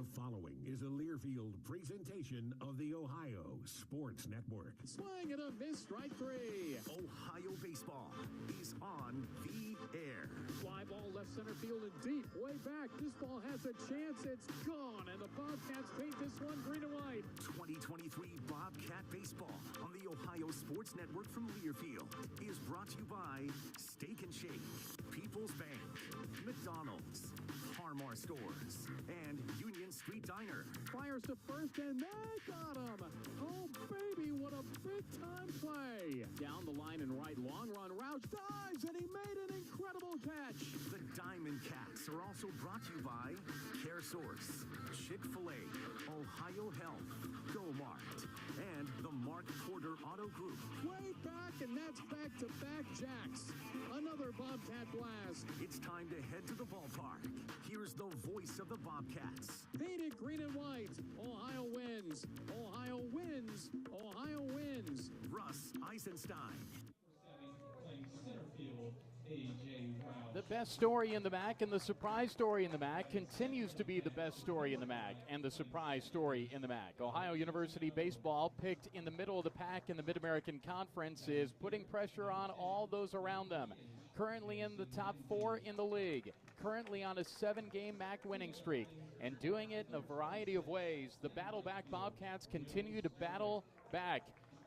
The following is a Learfield presentation of the Ohio Sports Network. Swing and a miss, strike three. Ohio baseball is on the air. Fly ball left center field and deep, way back. This ball has a chance. It's gone, and the Bobcats paint this one green and white. 2023 Bobcat Baseball on the Ohio Sports Network from Learfield is brought to you by Steak and Shake, People's Bank, McDonald's, Harmar Stores, and Union Street Diner. Fires to first, and they got him. Oh, baby, what a big-time play. Down the line and right, long run. Roush dives, and he made an incredible catch. The Diamond Cats are also brought to you by Care Source, Chick-fil-A, Ohio Health, Go Mart, and the Mark Porter Auto Group. Way back, and that's back-to-back jacks. Another Bobcat blast. It's time to head to the ballpark. Here's the voice of the Bobcats. Painted green and white. Ohio wins. Ohio wins. Ohio wins. Russ Eisenstein. The best story in the MAC and the surprise story in the MAC continues to be the best story in the MAC and the surprise story in the MAC. Ohio University baseball, picked in the middle of the pack in the Mid-American Conference, is putting pressure on all those around them. Currently in the top four in the league, currently on a 7-game MAC winning streak, and doing it in a variety of ways. The battle-back Bobcats continue to battle back.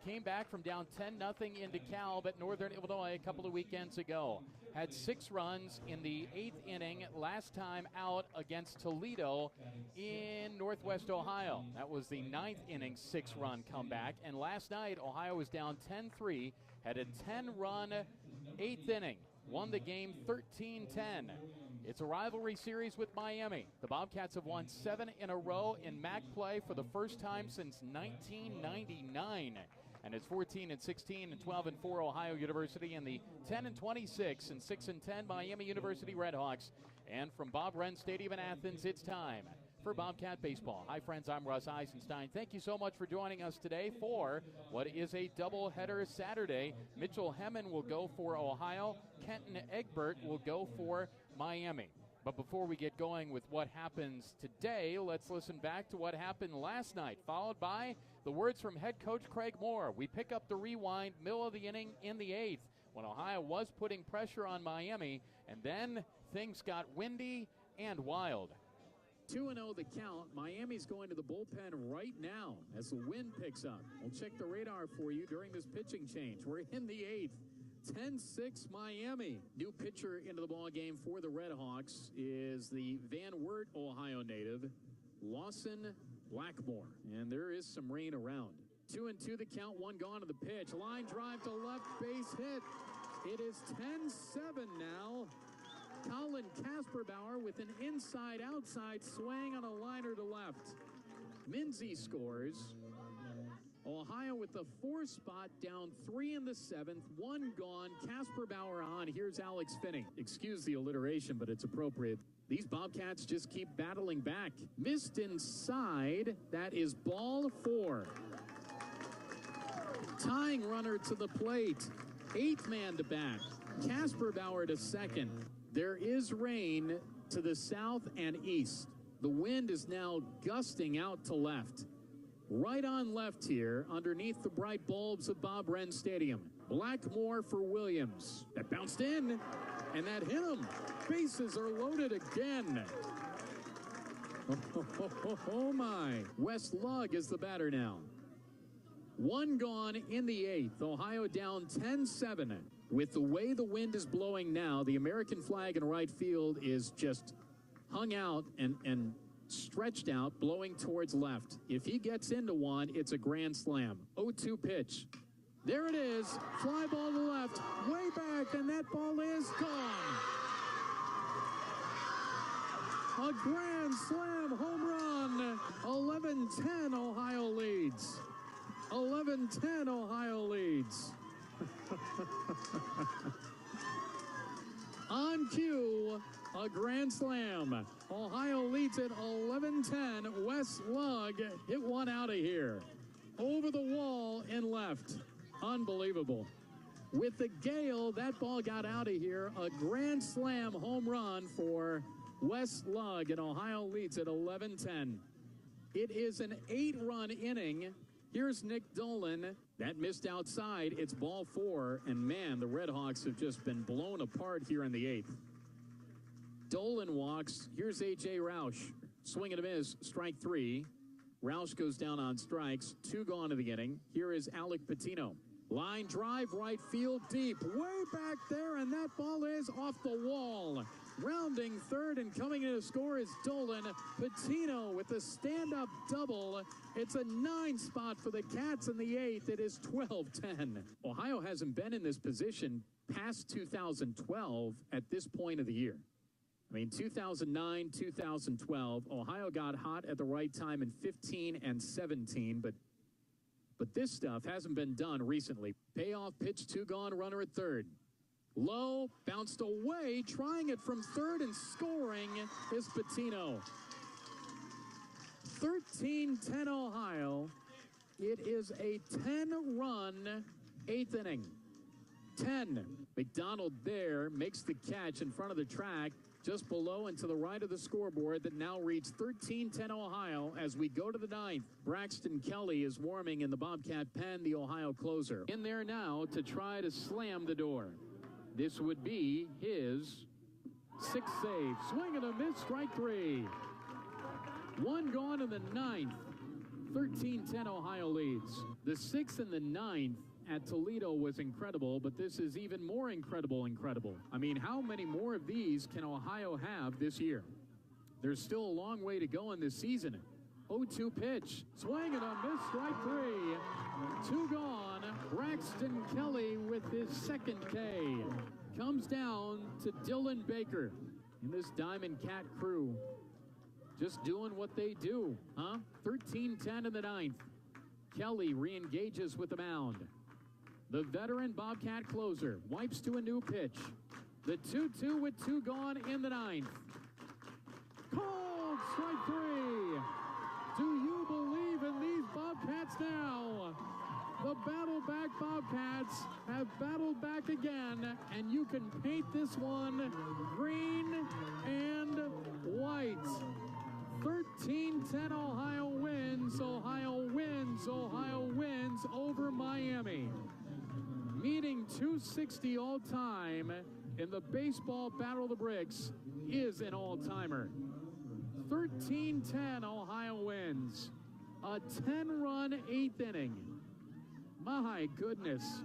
Came back from down 10-0 in DeKalb at Northern Illinois a couple of weekends ago. Had 6 runs in the 8th inning last time out against Toledo in Northwest Ohio. That was the 9th inning 6-run comeback. And last night, Ohio was down 10-3, had a 10-run 8th inning. Won the game 13-10. It's a rivalry series with Miami. The Bobcats have won 7 in a row in MAC play for the first time since 1999. And it's 14-16 and 12-4 Ohio University, and the 10-26 and 6-10 Miami University Redhawks. And from Bob Wren Stadium in Athens, it's time for Bobcat Baseball. Hi, friends. I'm Russ Eisenstein. Thank you so much for joining us today for what is a doubleheader Saturday. Mitchell Hemmen will go for Ohio. Kenton Egbert will go for Miami. But before we get going with what happens today, let's listen back to what happened last night, followed by the words from head coach Craig Moore. We pick up the rewind, middle of the inning in the 8th, when Ohio was putting pressure on Miami, and then things got windy and wild. 2-0 the count. Miami's going to the bullpen right now as the wind picks up. We'll check the radar for you during this pitching change. We're in the 8th. 10-6 Miami. New pitcher into the ball game for the Red Hawks is the Van Wert, Ohio native, Lawson Blackmore. And there is some rain around. 2-2 the count, one gone to the pitch. Line drive to left, base hit. It is 10-7 now. Colin Kasperbauer with an inside-outside swing on a liner to left. Minzy scores. Ohio with the 4 spot, down 3 in the 7th, 1 gone. Kasperbauer on. Here's Alex Finney. Excuse the alliteration, but it's appropriate. These Bobcats just keep battling back. Missed inside. That is ball 4. Tying runner to the plate. 8th man to bat. Kasperbauer to second. There is rain to the south and east. The wind is now gusting out to left. Right on left here, underneath the bright bulbs of Bob Wren Stadium. Blackmore for Williams. That bounced in, and that hit him. Bases are loaded again. Oh my. Wes Lugg is the batter now. 1 gone in the 8th. Ohio down 10-7. With the way the wind is blowing now, the American flag in right field is just hung out and stretched out, blowing towards left. If he gets into one, it's a grand slam. 0-2 pitch. There it is. Fly ball to left. Way back, and that ball is gone. A grand slam home run. 11-10 Ohio leads. 11-10 Ohio leads. On cue, a grand slam. Ohio leads at 11-10. Wes Lugg hit one out of here. Over the wall and left. Unbelievable. With the gale, that ball got out of here. A grand slam home run for Wes Lugg, and Ohio leads at 11-10. It is an 8-run inning. Here's Nick Dolan. That missed outside. It's ball 4. And, man, the Red Hawks have just been blown apart here in the 8th. Dolan walks. Here's A.J. Roush. Swing and a miss. Strike 3. Roush goes down on strikes. 2 gone to the inning. Here is Alec Patino. Line drive right field deep. Way back there, and that ball is off the wall. Rounding third and coming in to score is Dolan. Patino with a stand-up double. It's a 9 spot for the Cats in the 8th. It is 12-10. Ohio hasn't been in this position past 2012 at this point of the year. I mean, 2009, 2012, Ohio got hot at the right time in 15 and 17, but this stuff hasn't been done recently. Payoff pitch, 2 gone, runner at third. Low, bounced away, trying it from third and scoring is Patino. 13-10 Ohio. It is a 10-run 8th inning. 10. McDonald there makes the catch in front of the track, just below and to the right of the scoreboard that now reads 13-10 Ohio as we go to the 9th. Braxton Kelly is warming in the Bobcat pen, the Ohio closer. In there now to try to slam the door. This would be his 6th save. Swing and a miss, strike 3. 1 gone in the 9th. 13-10 Ohio leads. The 6th and the 9th at Toledo was incredible, but this is even more incredible. I mean, how many more of these can Ohio have this year? There's still a long way to go in this season. 0-2 pitch. Swing and a miss, strike 3. 2 gone. Braxton Kelly with his 2nd K. Comes down to Dylan Baker in this Diamond Cat crew. Just doing what they do, huh? 13-10 in the 9th. Kelly re-engages with the mound. The veteran Bobcat closer wipes to a new pitch. The 2-2 with 2 gone in the 9th. Called strike 3. Do you believe in these Bobcats now? The battle back Bobcats have battled back again, and you can paint this one green and white. 13-10 Ohio wins. Ohio wins. Ohio wins over Miami. Meeting 260 all-time in the baseball Battle of the Bricks is an all-timer. 13-10 Ohio wins. A 10-run 8th inning. My goodness.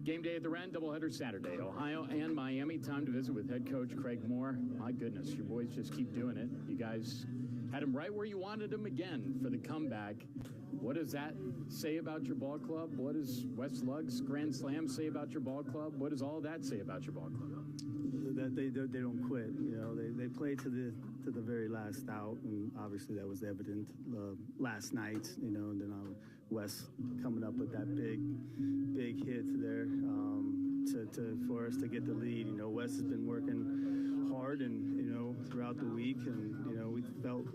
Game day at the Ren, doubleheader Saturday. Ohio and Miami. Time to visit with head coach Craig Moore. My goodness, your boys just keep doing it. You guys had them right where you wanted them again for the comeback. What does that say about your ball club? What does Wes Lugg's Grand Slam say about your ball club? What does all that say about your ball club? That they don't quit. You know, they play to the very last out, and obviously that was evident last night. You know, and then Wes coming up with that big hit there for us to get the lead. You know, Wes has been working hard, and you know, throughout the week, and you know, we felt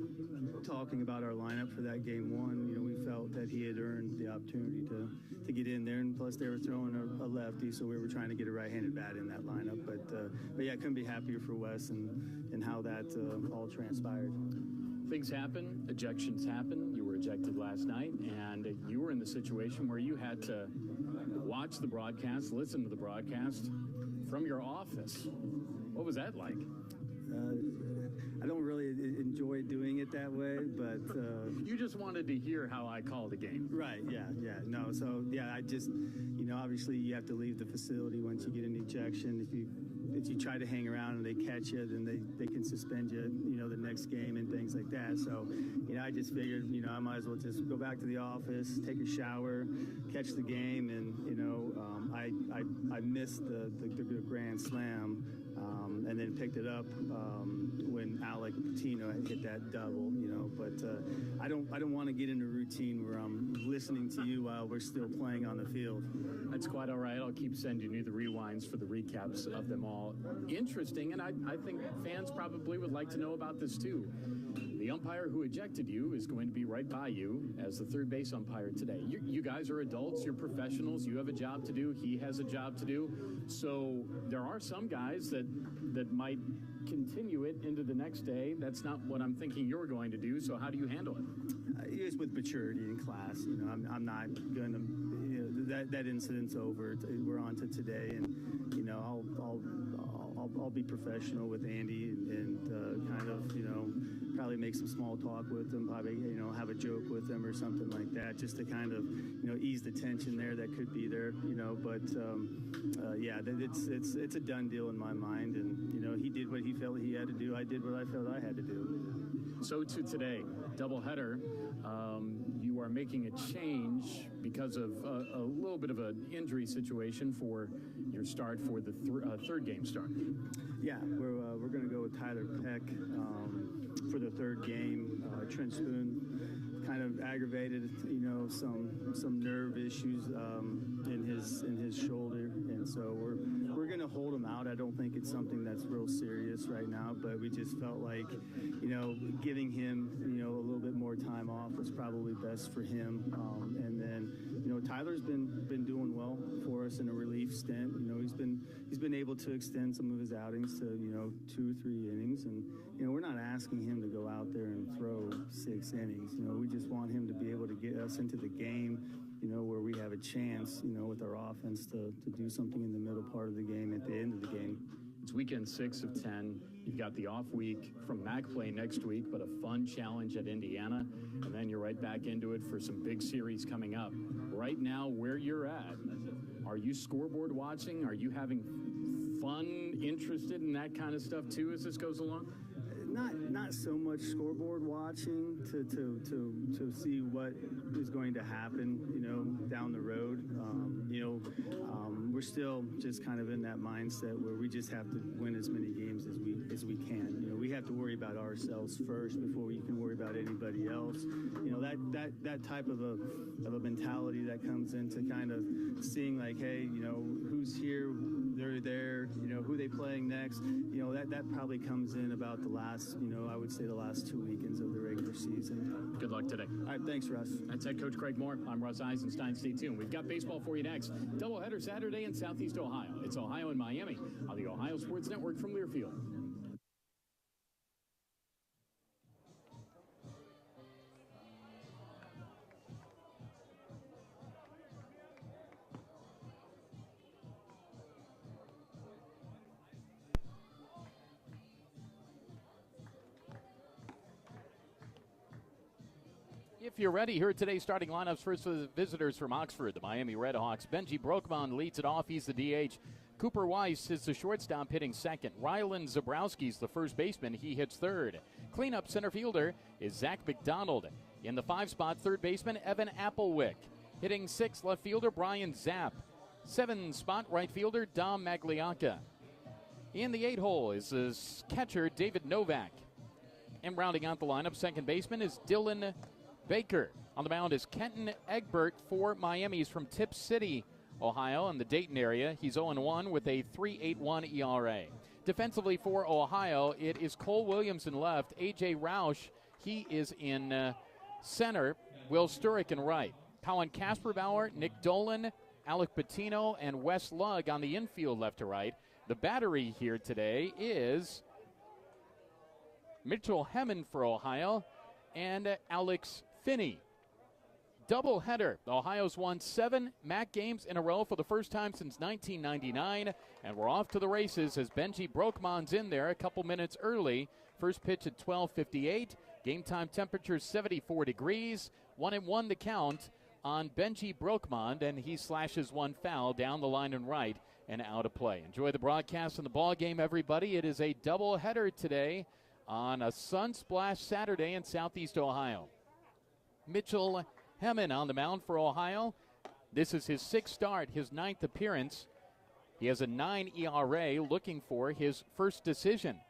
talking about our lineup for that game one. You know, we felt that he had earned the opportunity to get in there, and plus they were throwing a lefty, so we were trying to get a right-handed bat in that lineup. But yeah, I couldn't be happier for Wes and how that all transpired. Things happen, ejections happen. You were ejected last night, and you were in the situation where you had to watch the broadcast, listen to the broadcast from your office. What was that like? I don't really enjoy doing it that way, but... you just wanted to hear how I called the game. Right, yeah. No, so, yeah, I just, you know, obviously you have to leave the facility once you get an ejection. If you try to hang around and they catch you, then they can suspend you, you know, the next game and things like that. So, you know, I just figured, you know, I might as well just go back to the office, take a shower, catch the game, and, you know, I missed the Grand Slam, and then picked it up when Alec Patino hit that double, you know. But I don't want to get in a routine where I'm listening to you while we're still playing on the field. That's quite all right. I'll keep sending you the rewinds for the recaps of them all. Interesting, and I think fans probably would like to know about this too. The umpire who ejected you is going to be right by you as the third base umpire today. You guys are adults, you're professionals, you have a job to do, he has a job to do. So there are some guys that might continue it into the next day. That's not what I'm thinking you're going to do, so how do you handle it? It's with maturity in class. You know, I'm not going to, you know, that incident's over. We're on to today, and, you know, I'll be professional with Andy and kind of, you know, probably make some small talk with him, probably, you know, have a joke with him or something like that, just to kind of, you know, ease the tension there that could be there, you know. But yeah, it's a done deal in my mind, and you know, he did what he felt he had to do. I did what I felt I had to do. So to today, doubleheader. You are making a change because of a little bit of an injury situation for your start for the third game start. Yeah, we're going to go with Tyler Peck for the third game. Trent Spoon kind of aggravated, you know, some nerve issues in his shoulder, and so we're going to hold him out. I don't think it's something that's real serious right now, but we just felt like, you know, giving him, you know, a little bit more time off was probably best for him. And then, you know, Tyler's been doing well for us in a relief stint. You know, he's been able to extend some of his outings to, you know, 2 or 3 innings, and you know, we're not asking him to go out there and throw 6 innings. You know, we just want him to be able to get us into the game, you know, where we have a chance, you know, with our offense to do something in the middle part of the game at the end of the game. It's weekend 6 of 10. You've got the off week from MAC play next week, but a fun challenge at Indiana, and then you're right back into it for some big series coming up. Right now, where you're at, are you scoreboard watching? Are you having fun, interested in that kind of stuff too as this goes along? Not so much scoreboard watching to see what is going to happen, you know, down the road. We're still just kind of in that mindset where we just have to win as many games as we can. You know, we have to worry about ourselves first before we can worry about anybody else. You know, that type of a mentality that comes into kind of seeing like, hey, you know, who's here, they're there, you know, who they playing next. You know, that probably comes in about the last, you know, I would say the last 2 weekends of the regular season. Good luck today. All right, thanks, Russ. That's head coach Craig Moore. I'm Russ Eisenstein. Stay tuned. We've got baseball for you next. Doubleheader Saturday in Southeast Ohio. It's Ohio and Miami on the Ohio Sports Network from Learfield. If you're ready, here are today's starting lineups. First for the visitors from Oxford, the Miami Redhawks. Benji Brokman leads it off. He's the DH. Cooper Weiss is the shortstop, hitting second. Rylan Zabrowski's the first baseman. He hits third. Cleanup center fielder is Zach McDonald. In the 5 spot, third baseman Evan Applewick. Hitting sixth, left fielder Brian Zapp. 7 spot, right fielder Dom Magliacca. In the 8 hole is his catcher David Novak. And rounding out the lineup, second baseman is Dylan Baker. On the mound is Kenton Egbert for Miami. He's from Tip City, Ohio, in the Dayton area. He's 0-1 with a 3.81 ERA. Defensively for Ohio, it is Cole Williams in left. A.J. Roush, he is in center. Will Sturrock in right. Colin Kasperbauer, Nick Dolan, Alec Patino, and Wes Lugg on the infield left to right. The battery here today is Mitchell Hemmon for Ohio and Alex Finney. Doubleheader. Ohio's won 7 MAC games in a row for the first time since 1999, and we're off to the races as Benji Brokman's in there a couple minutes early. First pitch at 12:58. Game time temperature 74 degrees. 1-1 the count on Benji Brokman, and he slashes one foul down the line and right and out of play. Enjoy the broadcast and the ball game, everybody. It is a doubleheader today on a sun-splashed Saturday in Southeast Ohio. Mitchell Hemmon on the mound for Ohio. This is his 6th start, his 9th appearance. He has a 9 ERA, looking for his first decision.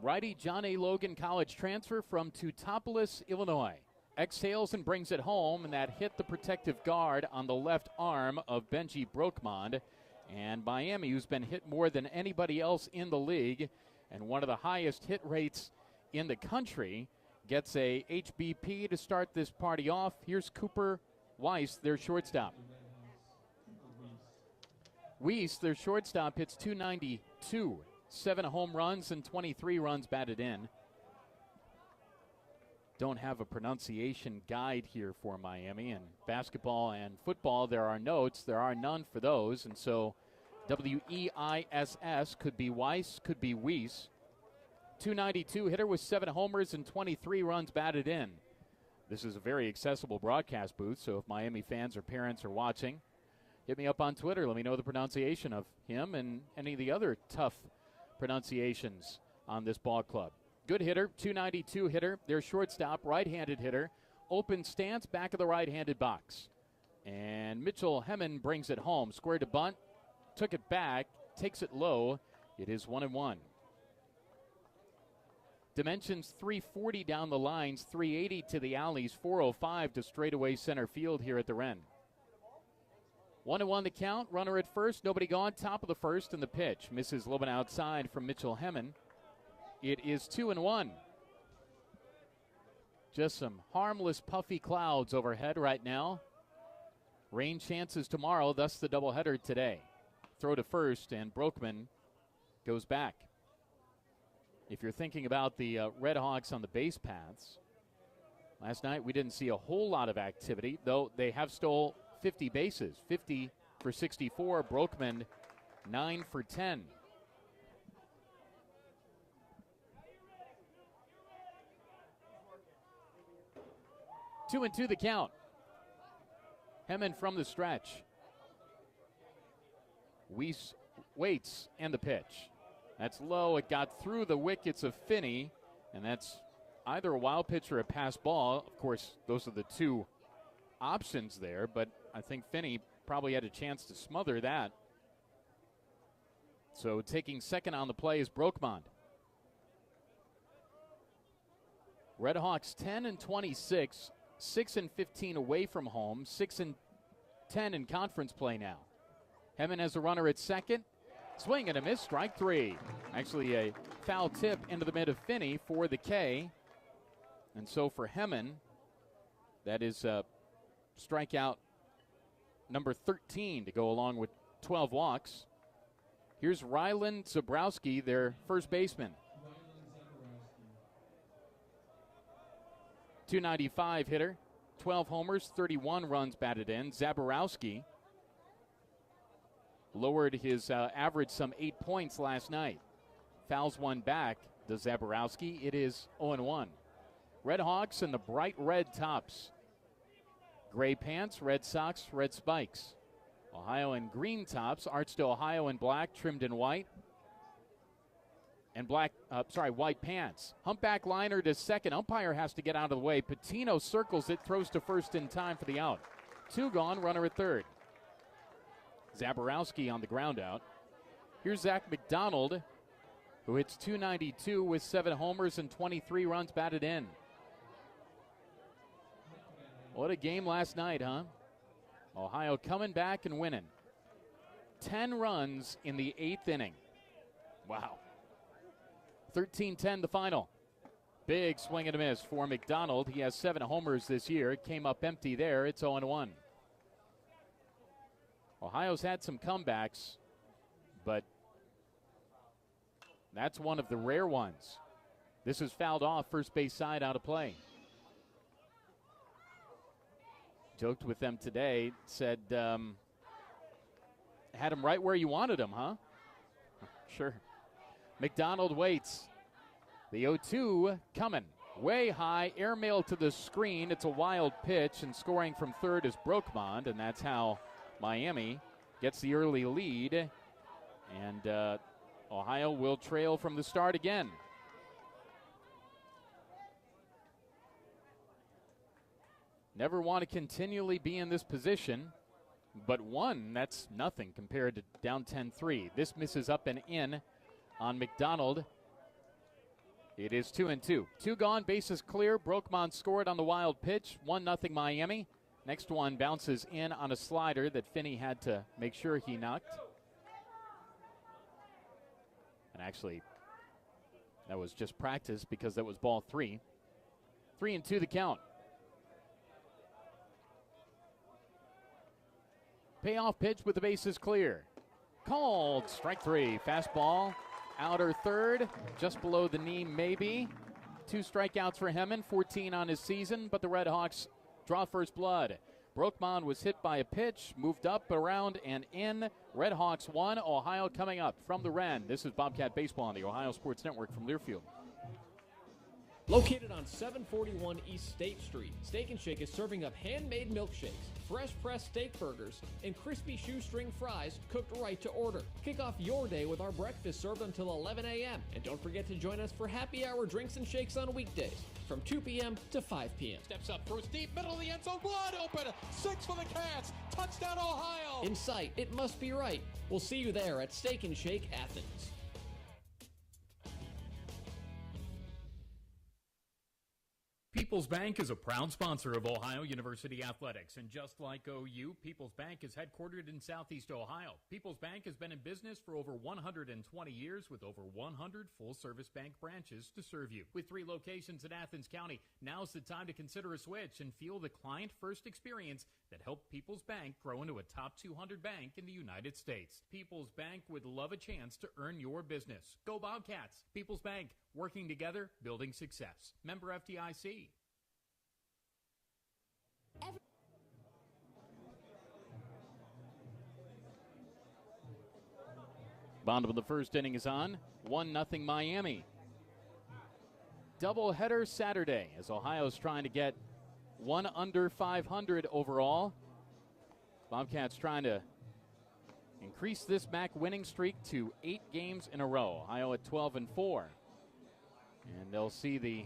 Righty John A. Logan, college transfer from Teutopolis, Illinois. Exhales and brings it home, and that hit the protective guard on the left arm of Benji Brokman. And Miami, who's been hit more than anybody else in the league and one of the highest hit rates in the country, gets a HBP to start this party off. Here's Cooper Weiss, their shortstop. Weiss, their shortstop, hits .292. 7 home runs and 23 runs batted in. Don't have a pronunciation guide here for Miami. And basketball and football, there are notes. There are none for those. And so W-E-I-S-S could be Weiss, could be Weiss. .292 hitter with 7 homers and 23 runs batted in. This is a very accessible broadcast booth, so if Miami fans or parents are watching, hit me up on Twitter. Let me know the pronunciation of him and any of the other tough pronunciations on this ball club. Good hitter, .292 hitter. Their shortstop, right-handed hitter. Open stance, back of the right-handed box. And Mitchell Hemmon brings it home. Squared to bunt, took it back, takes it low. It is 1-1. Dimensions 340 down the lines, 380 to the alleys, 405 to straightaway center field here at the Wren. 1-1 the count, runner at first, nobody gone, top of the first, and the pitch misses low and outside from Mitchell Hemmon. It is 2-1. Just some harmless puffy clouds overhead right now. Rain chances tomorrow, thus the doubleheader today. Throw to first, and Brokman goes back. If you're thinking about the Redhawks on the base paths, last night we didn't see a whole lot of activity, though they have stole 50 bases. 50 for 64. Brokman, 9 for 10. Two and two the count. Hemmon from the stretch. Weiss waits, and the pitch. That's low. It got through the wickets of Finney, and that's either a wild pitch or a pass ball. Of course, those are the two options there, but I think Finney probably had a chance to smother that. So taking second on the play is Brokman. Redhawks 10-26, 6-15 away from home, 6-10 in conference play now. Hemmon has a runner at second. Swing and a miss, strike 3. Actually a foul tip into the mid of Finney for the K. And so for Hemmon, that is strikeout number 13 to go along with 12 walks. Here's Rylan Zabrowski, their first baseman. .295 hitter, 12 homers, 31 runs batted in. Zabrowski lowered his average some 8 points last night. Fouls one back to Zabrowski. It is 0-1. Red Hawks in the bright red tops. Gray pants, red socks, red spikes. Ohio in green tops. Arch to Ohio in black, trimmed in white. And white pants. Humpback liner to second. Umpire has to get out of the way. Patino circles it, throws to first in time for the out. 2 gone, runner at third. Zaborowski on the ground out. Here's Zach McDonald, who hits .292 with 7 homers and 23 runs batted in. What a game last night, huh? Ohio coming back and winning. 10 runs in the 8th inning. Wow. 13-10 the final. Big swing and a miss for McDonald. He has 7 homers this year. It came up empty there. It's 0-1. Ohio's had some comebacks, but that's one of the rare ones. This is fouled off, first base side, out of play. Joked with them today, said, had him right where you wanted him, huh? Sure. McDonald waits. The 0-2 coming. Way high, airmail to the screen. It's a wild pitch, and scoring from third is Brokmond, and that's how Miami gets the early lead. And Ohio will trail from the start again. Never want to continually be in this position, but 1, that's nothing compared to down 10-3. This misses up and in on McDonald. It is 2-2. 2 gone, bases clear. Brokmond scored on the wild pitch. 1-0 Miami. Next one bounces in on a slider that Finney had to make sure he knocked. And actually, that was just practice because that was ball 3. 3-2 the count. Payoff pitch with the bases clear. Called. Strike 3. Fastball. Outer third. Just below the knee, maybe. 2 strikeouts for Hemman. 14 on his season, but the Red Hawks draw first blood. Brokmond was hit by a pitch, moved up, around, and in. Red Hawks 1. Ohio coming up from the Wren. This is Bobcat Baseball on the Ohio Sports Network from Learfield. Located on 741 East State Street, Steak and Shake is serving up handmade milkshakes, fresh pressed steak burgers, and crispy shoestring fries cooked right to order. Kick off your day with our breakfast served until 11 a.m. And don't forget to join us for happy hour drinks and shakes on weekdays from 2 p.m. to 5 p.m. Steps up, throws deep, middle of the end zone, wide open, 6 for the Cats, touchdown Ohio! In sight, it must be right. We'll see you there at Steak and Shake Athens. People's Bank is a proud sponsor of Ohio University Athletics, and just like OU, People's Bank is headquartered in Southeast Ohio. People's Bank has been in business for over 120 years with over 100 full-service bank branches to serve you. With 3 locations in Athens County, now's the time to consider a switch and feel the client-first experience that helped People's Bank grow into a top 200 bank in the United States. People's Bank would love a chance to earn your business. Go Bobcats! People's Bank, working together, building success. Member FDIC. Bottom of the first inning is on. 1-0 Miami. Doubleheader Saturday as Ohio's trying to get 1 under 500 overall. Bobcats trying to increase this MAC winning streak to 8 games in a row. Ohio at 12-4. And they'll see the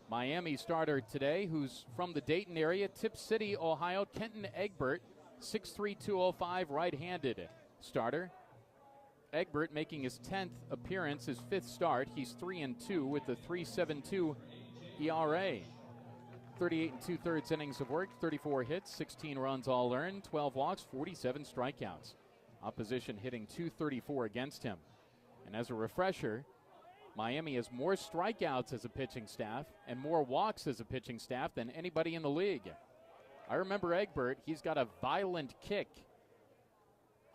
Miami starter today, who's from the Dayton area, Tip City, Ohio, Kenton Egbert, 6'3", 205, right-handed starter. Egbert making his 10th appearance, his 5th start. He's 3-2 with a 3.72 ERA. 38 2/3 innings of work, 34 hits, 16 runs all earned, 12 walks, 47 strikeouts. Opposition hitting .234 against him. And as a refresher, Miami has more strikeouts as a pitching staff and more walks as a pitching staff than anybody in the league. I remember Egbert, he's got a violent kick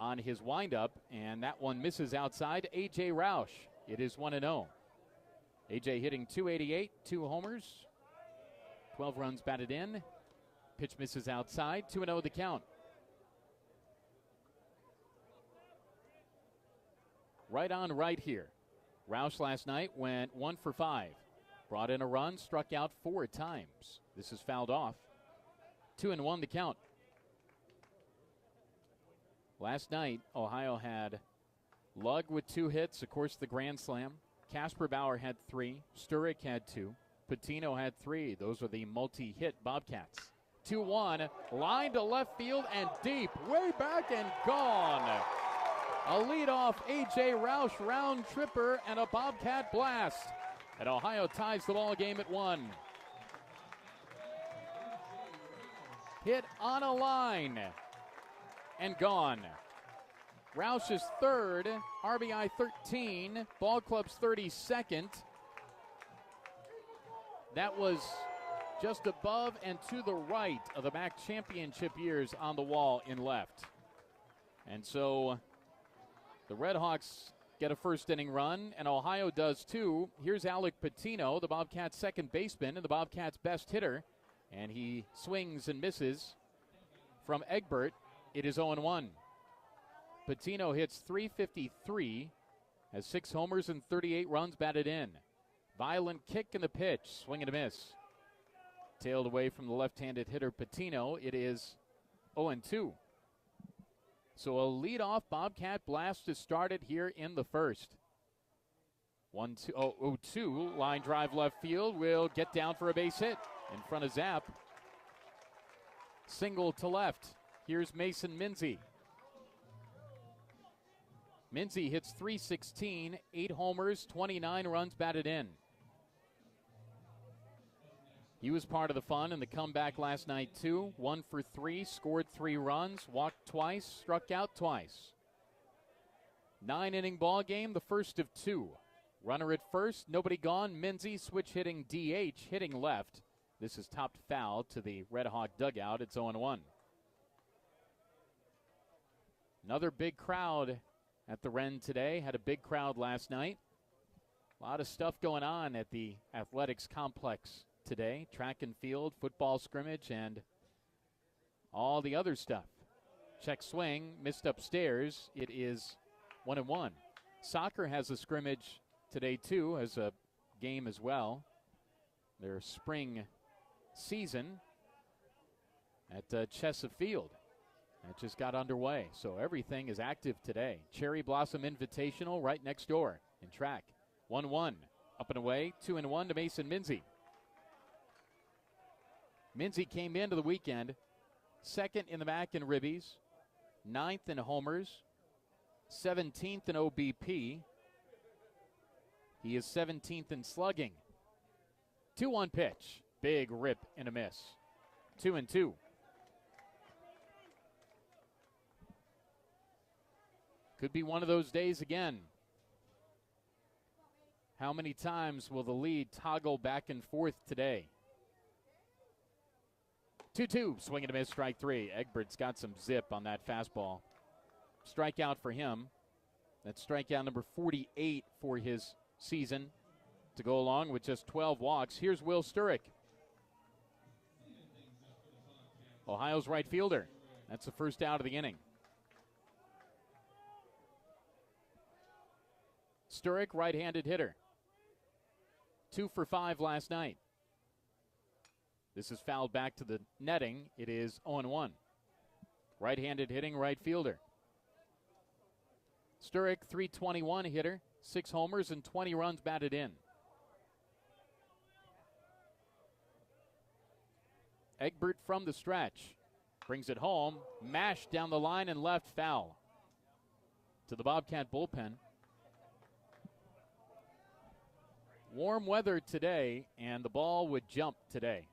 on his windup, and that one misses outside. A.J. Roush, it is 1-0. A.J. hitting .288, 2 homers, 12 runs batted in. Pitch misses outside, 2-0 the count. Right on right here. Roush last night went 1 for 5. Brought in a run, struck out 4 times. This is fouled off. 2-1 the count. Last night, Ohio had Lugg with 2 hits, of course, the grand slam. Casper Bauer had 3. Sturek had 2. Patino had 3. Those are the multi-hit Bobcats. 2-1, line to left field and deep, way back and gone. A leadoff A.J. Roush round tripper and a Bobcat blast. And Ohio ties the ball game at 1. Hit on a line and gone. Roush's 3rd, RBI 13, ball club's 32nd. That was just above and to the right of the MAC championship years on the wall in left. And so the Red Hawks get a first inning run, and Ohio does too. Here's Alec Patino, the Bobcats' second baseman and the Bobcats' best hitter. And he swings and misses from Egbert. It is 0-1. Patino hits .353, has 6 homers and 38 runs batted in. Violent kick in the pitch, swing and a miss. Tailed away from the left-handed hitter Patino. It is 0-2. So a leadoff Bobcat blast is started here in the first. 1-2, line drive left field will get down for a base hit in front of Zapp. Single to left. Here's Mason Minzy. Minzy hits .316, 8 homers, 29 runs batted in. He was part of the fun in the comeback last night, too. 1 for 3, scored 3 runs, walked twice, struck out twice. 9-inning ball game, the first of 2. Runner at first, nobody gone. Minzy switch hitting DH, hitting left. This is topped foul to the Red Hawk dugout. It's 0-1. Another big crowd at the Wren today. Had a big crowd last night. A lot of stuff going on at the athletics complex today. Track and field, football scrimmage, and all the other stuff. Check swing, missed upstairs. It is 1-1. Soccer has a scrimmage today, too, as a game as well. Their spring season at Chesa Field. That just got underway, so everything is active today. Cherry Blossom Invitational right next door in track. 1-1, up and away, 2-1 to Mason Minzy. Minzy came into the weekend second in the MAC in ribbies, 9th in homers, 17th in OBP. He is 17th in slugging. 2-1 pitch, big rip and a miss. 2-2. Could be one of those days again. How many times will the lead toggle back and forth today? 2-2, swing and a miss, strike 3. Egbert's got some zip on that fastball. Strikeout for him. That's strikeout number 48 for his season to go along with just 12 walks. Here's Will Sturek, Ohio's right fielder. That's the first out of the inning. Sturek, right-handed hitter. 2 for 5 last night. This is fouled back to the netting. It is 0-1. Right-handed hitting right fielder. Sturek, .321 hitter, 6 homers and 20 runs batted in. Egbert from the stretch. Brings it home. Mashed down the line and left, foul to the Bobcat bullpen. Warm weather today, and the ball would jump today.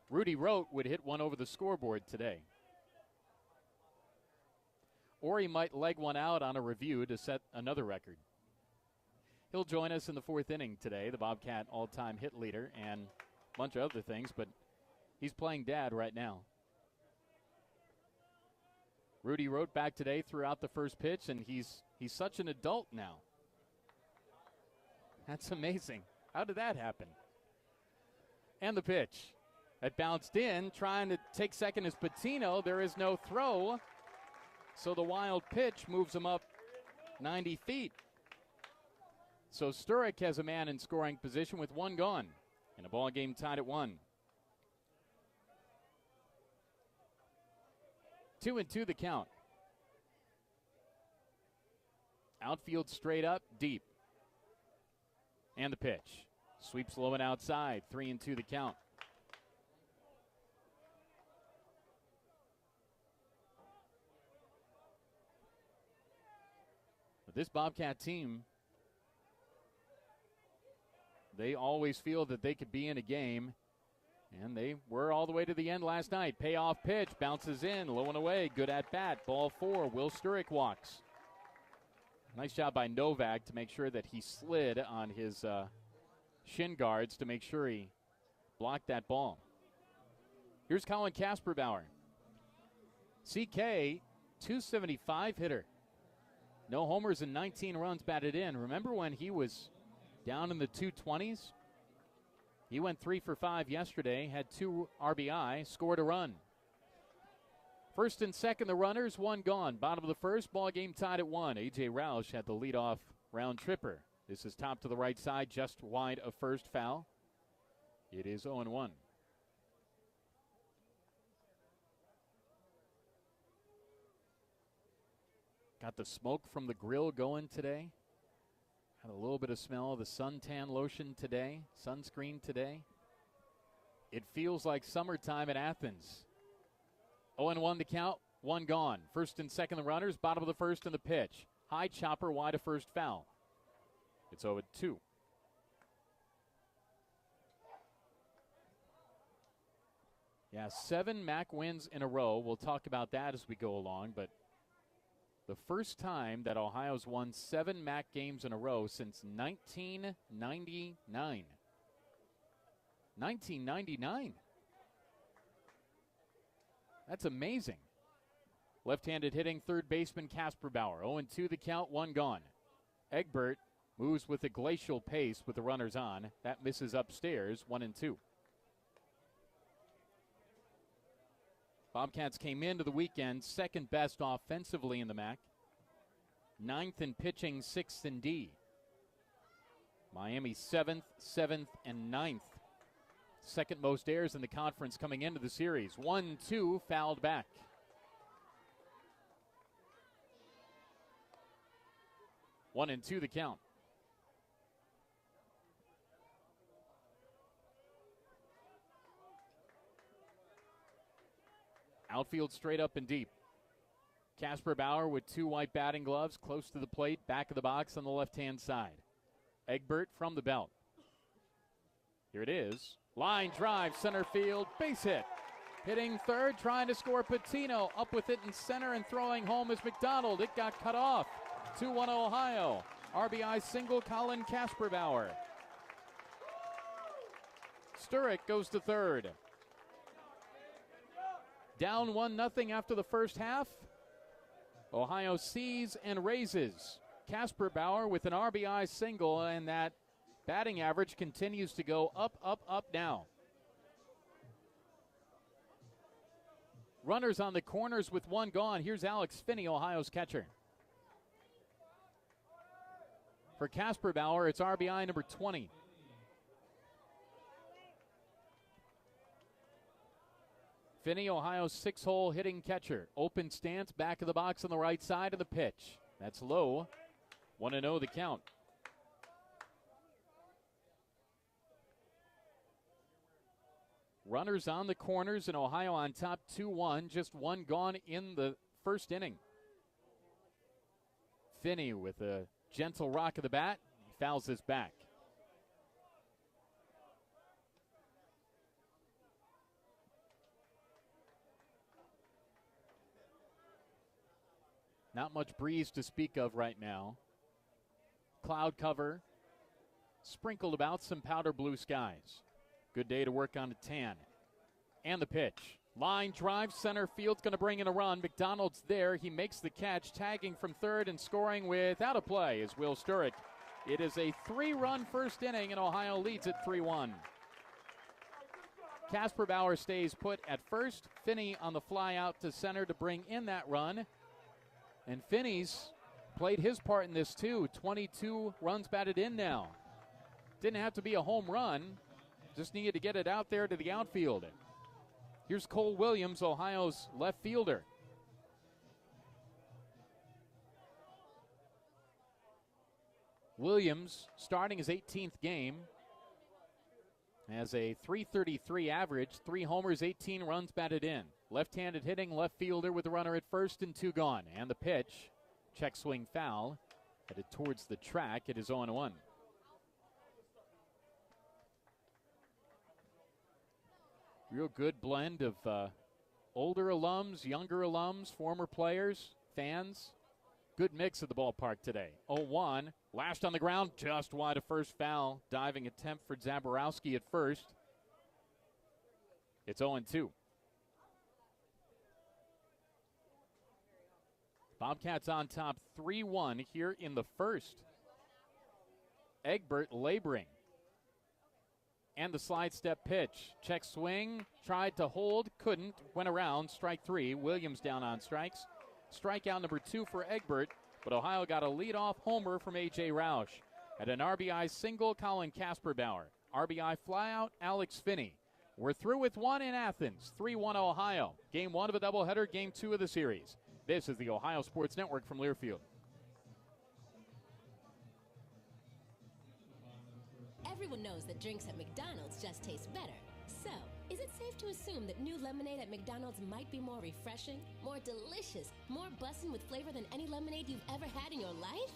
Rudy Rotte would hit one over the scoreboard today. Or he might leg one out on a review to set another record. He'll join us in the 4th inning today, the Bobcat all-time hit leader, and a bunch of other things, but he's playing dad right now. Rudy Rotte back today, threw out the first pitch, and he's such an adult now. That's amazing. How did that happen? And the pitch. That bounced in, trying to take second is Patino. There is no throw. So the wild pitch moves him up 90 feet. So Sturek has a man in scoring position with one gone, and a ball game tied at 1. 2-2 the count. Outfield straight up, deep. And the pitch. Sweeps low and outside. 3-2 the count. But this Bobcat team, they always feel that they could be in a game. And they were all the way to the end last night. Payoff pitch, bounces in, low and away, good at bat. Ball 4, Will Sturek walks. Nice job by Novak to make sure that he slid on his shin guards to make sure he blocked that ball. Here's Colin Kasperbauer. CK, 275 hitter. No homers and 19 runs batted in. Remember when he was down in the 220s? He went 3 for 5 yesterday, had 2 RBI, scored a run. First and second, the runners, one gone. Bottom of the first, ball game tied at 1. A.J. Roush had the leadoff round tripper. This is top to the right side, just wide of first, foul. It is 0-1. Got the smoke from the grill going today. Had a little bit of smell of the suntan lotion today, sunscreen today. It feels like summertime in Athens. 0-1 the count, one gone. First and second the runners, bottom of the first and the pitch. High chopper, wide of first, foul. It's 0-2. Yeah, 7 MAC wins in a row. We'll talk about that as we go along, but the first time that Ohio's won 7 MAC games in a row since 1999. 1999. That's amazing. Left-handed hitting third baseman Kasperbauer. 0-2 the count, one gone. Egbert moves with a glacial pace with the runners on. That misses upstairs, 1-2. Bobcats came into the weekend second best offensively in the MAC. 9th in pitching, 6th in D. Miami 7th, and 9th. Second most errors in the conference coming into the series. 1-2, fouled back. 1-2 the count. Outfield straight up and deep. Kasperbauer with 2 white batting gloves, close to the plate, back of the box on the left-hand side. Egbert from the belt. Here it is. Line drive, center field, base hit. Hitting third, trying to score Patino. Up with it in center and throwing home is McDonald. It got cut off. 2-1 Ohio. RBI single, Colin Kasperbauer. Sturek goes to third. Down 1-0 after the first half. Ohio sees and raises. Kasperbauer with an RBI single, and that batting average continues to go up, up, up now. Runners on the corners with one gone. Here's Alex Finney, Ohio's catcher. For Kasperbauer, it's RBI number 20. Finney, Ohio's 6-hole hitting catcher. Open stance, back of the box on the right side of the pitch. That's low. 1-0 the count. Runners on the corners, and Ohio on top 2-1. Just one gone in the first inning. Finney with a gentle rock of the bat. He fouls this back. Not much breeze to speak of right now. Cloud cover. Sprinkled about some powder blue skies. Good day to work on a tan. And the pitch. Line drive, center field's going to bring in a run. McDonald's there. He makes the catch, tagging from third and scoring without a play is Will Sturek. It is a 3-run first inning, and Ohio leads at 3-1. Kasperbauer stays put at first. Finney on the fly out to center to bring in that run. And Finney's played his part in this too. 22 runs batted in now. Didn't have to be a home run. Just needed to get it out there to the outfield. Here's Cole Williams, Ohio's left fielder. Williams starting his 18th game. Has a .333 average, 3 homers, 18 runs batted in. Left-handed hitting left fielder with the runner at first and 2 gone. And the pitch, check swing foul, headed towards the track. It is 0-1. Real good blend of older alums, younger alums, former players, fans. Good mix at the ballpark today. 0-1, lashed on the ground, just wide of first, foul. Diving attempt for Zaborowski at first. It's 0-2. Bobcats on top 3-1 here in the first. Egbert laboring. And the slide step pitch. Check swing, tried to hold, couldn't, went around, strike 3. Williams down on strikes. Strikeout number 2 for Egbert, but Ohio got a leadoff homer from A.J. Roush. At an RBI single, Colin Kasperbauer. RBI flyout, Alex Finney. We're through with one in Athens, 3-1 Ohio. Game 1 of a doubleheader, Game 2 of the series. This is the Ohio Sports Network from Learfield. Everyone knows that drinks at McDonald's just taste better. So, is it safe to assume that new lemonade at McDonald's might be more refreshing, more delicious, more bussin' with flavor than any lemonade you've ever had in your life?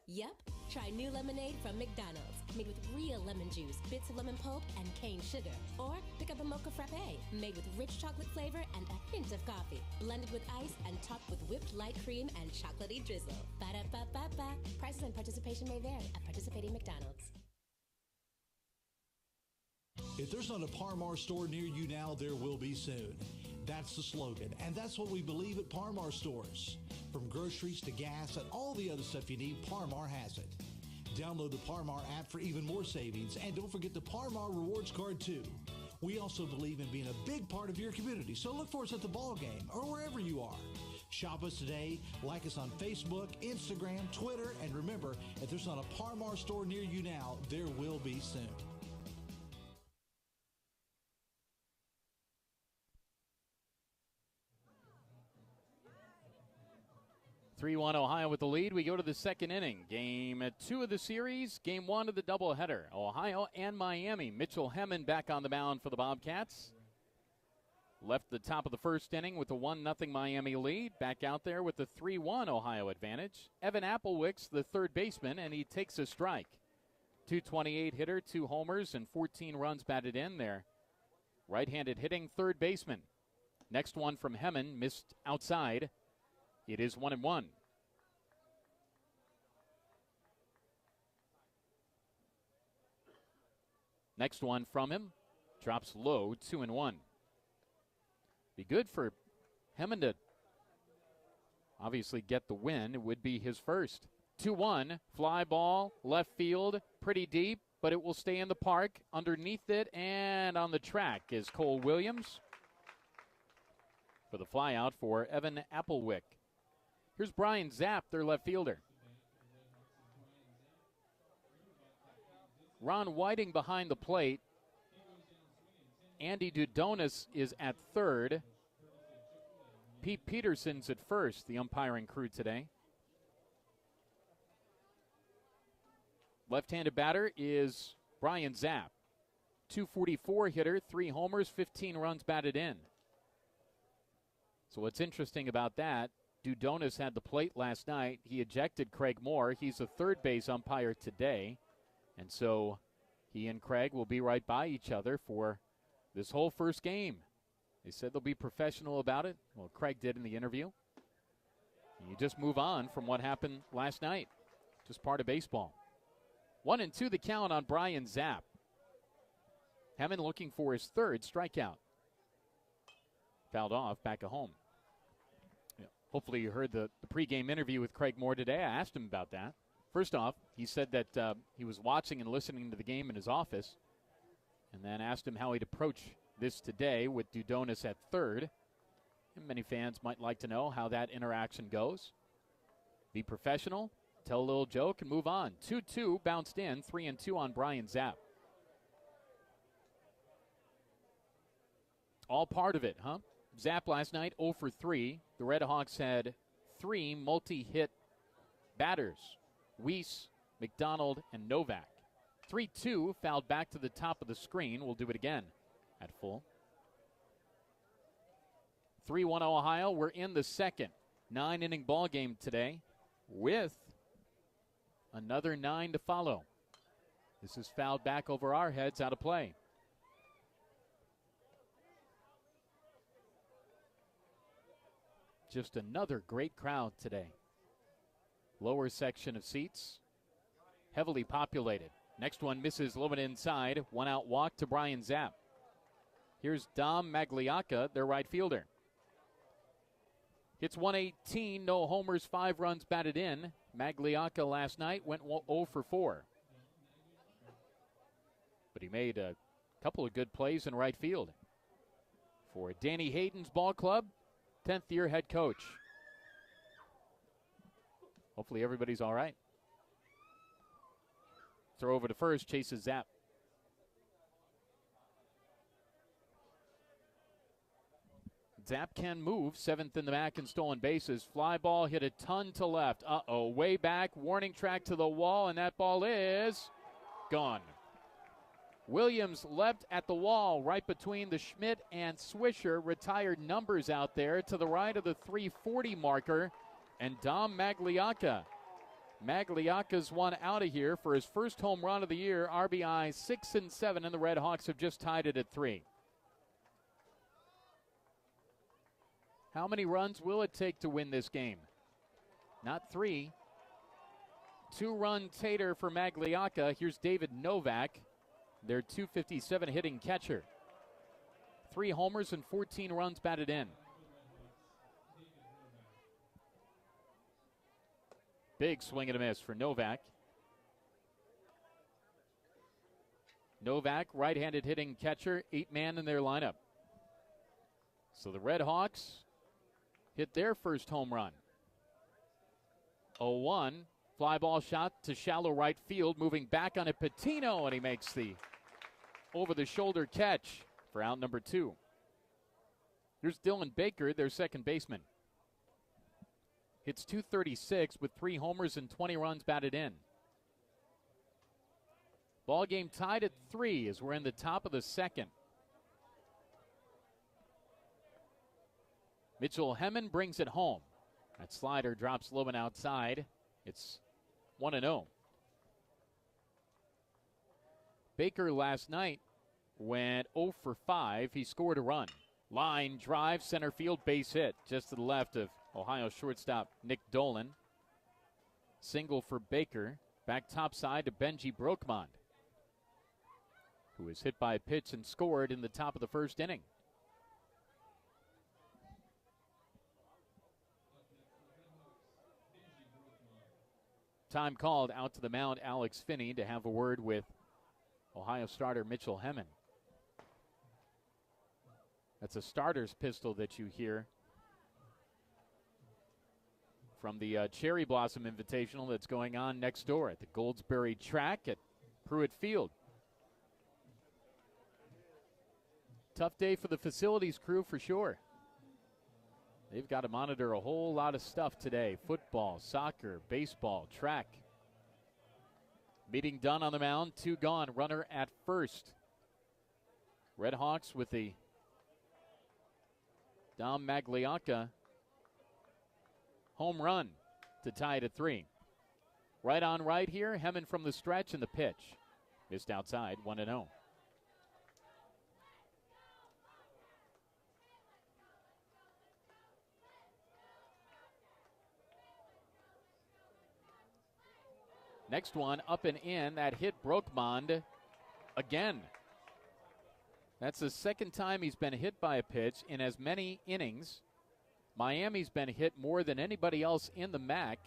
Yep. Try new lemonade from McDonald's, made with real lemon juice, bits of lemon pulp, and cane sugar. Or pick up a mocha frappe, made with rich chocolate flavor and a hint of coffee, blended with ice and topped with whipped light cream and chocolatey drizzle. Ba-da-ba-ba-ba. Prices and participation may vary at participating McDonald's. If there's not a Par-Mar store near you now, there will be soon. That's the slogan, and that's what we believe at Par-Mar stores. From groceries to gas and all the other stuff you need, Par-Mar has it. Download the Par-Mar app for even more savings, and don't forget the Par-Mar rewards card too. We also believe in being a big part of your community, so look for us at the ball game or wherever you are. Shop us today, like us on Facebook, Instagram, Twitter, and remember, if there's not a Par-Mar store near you now, there will be soon. 3-1 Ohio with the lead. We go to the second inning. Game 2 of the series. Game 1 of the doubleheader. Ohio and Miami. Mitchell Hemmon back on the mound for the Bobcats. Left the top of the first inning with a 1-0 Miami lead. Back out there with the 3-1 Ohio advantage. Evan Applewick's the third baseman, and he takes a strike. .228 hitter, 2 homers, and 14 runs batted in there. Right-handed hitting third baseman. Next one from Hemmon, missed outside. It is 1-1. Next one from him. Drops low, 2-1. Be good for Hemmon to obviously get the win. It would be his first. 2-1. Fly ball, left field, pretty deep, but it will stay in the park. Underneath it and on the track is Cole Williams for the flyout for Evan Applewick. Here's Brian Zapp, their left fielder. Ron Whiting behind the plate. Andy Dudonis is at third. Pete Peterson's at first, the umpiring crew today. Left-handed batter is Brian Zapp. .244 hitter, 3 homers, 15 runs batted in. So what's interesting about that, Dudonis had the plate last night. He ejected Craig Moore. He's a third base umpire today. And so he and Craig will be right by each other for this whole first game. They said they'll be professional about it. Well, Craig did in the interview. And you just move on from what happened last night. Just part of baseball. 1-2 the count on Brian Zapp. Hemmon looking for his third strikeout. Fouled off, back at home. Hopefully you heard the pregame interview with Craig Moore today. I asked him about that. First off, he said that he was watching and listening to the game in his office, and then asked him how he'd approach this today with Dudonis at third. And many fans might like to know how that interaction goes. Be professional, tell a little joke, and move on. 2-2 bounced in, 3-2 on Brian Zapp. All part of it, huh? Zapp last night 0 for 3. The Red Hawks had 3 multi-hit batters. Weiss, McDonald, and Novak. 3-2 fouled back to the top of the screen. We'll do it again at full. 3-1 Ohio. We're in the second 9-inning ball game today with another 9 to follow. This is fouled back over our heads, out of play. Just another great crowd today. Lower section of seats, heavily populated. Next one misses low and inside. 1 out walk to Brian Zapp. Here's Dom Magliocca, their right fielder. Hits 118, no homers, 5 runs batted in. Magliocca last night went 0 for 4. But he made a couple of good plays in right field. For Danny Hayden's ball club, 10th year head coach. Hopefully everybody's all right. Throw over to first, chases Zapp. Zapp can move, 7th in the MAC in stolen bases. Fly ball hit a ton to left. Way back, warning track to the wall, and that ball is gone. Williams leapt at the wall right between the Schmidt and Swisher. Retired numbers out there to the right of the 340 marker. And Dom Magliocca. Magliocca's one out of here for his first home run of the year. RBI 6 and 7, and the Red Hawks have just tied it at 3. How many runs will it take to win this game? Not 3. 2-run tater for Magliocca. Here's David Novak, their .257 hitting catcher. 3 homers and 14 runs batted in. Big swing and a miss for Novak. Novak, right-handed hitting catcher, 8-man in their lineup. So the Red Hawks hit their first home run. 0-1, fly ball shot to shallow right field, moving back on it, Patino, and he makes the over-the-shoulder catch for out number 2. Here's Dylan Baker, their second baseman. Hits .236 with 3 homers and 20 runs batted in. Ball game tied at 3 as we're in the top of the second. Mitchell Hemman brings it home. That slider drops low and outside. It's 1-0. Baker last night went 0 for 5. He scored a run. Line drive, center field, base hit just to the left of Ohio shortstop Nick Dolan. Single for Baker. Back topside to Benji Brokmond, who was hit by a pitch and scored in the top of the first inning. Time called out to the mound, Alex Finney, to have a word with Ohio starter Mitchell Hemman. That's a starter's pistol that you hear from the Cherry Blossom Invitational that's going on next door at the Goldsberry Track at Pruitt Field. Tough day for the facilities crew for sure. They've got to monitor a whole lot of stuff today. Football, soccer, baseball, track. Meeting done on the mound, 2 gone, runner at first. Red Hawks with the Dom Magliocca home run to tie it at 3. Right on right here, Hemman from the stretch and the pitch. Missed outside, 1-0. Next one up and in. That hit Brokmond again. That's the second time he's been hit by a pitch in as many innings. Miami's been hit more than anybody else in the MAC.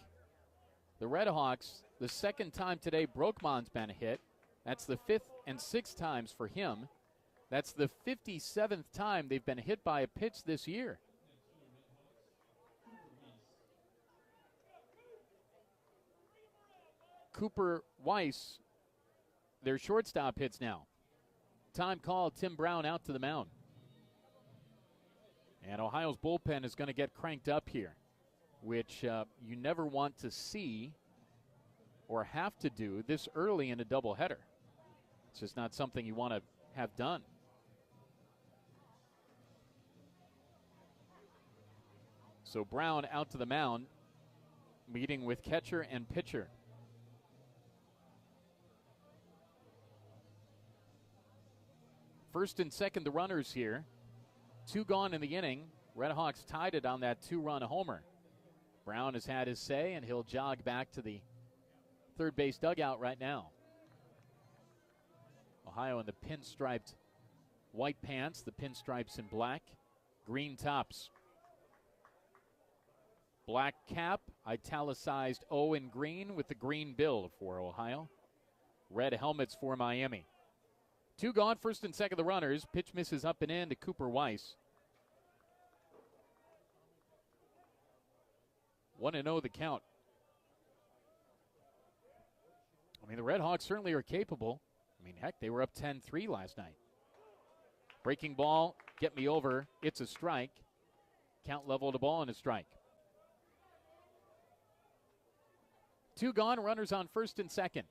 The Red Hawks, the second time today Brokmond's been hit. That's the 5th and 6th times for him. That's the 57th time they've been hit by a pitch this year. Cooper Weiss, their shortstop, hits now. Time called, Tim Brown out to the mound. And Ohio's bullpen is going to get cranked up here, which you never want to see or have to do this early in a doubleheader. It's just not something you want to have done. So Brown out to the mound, meeting with catcher and pitcher. First and second, the runners here. 2 gone in the inning. Redhawks tied it on that 2-run homer. Brown has had his say, and he'll jog back to the third base dugout right now. Ohio in the pinstriped white pants, the pinstripes in black, green tops. Black cap, italicized O in green with the green bill for Ohio. Red helmets for Miami. 2 gone, first and second, the runners. Pitch misses up and in to Cooper Weiss. 1-0 the count. I mean, the Red Hawks certainly are capable. I mean, heck, they were up 10-3 last night. Breaking ball, get me over. It's a strike. Count level to ball and a strike. 2 gone, runners on first and second.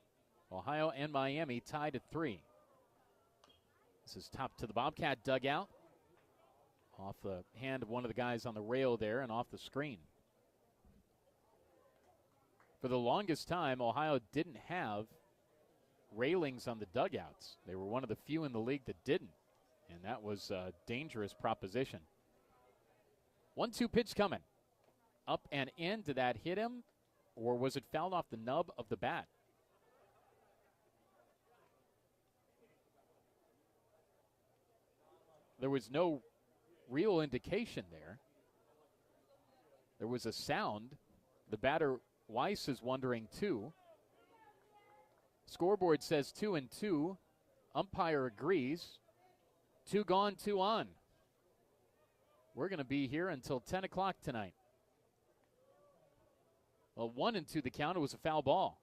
Ohio and Miami tied at 3. This is top to the Bobcat dugout. Off the hand of one of the guys on the rail there and off the screen. For the longest time, Ohio didn't have railings on the dugouts. They were one of the few in the league that didn't, and that was a dangerous proposition. 1-2 pitch coming. Up and in. Did that hit him, or was it fouled off the nub of the bat? There was no real indication there. There was a sound. The batter, Weiss, is wondering too. Scoreboard says 2-2. Umpire agrees. 2 gone, 2 on. We're going to be here until 10 o'clock tonight. Well, 1-2 the count. It was a foul ball.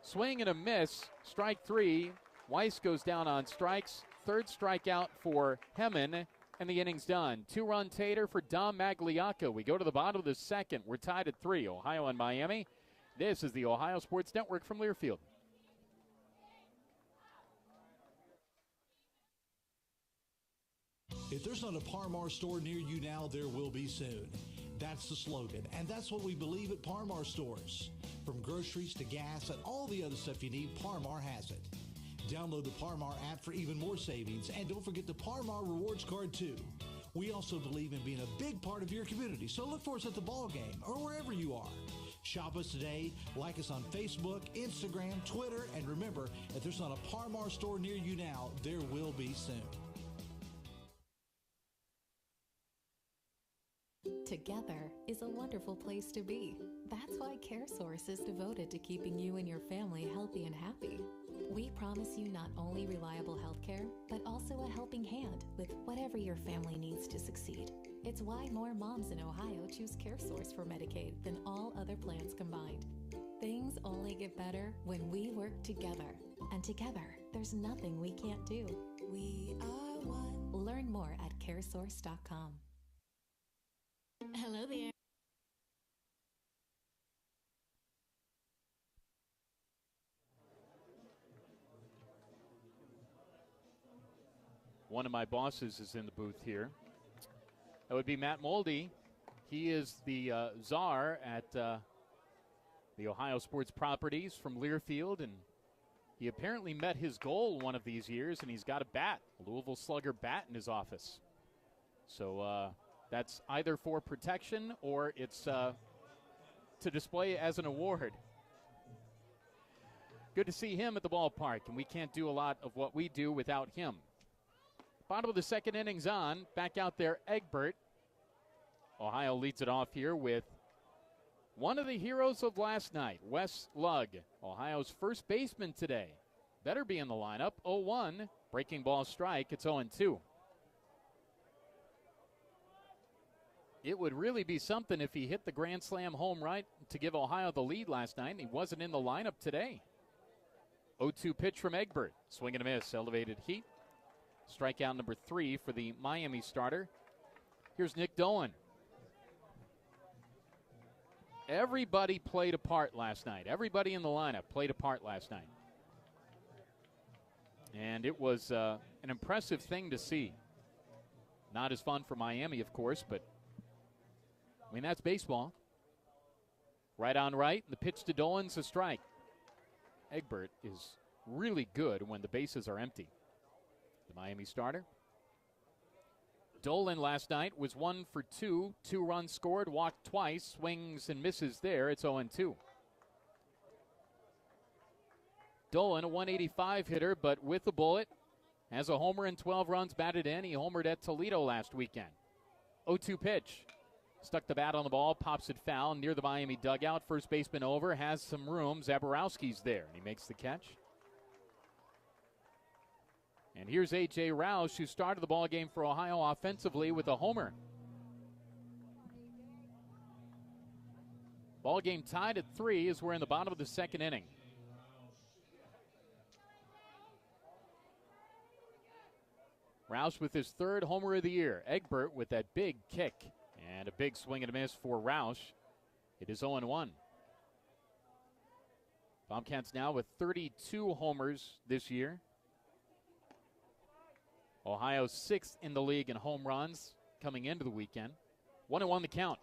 Swing and a miss. Strike 3. Weiss goes down on strikes. Third strikeout for Hemmen, and the inning's done. 2-run tater for Dom Magliacca. We go to the bottom of the second. We're tied at 3. Ohio and Miami. This is the Ohio Sports Network from Learfield. If there's not a Par-Mar store near you now, there will be soon. That's the slogan, and that's what we believe at Par-Mar stores. From groceries to gas and all the other stuff you need, Par-Mar has it. Download the Par-Mar app for even more savings, and don't forget the Par-Mar rewards card too. We also believe in being a big part of your community, so look for us at the ball game or wherever you are. Shop us today, like us on Facebook, Instagram, Twitter, and remember, if there's not a Par-Mar store near you now, there will be soon. Together is a wonderful place to be. That's why CareSource is devoted to keeping you and your family healthy and happy. We promise you not only reliable health care, but also a helping hand with whatever your family needs to succeed. It's why more moms in Ohio choose CareSource for Medicaid than all other plans combined. Things only get better when we work together. And together, there's nothing we can't do. We are one. Learn more at caresource.com. Hello there. One of my bosses is in the booth here. That would be Matt Moldy. He is the czar at the Ohio Sports Properties from Learfield, and he apparently met his goal one of these years, and he's got a bat, a Louisville Slugger bat in his office. So that's either for protection or it's to display as an award. Good to see him at the ballpark, and we can't do a lot of what we do without him. Bottom of the second inning's on. Back out there, Egbert. Ohio leads it off here with one of the heroes of last night, Wes Lugg, Ohio's first baseman today. Better be in the lineup. 0-1, breaking ball strike. It's 0-2. It would really be something if he hit the grand slam home right to give Ohio the lead last night, and he wasn't in the lineup today. 0-2 pitch from Egbert. Swing and a miss, elevated heat. Strikeout number 3 for the Miami starter. Here's Nick Dolan. Everybody played a part last night. Everybody in the lineup played a part last night. And it was an impressive thing to see. Not as fun for Miami, of course, but I mean, that's baseball. Right on right, the pitch to Dolan's a strike. Egbert is really good when the bases are empty. The Miami starter. Dolan last night was 1 for 2, 2 runs scored, walked twice, swings and misses there. It's 0-2. Dolan, a 185 hitter, but with a bullet, has a homer and 12 runs batted in. He homered at Toledo last weekend. 0-2 pitch. Stuck the bat on the ball, pops it foul near the Miami dugout. First baseman over, has some room. Zaborowski's there, and he makes the catch. And here's A.J. Roush, who started the ball game for Ohio offensively with a homer. Ball game tied at 3 as we're in the bottom of the second inning. Roush with his 3rd homer of the year. Egbert with that big kick. And a big swing and a miss for Roush. It is 0-1. Bobcats now with 32 homers this year. Ohio 6th in the league in home runs coming into the weekend. 1-1 the count.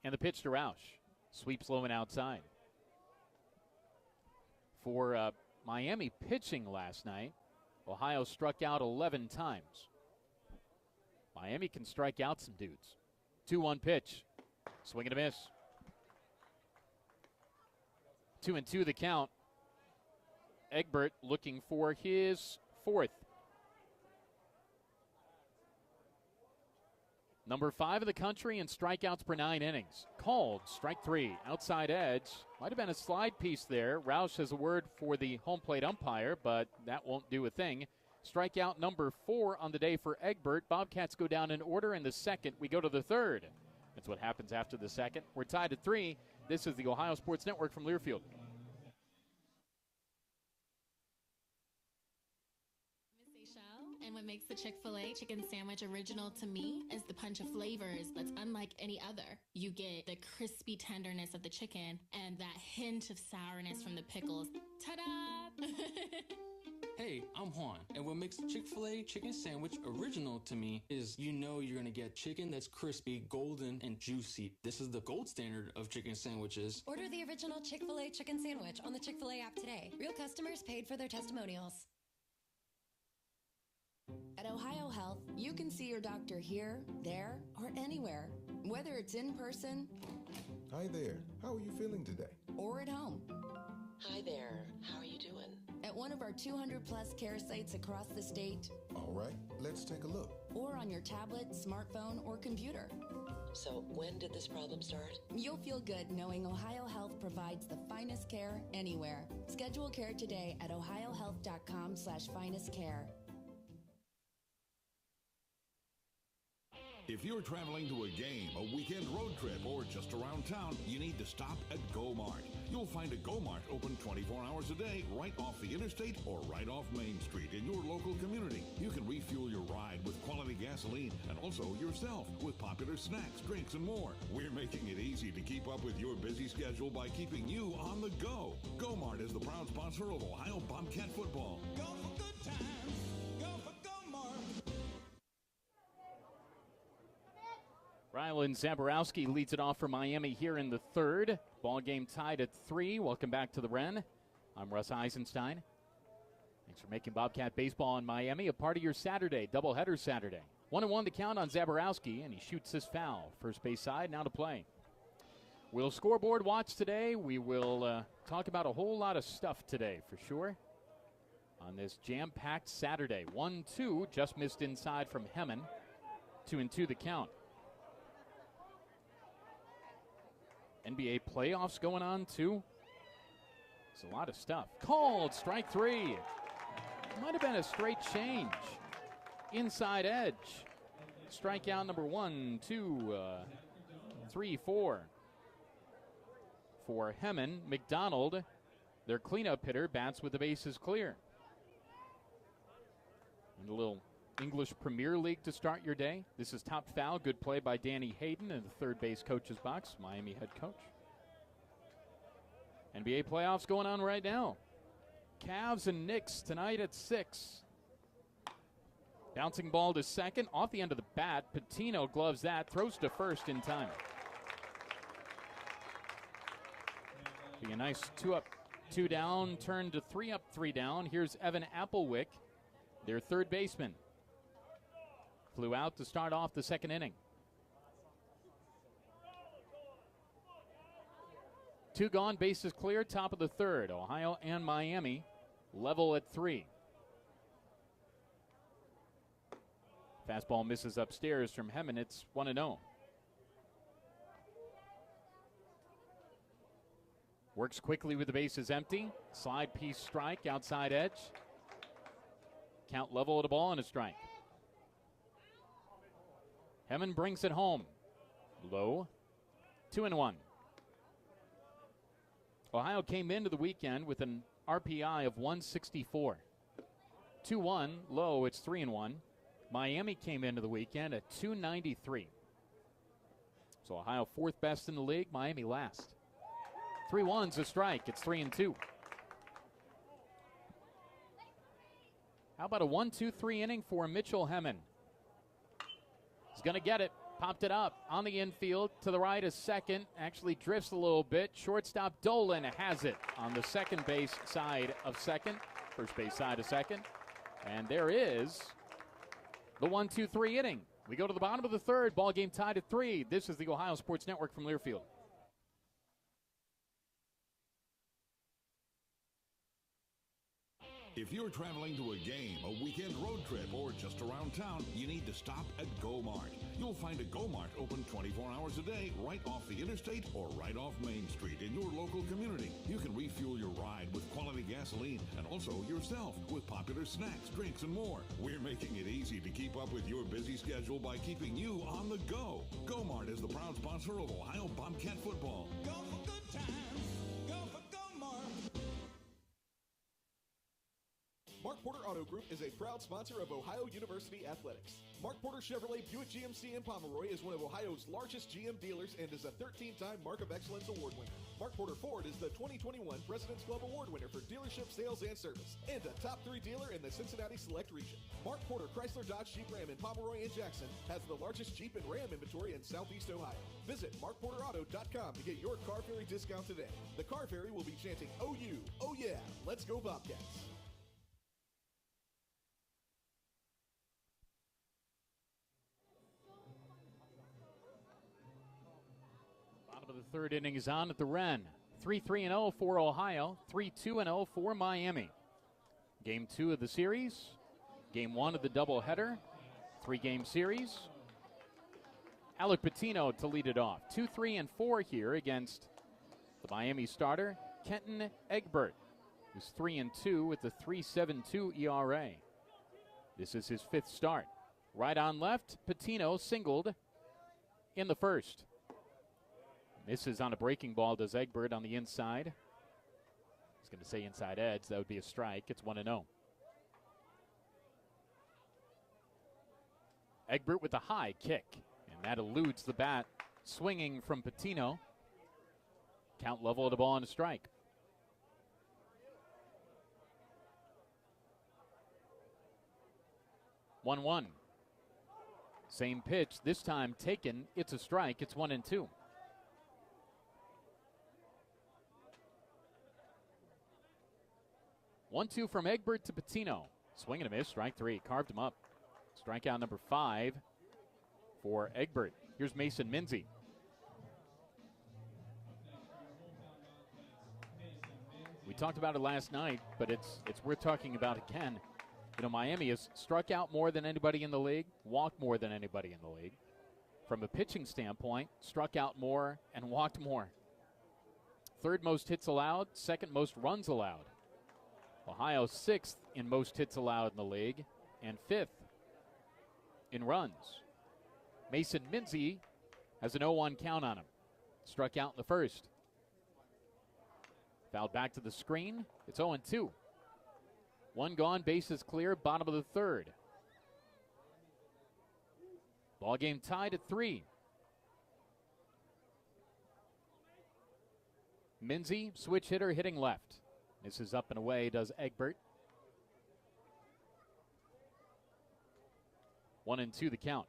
And the pitch to Roush. Sweeps low and outside. For Miami pitching last night, Ohio struck out 11 times. Miami can strike out some dudes. 2-1 pitch. Swing and a miss. 2-2 the count. Egbert looking for his 4th. Number 5 in the country in strikeouts per 9 innings. Called, strike 3. Outside edge. Might have been a slide piece there. Roush has a word for the home plate umpire, but that won't do a thing. Strikeout number 4 on the day for Egbert. Bobcats go down in order in the second. We go to the third. That's what happens after the second. We're tied at 3. This is the Ohio Sports Network from Learfield. And what makes the Chick-fil-A chicken sandwich original to me is the punch of flavors that's unlike any other. You get the crispy tenderness of the chicken and that hint of sourness from the pickles. Ta-da! Hey, I'm Juan, and what makes the Chick-fil-A chicken sandwich original to me is you know you're gonna get chicken that's crispy, golden, and juicy. This is the gold standard of chicken sandwiches. Order the original Chick-fil-A chicken sandwich on the Chick-fil-A app today. Real customers paid for their testimonials. At Ohio Health, you can see your doctor here, there, or anywhere. Whether it's in person. Hi there. How are you feeling today? Or at home. Hi there. How are you doing? At one of our 200-plus care sites across the state. All right, let's take a look. Or on your tablet, smartphone, or computer. So when did this problem start? You'll feel good knowing Ohio Health provides the finest care anywhere. Schedule care today at ohiohealth.com/finestcare. If you're traveling to a game, a weekend road trip, or just around town, you need to stop at Go-Mart. You'll find a Go-Mart open 24 hours a day right off the interstate or right off Main Street in your local community. You can refuel your ride with quality gasoline and also yourself with popular snacks, drinks, and more. We're making it easy to keep up with your busy schedule by keeping you on the go. Go-Mart is the proud sponsor of Ohio Bobcat football. Go for good times. Go for Go-Mart. Rylan Zaborowski leads it off for Miami here in the third. Ball game tied at 3. Welcome back to the Wren. I'm Russ Eisenstein. Thanks for making Bobcat baseball in Miami a part of your Saturday, doubleheader Saturday. 1-1 the count on Zaborowski, and he shoots his foul. First base side, now to play. We'll scoreboard watch today. We will talk about a whole lot of stuff today for sure on this jam-packed Saturday. 1-2, just missed inside from Hemmen. 2-2 the count. NBA playoffs going on, too. There's a lot of stuff. Called, strike 3. Might have been a straight change. inside edge. Strikeout number 1, 2, 3, 4. For Hemmen, McDonald, their cleanup hitter, bats with the bases clear. And a little English Premier League to start your day. This is Top Foul. Good play by Danny Hayden in the third base coach's box, Miami head coach. NBA playoffs going on right now. Cavs and Knicks tonight at 6. Bouncing ball to second, off the end of the bat. Patino gloves that, throws to first in time. Be a nice 2 up, 2 down, turn to 3 up, 3 down. Here's Evan Applewick, their third baseman. Flew out to start off the second inning. 2 gone, bases clear, top of the third. Ohio and Miami level at 3. Fastball misses upstairs from Hemmen. It's 1-0. Works quickly with the bases empty. Slide piece strike, outside edge. Count level at a ball and a strike. Hemmen brings it home. Low. 2-1. Ohio came into the weekend with an RPI of 164. 2-1, low, it's 3-1. Miami came into the weekend at 293. So Ohio fourth best in the league, Miami last. 3-1's a strike, it's 3-2. How about a 1-2-3 inning for Mitchell Hemmen? He's going to get it. Popped it up on the infield to the right of second. Actually drifts a little bit. Shortstop Dolan has it on the second base side of second. First base side of second. And there is the 1-2-3 inning. We go to the bottom of the third. Ball game tied at 3. This is the Ohio Sports Network from Learfield. If you're traveling to a game, a weekend road trip, or just around town, you need to stop at Go-Mart. You'll find a Go-Mart open 24 hours a day right off the interstate or right off Main Street in your local community. You can refuel your ride with quality gasoline and also yourself with popular snacks, drinks, and more. We're making it easy to keep up with your busy schedule by keeping you on the go. Go-Mart is the proud sponsor of Ohio Bobcat football. Go for good times. Go for Go-Mart. Mark Porter Auto Group is a proud sponsor of Ohio University Athletics. Mark Porter Chevrolet Buick GMC in Pomeroy is one of Ohio's largest GM dealers and is a 13-time Mark of Excellence Award winner. Mark Porter Ford is the 2021 President's Club Award winner for dealership sales and service, and a top 3 dealer in the Cincinnati Select region. Mark Porter Chrysler Dodge Jeep Ram in Pomeroy and Jackson has the largest Jeep and Ram inventory in Southeast Ohio. Visit markporterauto.com to get your Car Ferry discount today. The Car Ferry will be chanting OU, oh yeah, let's go Bobcats. The third inning is on at the Wren. 3-3-0 for Ohio, 3-2-0 for Miami. Game 2 of the series, game 1 of the doubleheader, 3-game series. Alec Patino to lead it off. 2-3-4 here against the Miami starter, Kenton Egbert, who's 3-2 with a 3.72 ERA. This is his 5th start. Right on left, Patino singled in the first. Misses on a breaking ball, does Egbert on the inside. I was going to say inside edge. That would be a strike. It's 1-0. Egbert with a high kick, and that eludes the bat. Swinging from Patino. Count level at a ball and a strike. 1-1. Same pitch, this time taken. It's a strike. It's 1-2. 1-2 from Egbert to Patino. Swing and a miss, strike 3. Carved him up. Strikeout number 5 for Egbert. Here's Mason Minzy. We talked about it last night, but it's worth talking about again. You know, Miami has struck out more than anybody in the league, walked more than anybody in the league. From a pitching standpoint, struck out more and walked more. 3rd most hits allowed, 2nd most runs allowed. Ohio 6th in most hits allowed in the league, and 5th in runs. Mason Minzy has an 0-1 count on him. Struck out in the first. Fouled back to the screen. It's 0-2. One gone, bases clear, bottom of the third. Ball game tied at 3. Minzy, switch hitter, hitting left. Misses up and away, does Egbert. 1-2 the count.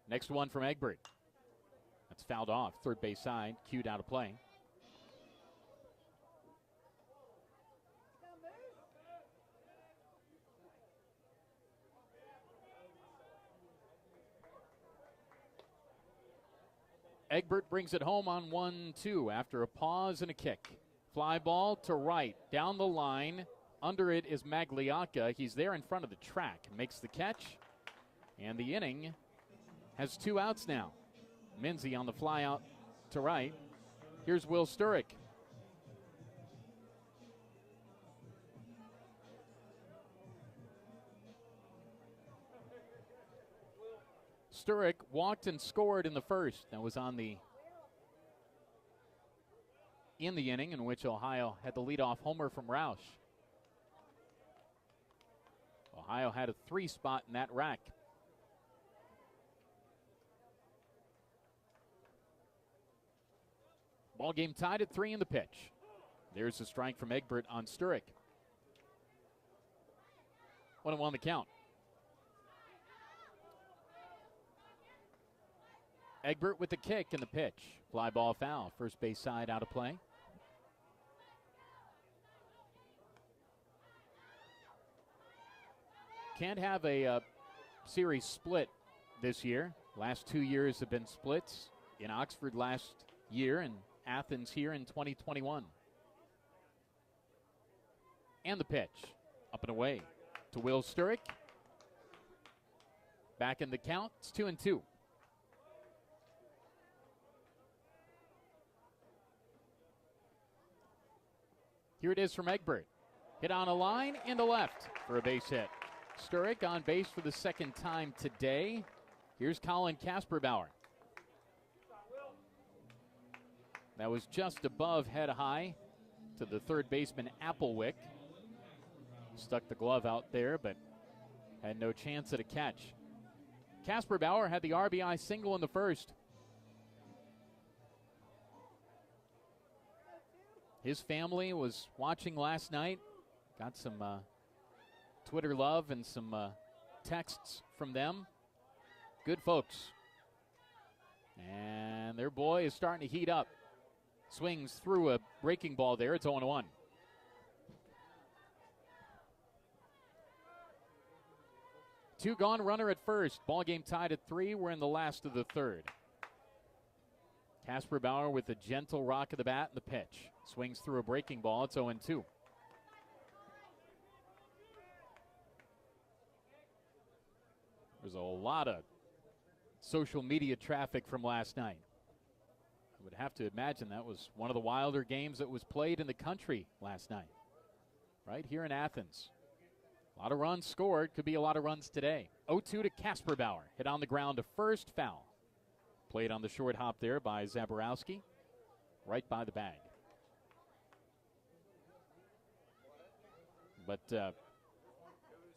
Next one from Egbert. That's fouled off. Third base side, cued out of play. Egbert brings it home on 1-2 after a pause and a kick. Fly ball to right, down the line. Under it is Magliacca. He's there in front of the track. Makes the catch, and the inning has 2 outs now. Minzy on the fly out to right. Here's Will Sturrock. Sturrock walked and scored in the first. That was in the inning in which Ohio had the leadoff homer from Roush. Ohio had a 3 spot in that rack. Ball game tied at 3 in the pitch. There's a strike from Egbert on Sturrock. 1-1 the count. Egbert with the kick and the pitch. Fly ball foul. First base side out of play. Can't have a series split this year. Last 2 years have been splits. In Oxford last year and Athens here in 2021. And the pitch. Up and away to Will Sturrock. Back in the count. It's 2-2. Here it is from Egbert. Hit on a line into left for a base hit. Sturrock on base for the second time today. Here's Colin Kasperbauer. That was just above head high to the third baseman Applewick. Stuck the glove out there, but had no chance at a catch. Kasperbauer had the RBI single in the first. His family was watching last night. Got some Twitter love and some texts from them. Good folks. And their boy is starting to heat up. Swings through a breaking ball there. It's 0-1. Two gone, runner at first. Ball game tied at 3. We're in the last of the third. Kasperbauer with a gentle rock of the bat and the pitch. Swings through a breaking ball. It's 0-2. There's a lot of social media traffic from last night. I would have to imagine that was one of the wilder games that was played in the country last night. Right here in Athens. A lot of runs scored. Could be a lot of runs today. 0-2 to Kasperbauer. Hit on the ground to first, foul. Played on the short hop there by Zaborowski. Right by the bag. But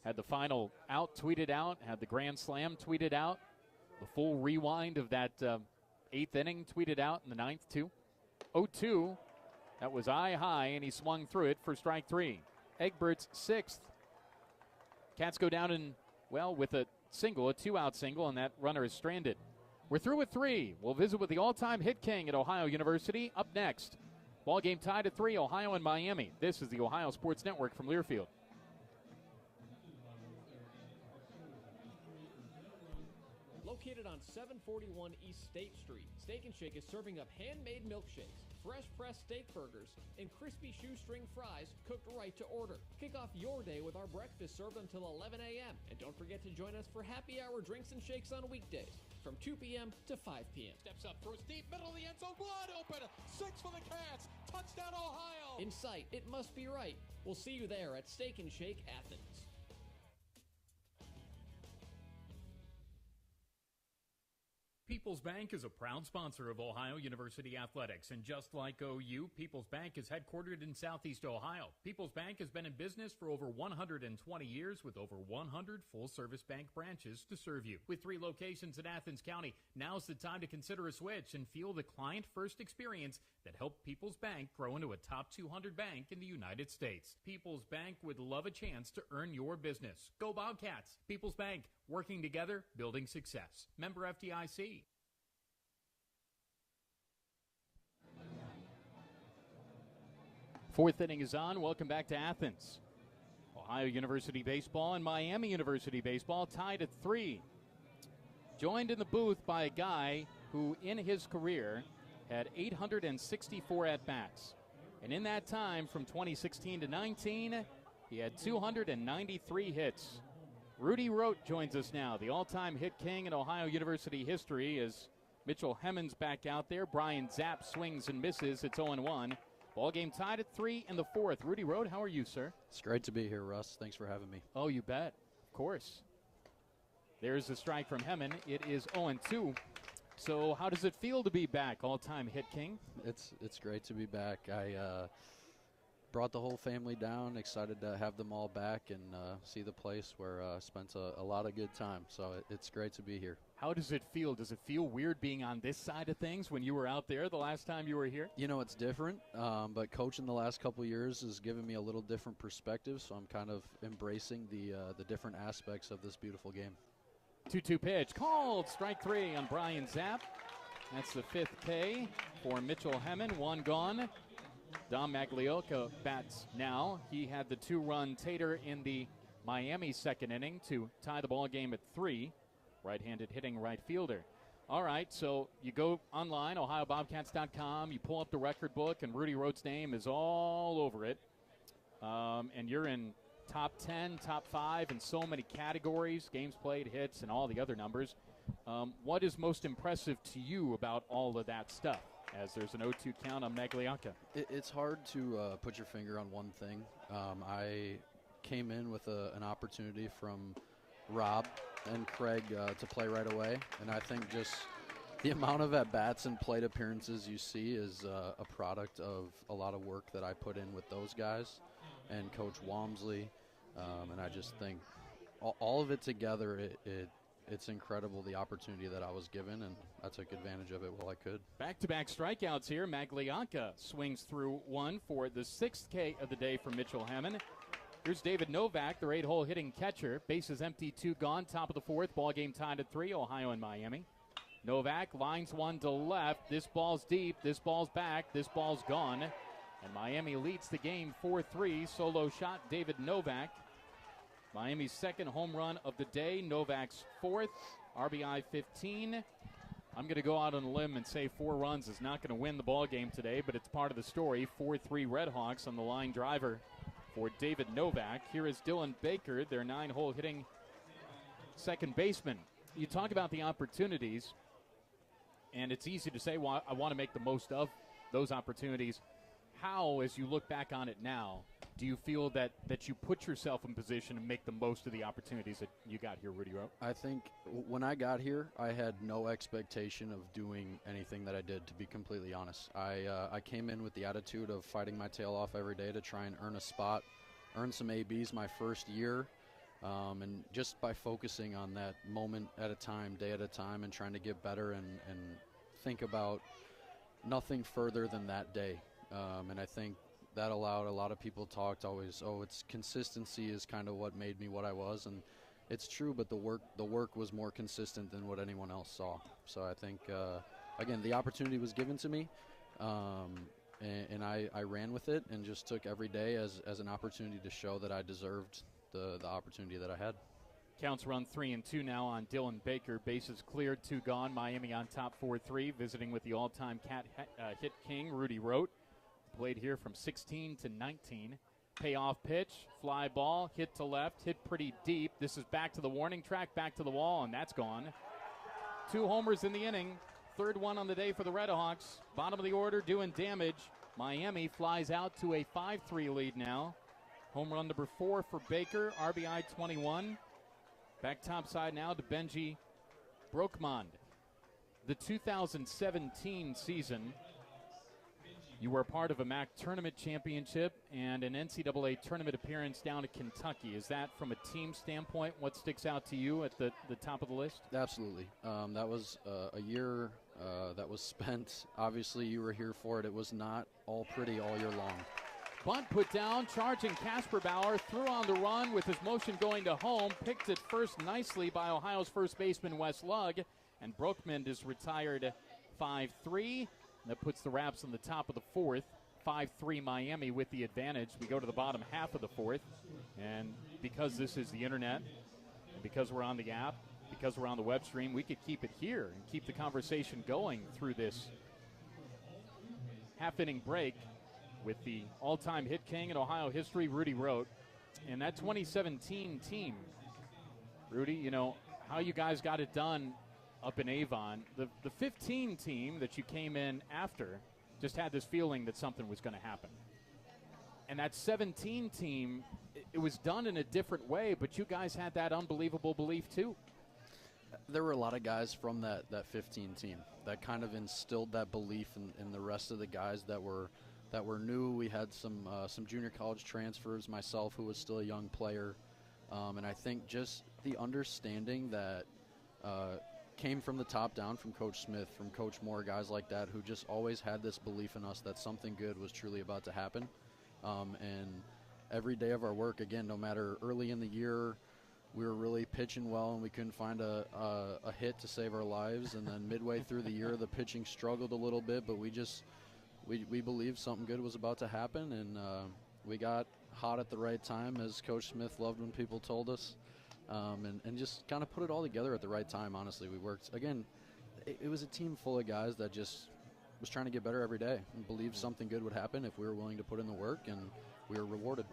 had the final out tweeted out. Had the grand slam tweeted out. The full rewind of that 8th inning tweeted out in the 9th too. 0-2. That was eye high, and he swung through it for strike 3. Egbert's 6th. Cats go down and, well, with a single, a 2-out single, and that runner is stranded. We're through with 3. We'll visit with the all-time hit king at Ohio University up next. Ball game tied at 3, Ohio and Miami. This is the Ohio Sports Network from Learfield. Located on 741 East State Street, Steak 'n Shake is serving up handmade milkshakes, fresh pressed steak burgers, and crispy shoestring fries cooked right to order. Kick off your day with our breakfast served until 11 a.m. And don't forget to join us for happy hour drinks and shakes on weekdays from 2 p.m. to 5 p.m. Steps up, throws deep, middle of the end zone, wide open. 6 for the Cats. Touchdown, Ohio. In sight, it must be right. We'll see you there at Steak and Shake Athens. People's Bank is a proud sponsor of Ohio University Athletics, and just like OU, People's Bank is headquartered in Southeast Ohio. People's Bank has been in business for over 120 years with over 100 full-service bank branches to serve you. With 3 locations in Athens County, now's the time to consider a switch and feel the client-first experience that helped People's Bank grow into a top 200 bank in the United States. People's Bank would love a chance to earn your business. Go Bobcats! People's Bank, working together, building success. Member FDIC. Fourth inning is on. Welcome back to Athens. Ohio University baseball and Miami University baseball tied at 3. Joined in the booth by a guy who in his career had 864 at-bats. And in that time, from 2016 to 19, he had 293 hits. Rudy Rotte joins us now, the all-time hit king in Ohio University history, as Mitchell Hemmons back out there. Brian Zapp swings and misses. It's 0-1. Ball game tied at 3 in the 4th. Rudy Rotte, how are you, sir? It's great to be here, Russ. Thanks for having me. Oh, you bet. Of course. There's the strike from Hemmon. It is 0-2. So how does it feel to be back, all-time hit king? It's great to be back. I brought the whole family down, excited to have them all back and see the place where I spent a lot of good time. So it's great to be here. How does it feel? Does it feel weird being on this side of things when you were out there the last time you were here? You know, it's different, but coaching the last couple years has given me a little different perspective, so I'm kind of embracing the different aspects of this beautiful game. 2-2 pitch, called, strike 3 on Brian Zapp. That's the 5th K for Mitchell Hemmon, 1 gone. Dom Maglioka bats now. He had the 2-run tater in the Miami second inning to tie the ball game at 3. Right-handed hitting right fielder. All right, so you go online, OhioBobcats.com, you pull up the record book, and Rudy Rotte's name is all over it. And you're in top 10, top 5 in so many categories, games played, hits, and all the other numbers. What is most impressive to you about all of that stuff, as there's an 0-2 count on Maglioka? It's hard to put your finger on one thing. I came in with an opportunity from Rob and Craig to play right away, and I think just the amount of at-bats and plate appearances you see is a product of a lot of work that I put in with those guys and Coach Walmsley, and I just think all of it together, it's incredible the opportunity that I was given, and I took advantage of it while I could. Back-to-back strikeouts here. Maglioka swings through 1 for the 6th K of the day for Mitchell Hemmon. Here's David Novak, their 8-hole hitting catcher. Bases empty, 2 gone, top of the 4th. Ball game tied at 3, Ohio and Miami. Novak lines 1 to left. This ball's deep, this ball's back, this ball's gone. And Miami leads the game 4-3. Solo shot, David Novak. Miami's 2nd home run of the day. Novak's 4th, RBI 15. I'm going to go out on a limb and say 4 runs is not going to win the ball game today, but it's part of the story. 4-3 Redhawks on the line driver for David Novak. Here is Dylan Baker, their 9-hole hitting second baseman. You talk about the opportunities, and it's easy to say, well, I want to make the most of those opportunities. How, as you look back on it now, do you feel that you put yourself in position to make the most of the opportunities that you got here, Rudy Rotte? I think when I got here, I had no expectation of doing anything that I did, to be completely honest. I came in with the attitude of fighting my tail off every day to try and earn a spot, earn some ABs my first year, and just by focusing on that moment at a time, day at a time, and trying to get better and think about nothing further than that day. And I think that allowed a lot of people talked always, it's consistency is kind of what made me what I was, and it's true, but the work was more consistent than what anyone else saw. So I think, again, the opportunity was given to me, and I ran with it and just took every day as an opportunity to show that I deserved the opportunity that I had. Counts run 3-2 now on Dylan Baker. Bases cleared, 2 gone. Miami on top 4-3, visiting with the all-time cat hit king, Rudy Rotte. Played here from 16 to 19. Payoff pitch, fly ball, hit to left, hit pretty deep. This is back to the warning track, back to the wall, and that's gone. 2 homers in the inning. Third one on the day for the Red Hawks. Bottom of the order doing damage. Miami flies out to a 5-3 lead now. Home run number 4 for Baker, RBI 21. Back topside now to Benji Brokmond. The 2017 season, you were part of a MAC tournament championship and an NCAA tournament appearance down at Kentucky. Is that, from a team standpoint, what sticks out to you at the top of the list? Absolutely. That was a year that was spent. Obviously, you were here for it. It was not all pretty all year long. Bunt put down, charging Casper Bauer, threw on the run with his motion going to home, picked it first nicely by Ohio's first baseman Wes Lugg, and Brokmond is retired 5-3. That puts the Raps on the top of the fourth. 5-3 Miami with the advantage. We go to the bottom half of the fourth, and because this is the internet, and because we're on the app, because we're on the web stream, we could keep it here and keep the conversation going through this half-inning break with the all-time hit king in Ohio history, Rudy Rotte, and that 2017 team. Rudy, you know, how you guys got it done up in Avon. The 15 team that you came in after just had this feeling that something was going to happen. And that 17 team, it was done in a different way, but you guys had that unbelievable belief too. There were a lot of guys from that 15 team that kind of instilled that belief in the rest of the guys that were new. We had some junior college transfers, myself, who was still a young player. And I think just the understanding that came from the top down, from Coach Smith, from Coach Moore, guys like that, who just always had this belief in us that something good was truly about to happen. And every day of our work, again, no matter early in the year, we were really pitching well and we couldn't find a hit to save our lives. And then midway through the year, the pitching struggled a little bit, but we believed something good was about to happen, and we got hot at the right time, as Coach Smith loved when people told us, and just kind of put it all together at the right time, honestly. We worked, again, it was a team full of guys that just was trying to get better every day and believed something good would happen if we were willing to put in the work, and we were rewarded.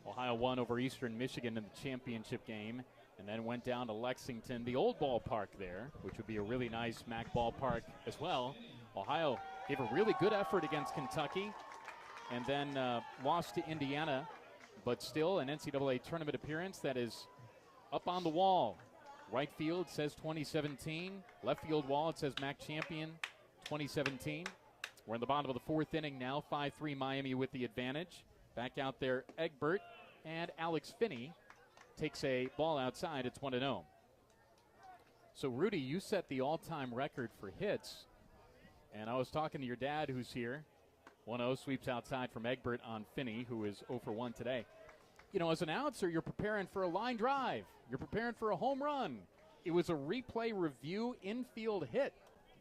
Ohio won over Eastern Michigan in the championship game and then went down to Lexington, the old ballpark there, which would be a really nice MAC ballpark as well. Ohio gave a really good effort against Kentucky and then lost to Indiana, but still an NCAA tournament appearance that is up on the wall. Right field says 2017. Left field wall, it says MAC champion 2017. We're in the bottom of the fourth inning now, 5-3 Miami with the advantage. Back out there, Egbert, and Alex Finney takes a ball outside. It's 1-0. So, Rudy, you set the all-time record for hits. And I was talking to your dad, who's here. 1-0 sweeps outside from Egbert on Finney, who is 0 for 1 today. You know, as an announcer, you're preparing for a line drive. You're preparing for a home run. It was a replay review infield hit,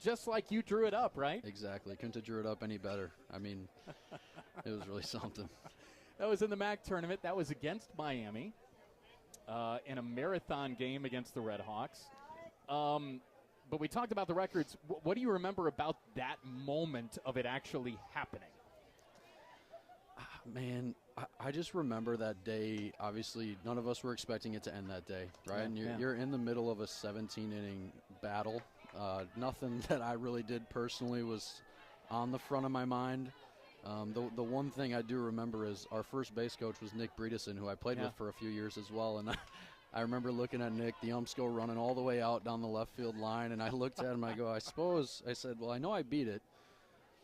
just like you drew it up, right? Exactly. Couldn't have drew it up any better. I mean, it was really something. That was in the MAC tournament. That was against Miami in a marathon game against the Red Hawks. But we talked about the records. What do you remember about that moment of it actually happening? Man, I just remember that day. Obviously, none of us were expecting it to end that day, right? And you're in the middle of a 17-inning battle. Nothing that I really did personally was on the front of my mind. The one thing I do remember is our first base coach was Nick Bredesen, who I played with for a few years as well. And I remember looking at Nick, the umps go running all the way out down the left field line, and I looked at him, I go, I said, well, I know I beat it.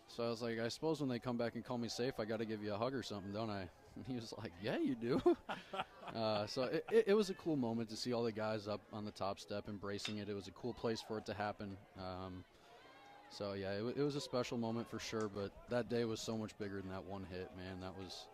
So I was like, I suppose when they come back and call me safe, I got to give you a hug or something, don't I? And he was like, yeah, you do. So it was a cool moment to see all the guys up on the top step embracing it. It was a cool place for it to happen. So, yeah, it was a special moment for sure, but that day was so much bigger than that one hit, man. That was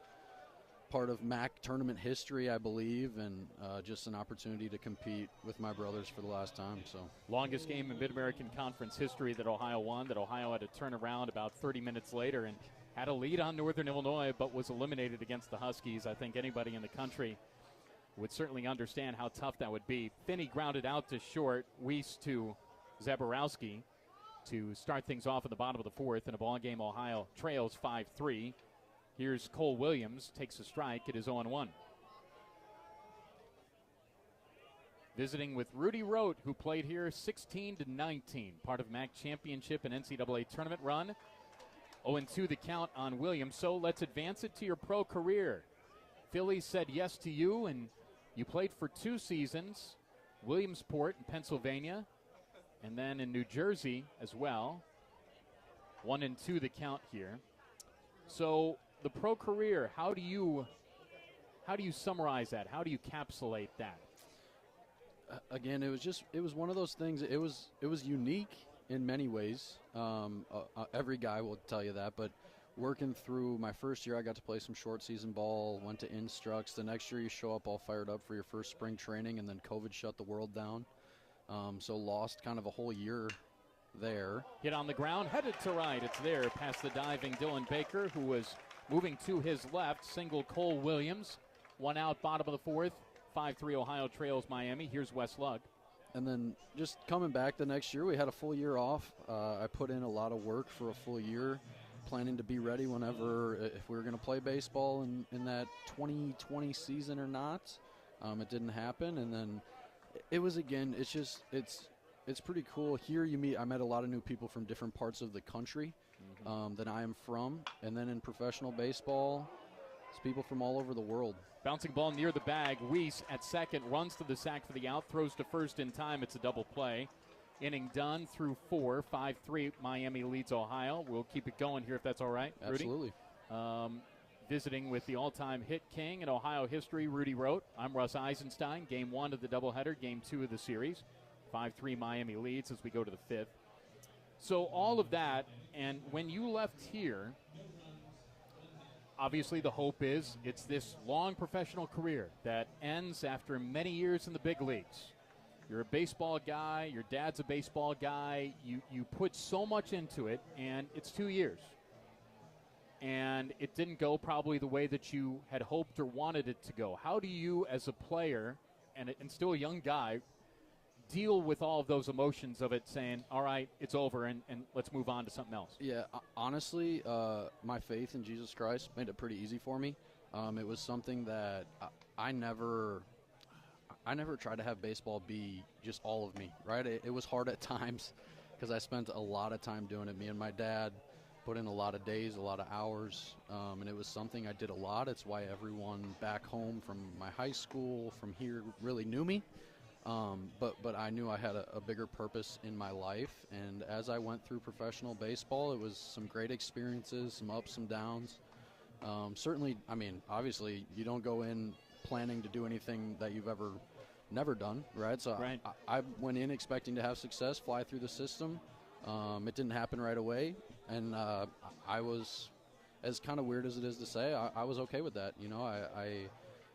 part of MAC tournament history, I believe, and just an opportunity to compete with my brothers for the last time. So, longest game in Mid-American Conference history that Ohio won, that Ohio had to turn around about 30 minutes later and had a lead on Northern Illinois, but was eliminated against the Huskies. I think anybody in the country would certainly understand how tough that would be. Finney grounded out to short. Weiss to Zaborowski to start things off in the bottom of the fourth. In a ball game, Ohio trails 5-3. Here's Cole Williams, takes a strike. It is 0-1. Visiting with Rudy Rotte, who played here 16-19, part of MAC championship and NCAA tournament run. 0-2 the count on Williams. So let's advance it to your pro career. Philly said yes to you, and you played for 2 seasons. Williamsport in Pennsylvania, and then in New Jersey as well. 1-2 the count here. So the pro career, how do you summarize that? How do you encapsulate that? Again, it was one of those things. It was unique in many ways. Every guy will tell you that, but working through my first year, I got to play some short season ball, went to Instructs. The next year you show up all fired up for your first spring training, and then COVID shut the world down. So lost kind of a whole year there. Hit on the ground, headed to right. It's there past the diving Dylan Baker, who was moving to his left. Single Cole Williams. 1 out, bottom of the fourth. 5-3 Ohio trails Miami. Here's Wes Lugg. And then just coming back the next year, we had a full year off. I put in a lot of work for a full year, planning to be ready whenever, if we were going to play baseball in that 2020 season or not. It didn't happen. And then it was, again, it's pretty cool. Here I met a lot of new people from different parts of the country than I am from. And then in professional baseball, it's people from all over the world. Bouncing ball near the bag. Weiss at second, runs to the sack for the out, throws to first in time. It's a double play. Inning done through 4. 5-3 Miami leads Ohio. We'll keep it going here if that's all right, Rudy. Absolutely. Visiting with the all-time hit king in Ohio history, Rudy Rotte. I'm Russ Eisenstein. Game 1 of the doubleheader, Game 2 of the series. 5-3 Miami leads as we go to the 5th. So all of that, and when you left here, obviously the hope is it's this long professional career that ends after many years in the big leagues. You're a baseball guy. Your dad's a baseball guy. You put so much into it, and it's 2 years. And it didn't go probably the way that you had hoped or wanted it to go. How do you, as a player and still a young guy, deal with all of those emotions of it saying, all right, it's over, and let's move on to something else? Yeah, honestly, my faith in Jesus Christ made it pretty easy for me. It was something that I never tried to have baseball be just all of me, right? It was hard at times because I spent a lot of time doing it. Me and my dad put in a lot of days, a lot of hours, and it was something I did a lot. It's why everyone back home from my high school, from here, really knew me. But I knew I had a bigger purpose in my life, and as I went through professional baseball, it was some great experiences, some ups, some downs. Certainly, I mean, obviously, you don't go in planning to do anything that you've ever never done, right? So right. I went in expecting to have success, fly through the system. It didn't happen right away, and I was, as kind of weird as it is to say, I was okay with that. You know, I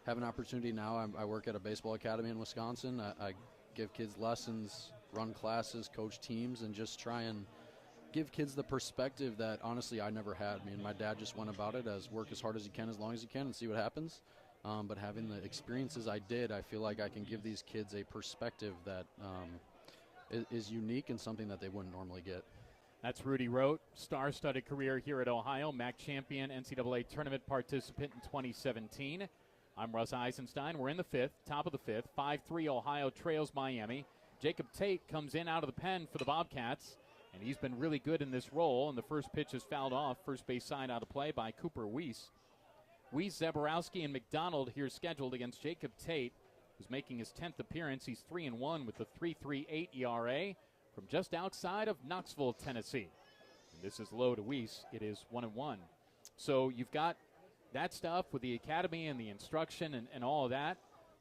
have an opportunity now. I work at a baseball academy in Wisconsin. I give kids lessons, run classes, coach teams, and just try and give kids the perspective that, honestly, I never had. Me and my dad just went about it as work as hard as you can, as long as you can, and see what happens. But having the experiences I did, I feel like I can give these kids a perspective that is unique and something that they wouldn't normally get. That's Rudy Rotte, star-studded career here at Ohio, MAC champion, NCAA tournament participant in 2017. I'm Russ Eisenstein. We're in the 5th, top of the 5th. 5-3 Ohio trails Miami. Jacob Tate comes in out of the pen for the Bobcats, and he's been really good in this role. And the first pitch is fouled off, first base side out of play by Cooper Weiss. Weiss, Zaborowski, and McDonald here scheduled against Jacob Tate, who's making his 10th appearance. He's 3-1 with a 3.38 ERA from just outside of Knoxville, Tennessee. And this is low to Weiss. It is 1-1. So you've got that stuff with the academy and the instruction and all of that.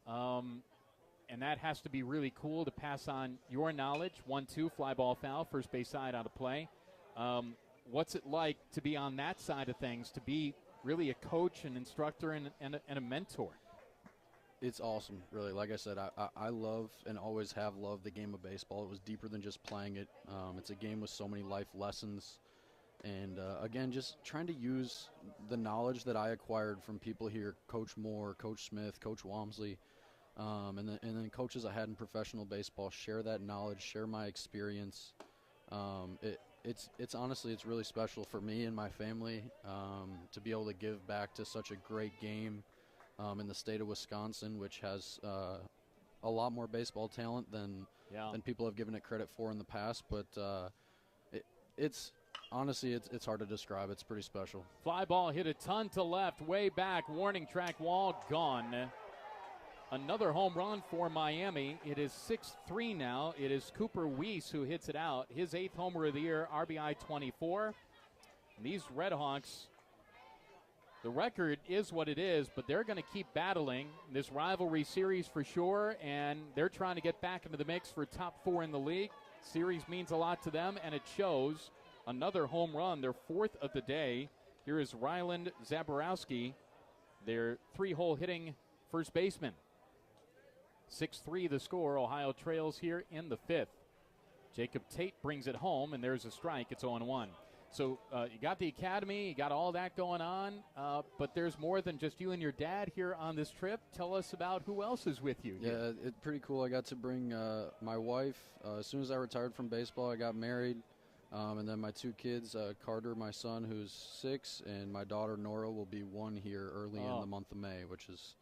And that has to be really cool to pass on your knowledge. 1-2, fly ball foul, first base side out of play. What's it like to be on that side of things, to be really a coach, an instructor, and a mentor? It's awesome, really. Like I said, I love and always have loved the game of baseball. It was deeper than just playing it. It's a game with so many life lessons. And, again, just trying to use the knowledge that I acquired from people here, Coach Moore, Coach Smith, Coach Walmsley, and then coaches I had in professional baseball, share that knowledge, share my experience. It's honestly, it's really special for me and my family to be able to give back to such a great game in the state of Wisconsin, which has a lot more baseball talent than people have given it credit for in the past. But it's honestly, it's hard to describe. It's pretty special. Fly ball hit a ton to left, way back. Warning track wall gone. Another home run for Miami. It is 6-3 now. It is Cooper Weiss who hits it out. His 8th homer of the year, RBI 24. And these Red Hawks, the record is what it is, but they're going to keep battling this rivalry series for sure, and they're trying to get back into the mix for top 4 in the league. Series means a lot to them, and it shows. Another home run, their 4th of the day. Here is Ryland Zaborowski, their 3-hole hitting first baseman. 6-3 the score. Ohio trails here in the 5th. Jacob Tate brings it home, and there's a strike. It's 0-1. So you got the academy, you got all that going on, but there's more than just you and your dad here on this trip. Tell us about who else is with you here. Yeah, it's pretty cool. I got to bring my wife. As soon as I retired from baseball, I got married. And then my 2 kids, Carter, my son, who's 6, and my daughter, Nora, will be 1 here early in the month of May, which is,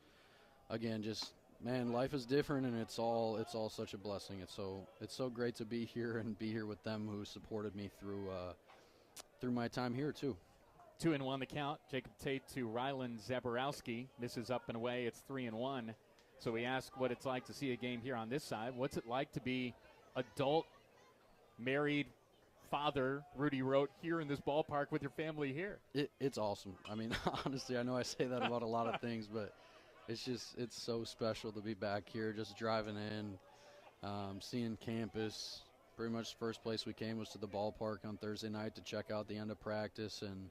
again, just, man, life is different, and it's all such a blessing. It's so great to be here and be here with them who supported me through my time here, too. 2-1 the count. Jacob Tate to Ryland Zaborowski. Misses up and away. It's 3-1. So we ask what it's like to see a game here on this side. What's it like to be adult, married, father Rudy Rotte here in this ballpark with your family here? It's awesome. I mean, honestly, I know I say that about a lot of things, but it's so special to be back here, just driving in, seeing campus. Pretty much the first place we came was to the ballpark on Thursday night to check out the end of practice, and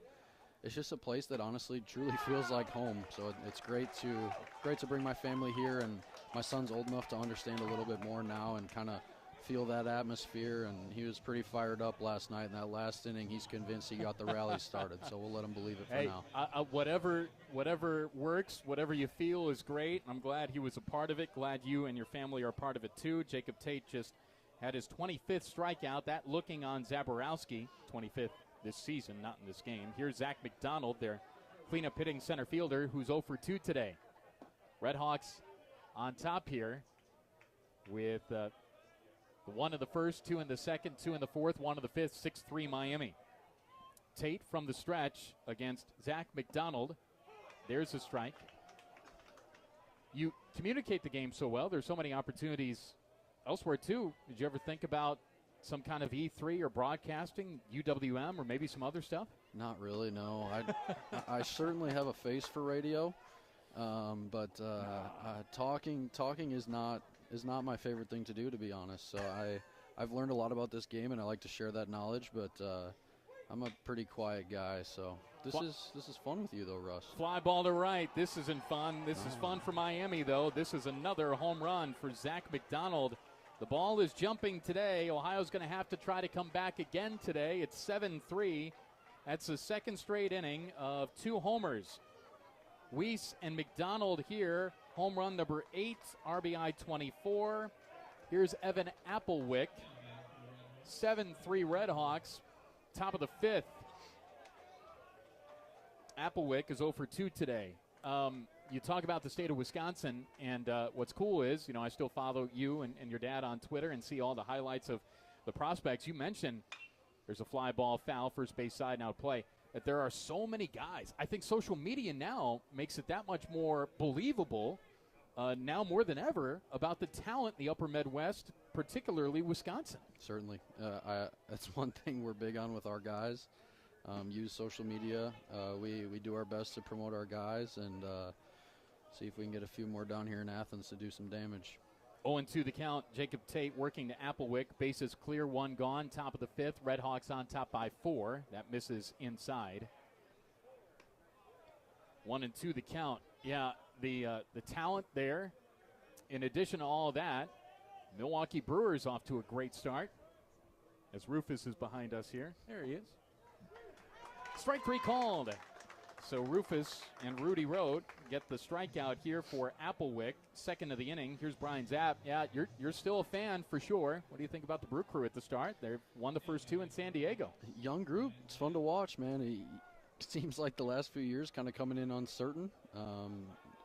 it's just a place that honestly truly feels like home. So it's great to bring my family here, and my son's old enough to understand a little bit more now and kind of feel that atmosphere, and he was pretty fired up last night in that last inning. He's convinced he got the rally started, so we'll let him believe it for now. Whatever works, whatever you feel is great. I'm glad he was a part of it. Glad you and your family are a part of it too. Jacob Tate just had his 25th strikeout. That looking on Zaborowski, 25th this season, not in this game. Here's Zach McDonald, their cleanup hitting center fielder, who's 0 for 2 today. Red Hawks on top here with 1 in the first, 2 in the second, 2 in the fourth, 1 in the fifth, 6-3 Miami. Tate from the stretch against Zach McDonald. There's a strike. You communicate the game so well. There's so many opportunities elsewhere, too. Did you ever think about some kind of E3 or broadcasting, UWM, or maybe some other stuff? Not really, no. I certainly have a face for radio, but talking is not my favorite thing to do, to be honest. So I've learned a lot about this game, and I like to share that knowledge, but I'm a pretty quiet guy, so this is fun with you, though, Russ. Fly ball to right. This isn't fun. This is fun for Miami, though. This is another home run for Zach McDonald. The ball is jumping today. Ohio's going to have to try to come back again today. It's 7-3. That's the second straight inning of 2 homers. Weiss and McDonald here. Home run number 8, RBI 24. Here's Evan Applewick. 7-3 Red Hawks. Top of the 5th. Applewick is 0 for 2 today. You talk about the state of Wisconsin, and what's cool is, I still follow you and your dad on Twitter and see all the highlights of the prospects. You mentioned there's a fly ball, foul, first base side, now play. That there are so many guys. I think social media now makes it that much more believable, now more than ever, about the talent in the upper Midwest, particularly Wisconsin. Certainly. That's one thing we're big on with our guys. Use social media. We do our best to promote our guys and see if we can get a few more down here in Athens to do some damage. 0-2 the count. Jacob Tate working to Applewick. Bases clear, 1 gone. Top of the 5th. Red Hawks on top by 4. That misses inside. 1-2 the count. Yeah, the talent there. In addition to all that, Milwaukee Brewers off to a great start. As Rufus is behind us here. There he is. Strike 3 called. So Rufus and Rudy Rotte get the strikeout here for Applewick, second of the inning. Here's Brian Zapp. Yeah, you're still a fan for sure. What do you think about the Brew Crew at the start? They won the first two in San Diego. Young group. It's fun to watch, man. It seems like the last few years kind of coming in uncertain.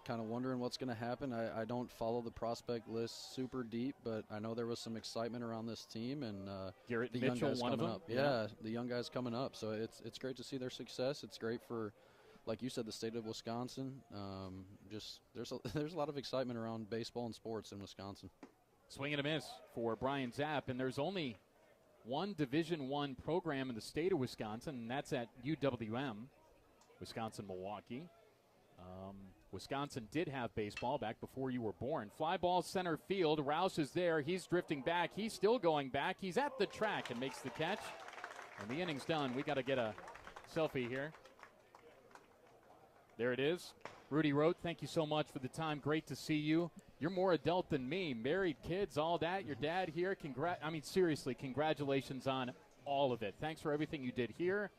Kind of wondering what's going to happen. I don't follow the prospect list super deep, but I know there was some excitement around this team, and Garrett the Mitchell, young guys one coming of them. up. Yeah, the young guys coming up. So it's great to see their success. It's great for, like you said, the state of Wisconsin. Just there's a lot of excitement around baseball and sports in Wisconsin. Swing and a miss for Brian Zapp, and there's only one Division I program in the state of Wisconsin, and that's at UWM, Wisconsin-Milwaukee. Wisconsin did have baseball back before you were born. Fly ball center field. Roush is there. He's drifting back. He's still going back. He's at the track and makes the catch. And the inning's done. We got to get a selfie here. There it is. Rudy Rotte, thank you so much for the time. Great to see you. You're more adult than me. Married, kids, all that. Your dad here. Seriously, congratulations on all of it. Thanks for everything you did here.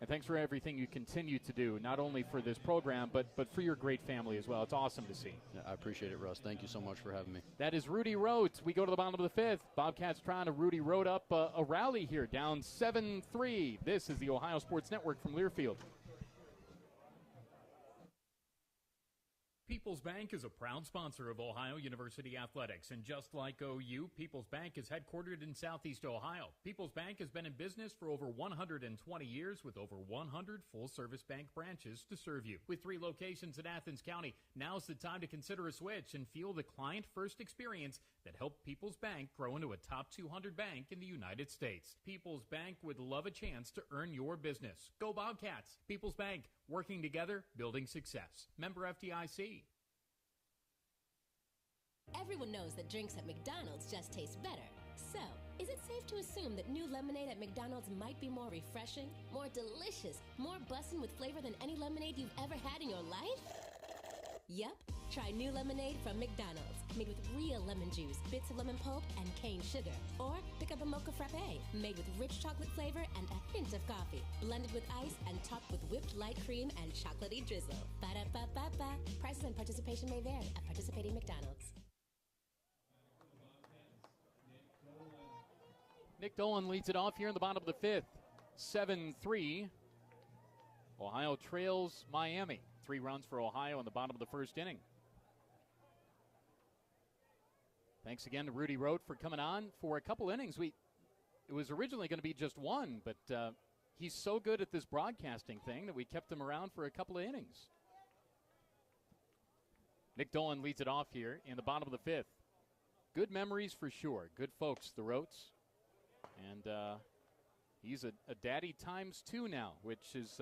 And thanks for everything you continue to do, not only for this program, but for your great family as well. It's awesome to see. Yeah, I appreciate it, Russ. Thank you so much for having me. That is Rudy Rotte. We go to the bottom of the fifth. Bobcats trying to Rudy Rotte up a rally here, down 7-3. This is the Ohio Sports Network from Learfield. People's Bank is a proud sponsor of Ohio University Athletics, and just like OU, People's Bank is headquartered in Southeast Ohio. People's Bank has been in business for over 120 years with over 100 full-service bank branches to serve you. With 3 locations in Athens County, now's the time to consider a switch and feel the client-first experience that helped People's Bank grow into a top 200 bank in the United States. People's Bank would love a chance to earn your business. Go Bobcats! People's Bank, working together, building success. Member FDIC. Everyone knows that drinks at McDonald's just taste better. So, is it safe to assume that new lemonade at McDonald's might be more refreshing, more delicious, more bussin' with flavor than any lemonade you've ever had in your life? Yup. Try new lemonade from McDonald's, made with real lemon juice, bits of lemon pulp, and cane sugar. Or pick up a mocha frappe, made with rich chocolate flavor and a hint of coffee, blended with ice and topped with whipped light cream and chocolatey drizzle. Ba-da-ba-ba-ba. Prices and participation may vary at participating McDonald's. Nick Dolan leads it off here in the bottom of the fifth. 7-3. Ohio trails Miami. 3 runs for Ohio in the bottom of the first inning. Thanks again to Rudy Rotte for coming on for a couple innings. It was originally going to be just one, but he's so good at this broadcasting thing that we kept him around for a couple of innings. Nick Dolan leads it off here in the bottom of the fifth. Good memories for sure. Good folks, the Rotes. And he's a daddy times 2 now, which is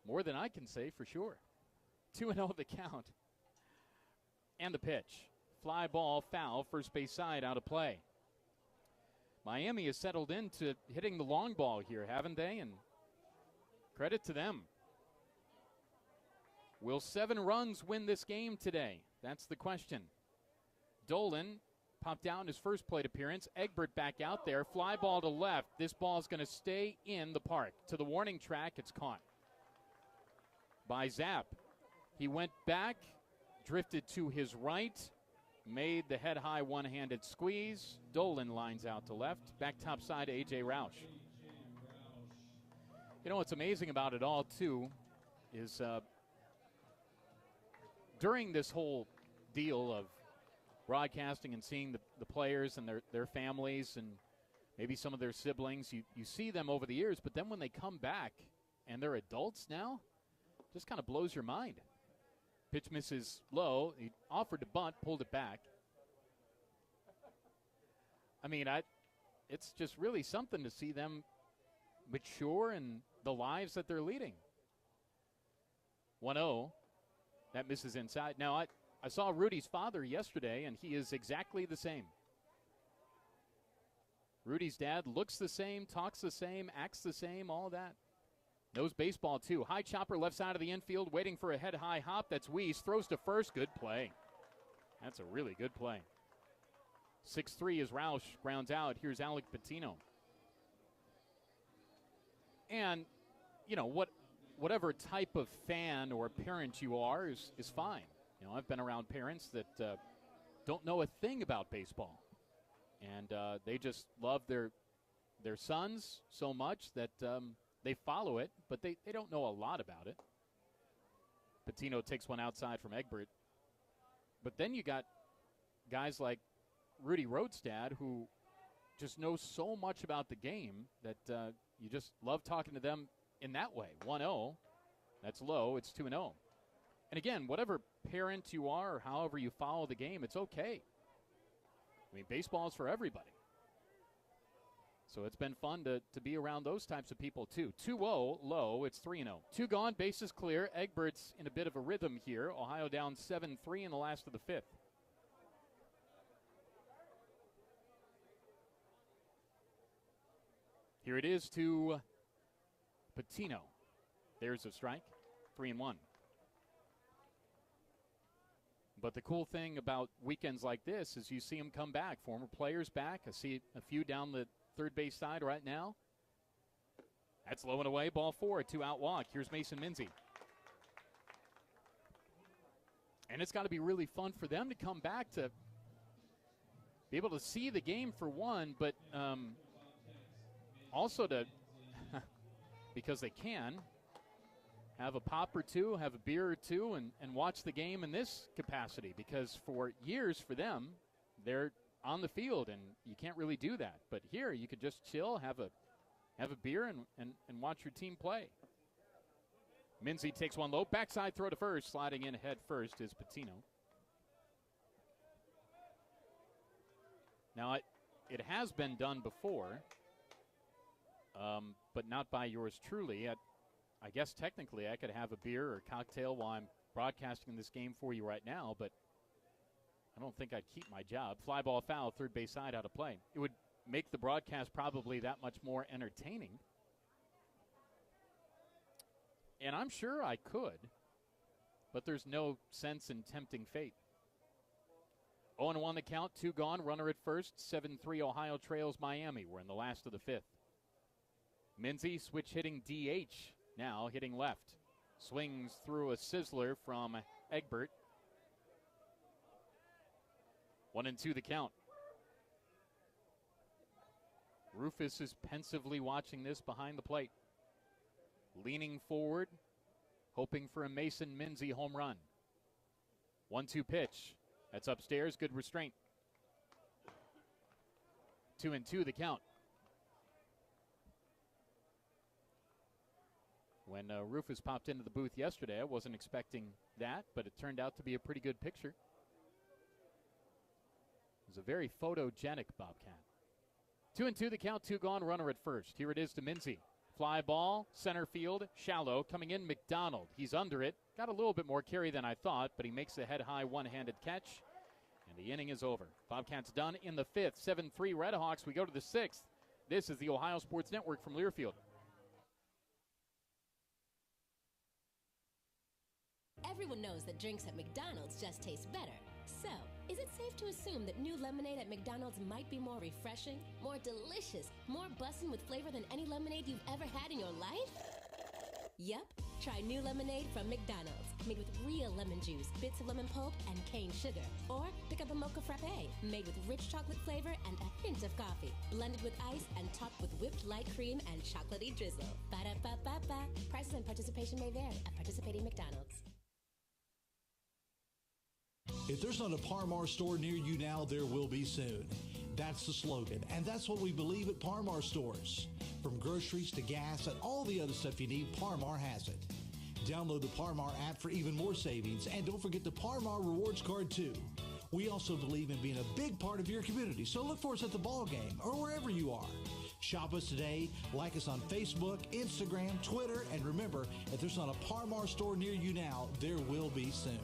more than I can say for sure. 2-0 the count. And the pitch. Fly ball, foul, first base side, out of play. Miami has settled into hitting the long ball here, haven't they? And credit to them. Will 7 runs win this game today? That's the question. Dolan popped out in his first plate appearance. Egbert back out there. Fly ball to left. This ball is going to stay in the park. To the warning track, it's caught by Zapp. He went back, drifted to his right, made the head-high one-handed squeeze. Dolan lines out to left. Back top side to A.J. Roush. You know what's amazing about it all, too, is during this whole deal of broadcasting and seeing the players and their families and maybe some of their siblings, you see them over the years, but then when they come back and they're adults now, just kind of blows your mind. Pitch misses low. He offered to bunt, pulled it back. I mean, it's just really something to see them mature in the lives that they're leading. 1-0. That misses inside. Now, I saw Rudy's father yesterday, and he is exactly the same. Rudy's dad looks the same, talks the same, acts the same, all that. Knows baseball, too. High chopper left side of the infield, waiting for a head-high hop. That's Weiss. Throws to first. Good play. That's a really good play. 6-3 as Roush grounds out. Here's Alec Patino. And, you know, what whatever type of fan or parent you are is fine. You know, I've been around parents that don't know a thing about baseball, and they just love their sons so much that they follow it, but they don't know a lot about it. Patino takes one outside from Egbert. But then you got guys like Rudy Rotte, who just knows so much about the game that you just love talking to them in that way. 1-0, that's low, it's 2-0. And again, whatever parent you are or however you follow the game, it's okay. I mean, baseball is for everybody. So it's been fun to be around those types of people, too. 2-0, low, it's 3-0. 2 gone, bases clear. Egbert's in a bit of a rhythm here. Ohio down 7-3 in the last of the 5th. Here it is to Patino. There's a strike, 3-1. But the cool thing about weekends like this is you see them come back. Former players back. I see a few down the third base side right now. That's low and away, ball 4, 2-out walk. Here's Mason Minzy. And it's got to be really fun for them to come back to be able to see the game for one, but also to, because they can, have a pop or two, have a beer or two, and watch the game in this capacity. Because for years for them, they're on the field, and you can't really do that. But here, you could just chill, have a beer, and watch your team play. Minzy takes one low, backside throw to first, sliding in head first is Patino. Now, it has been done before, but not by yours truly. I guess technically I could have a beer or cocktail while I'm broadcasting this game for you right now, but I don't think I'd keep my job. Fly ball foul, third base side, out of play. It would make the broadcast probably that much more entertaining. And I'm sure I could, but there's no sense in tempting fate. 0-1 the count, 2 gone, runner at first, 7-3 Ohio trails Miami. We're in the last of the 5th. Minzy switch hitting DH now, hitting left. Swings through a sizzler from Egbert. 1-2 the count. Rufus is pensively watching this behind the plate. Leaning forward, hoping for a Mason Minzy home run. 1-2 pitch. That's upstairs, good restraint. 2-2 the count. When Rufus popped into the booth yesterday, I wasn't expecting that, but it turned out to be a pretty good picture. It was a very photogenic Bobcat. 2-2 the count, 2 gone, runner at first. Here it is to Minzy. Fly ball, center field, shallow, coming in McDonald. He's under it. Got a little bit more carry than I thought, but he makes a head-high one-handed catch, and the inning is over. Bobcats done in the 5th. 7-3 Redhawks. We go to the 6th. This is the Ohio Sports Network from Learfield. Everyone knows that drinks at McDonald's just taste better. So, is it safe to assume that new lemonade at McDonald's might be more refreshing, more delicious, more bussin' with flavor than any lemonade you've ever had in your life? Yep. Try new lemonade from McDonald's, made with real lemon juice, bits of lemon pulp, and cane sugar. Or pick up a mocha frappe, made with rich chocolate flavor and a hint of coffee, blended with ice and topped with whipped light cream and chocolatey drizzle. Ba-da-ba-ba-ba. Prices and participation may vary at participating McDonald's. If there's not a Parmar store near you now, there will be soon. That's the slogan, and that's what we believe at Parmar stores. From groceries to gas and all the other stuff you need, Parmar has it. Download the Parmar app for even more savings, and don't forget the Parmar Rewards Card too. We also believe in being a big part of your community, so look for us at the ball game or wherever you are. Shop us today, like us on Facebook, Instagram, Twitter, and remember, if there's not a Parmar store near you now, there will be soon.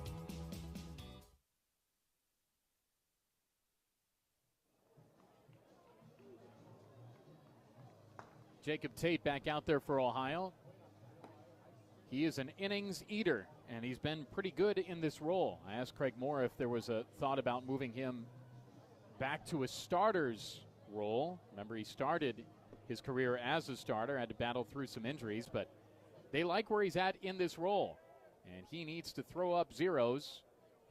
Jacob Tate back out there for Ohio. He is an innings eater, and he's been pretty good in this role. I asked Craig Moore if there was a thought about moving him back to a starter's role. Remember, he started his career as a starter, had to battle through some injuries, but They like where he's at in this role, and he needs to throw up zeros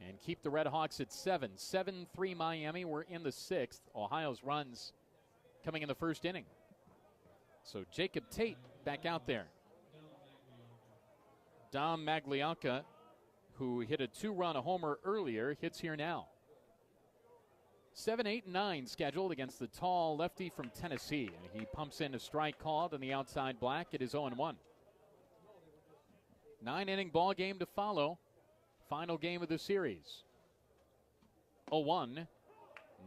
and keep the Red Hawks at 7. 7-3 Miami. We're in the 6th. Ohio's runs coming in the first inning. So Jacob Tate back out there. Dom Magliocca, who hit a 2-run homer earlier, hits here now. 7, 8, and 9 scheduled against the tall lefty from Tennessee. And he pumps in a strike called on the outside black. It is 0-1. 9-inning ball game to follow. Final game of the series. 0-1.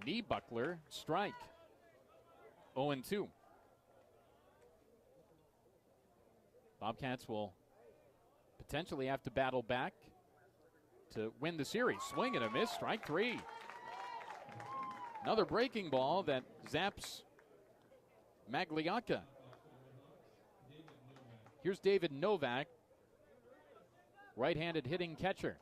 Knee buckler strike. 0-2. Bobcats will potentially have to battle back to win the series. Swing and a miss. Strike 3. Another breaking ball that zaps Magliocca. Here's David Novak, right-handed hitting catcher.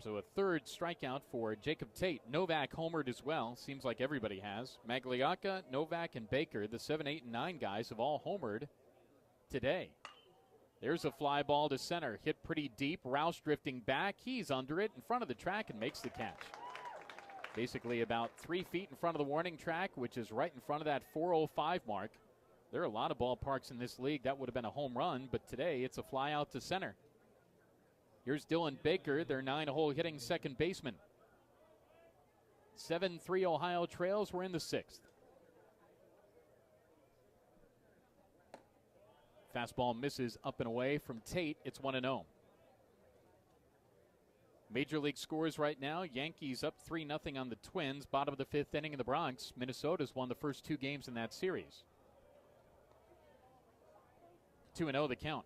So a third strikeout for Jacob Tate. Novak homered as well. Seems like everybody has. Magliocca, Novak, and Baker, the 7, 8, and 9 guys, have all homered today. There's a fly ball to center. Hit pretty deep. Roush drifting back. He's under it in front of the track and makes the catch. Basically about 3 feet in front of the warning track, which is right in front of that 405 mark. There are a lot of ballparks in this league that would have been a home run, but today it's a fly out to center. Here's Dylan Baker, their 9-hole hitting second baseman. 7-3 Ohio trails. We're in the 6th. Fastball misses up and away from Tate. It's 1-0. Major League scores right now. Yankees up 3-0 on the Twins. Bottom of the 5th inning in the Bronx. Minnesota's won the first 2 games in that series. 2-0 the count.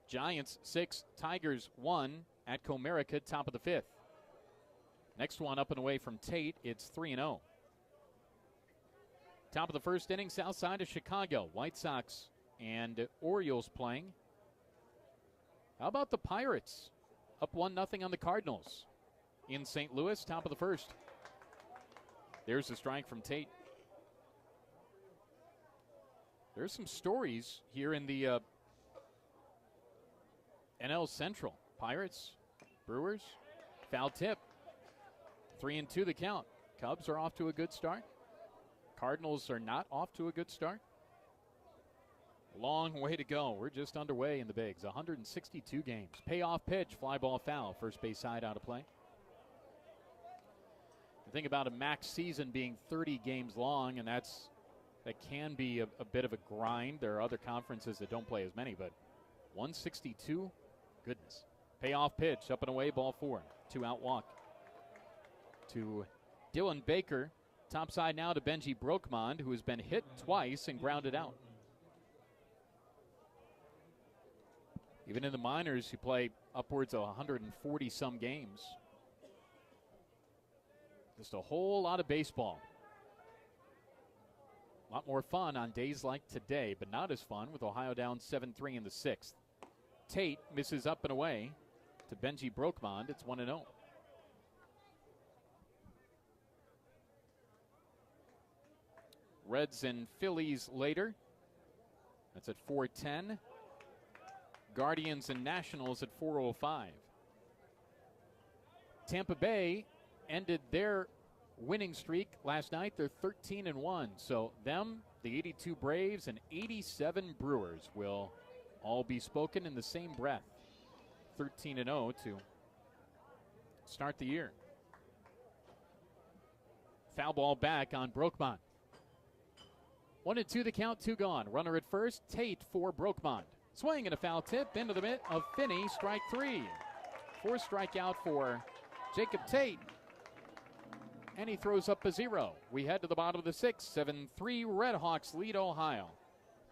Giants 6, Tigers 1 at Comerica, top of the 5th. Next one up and away from Tate. It's 3-0. Top of the first inning, south side of Chicago. White Sox and Orioles playing. How about the Pirates? Up 1-0 on the Cardinals. In St. Louis, top of the first. There's a strike from Tate. There's some stories here in the NL Central. Pirates, Brewers, foul tip. 3-2 the count. Cubs are off to a good start. Cardinals are not off to a good start. Long way to go. We're just underway in the bigs. 162 games. Payoff pitch, fly ball foul. First base side out of play. You think about a max season being 30 games long, and that can be a bit of a grind. There are other conferences that don't play as many, but 162, goodness. Payoff pitch, up and away, ball 4. 2-out walk to Dylan Baker. Top side now to Benji Brokmond, who has been hit twice and grounded out. Even in the minors, you play upwards of 140-some games. Just a whole lot of baseball. A lot more fun on days like today, but not as fun with Ohio down 7-3 in the 6th. Tate misses up and away to Benji Brokmond. It's 1-0. Reds and Phillies later. That's at 4:10. Guardians and Nationals at 4:05. Tampa Bay ended their winning streak last night. They're 13-1. So them, the 82 Braves, and 87 Brewers will all be spoken in the same breath. 13-0 to start the year. Foul ball back on Brokmond. 1-2 the count, 2 gone. Runner at first, Tate for Brokmond. Swing and a foul tip into the mitt of Finney, strike 3. 4th strikeout for Jacob Tate. And he throws up a 0. We head to the bottom of the 6th. 7-3 Red Hawks lead Ohio.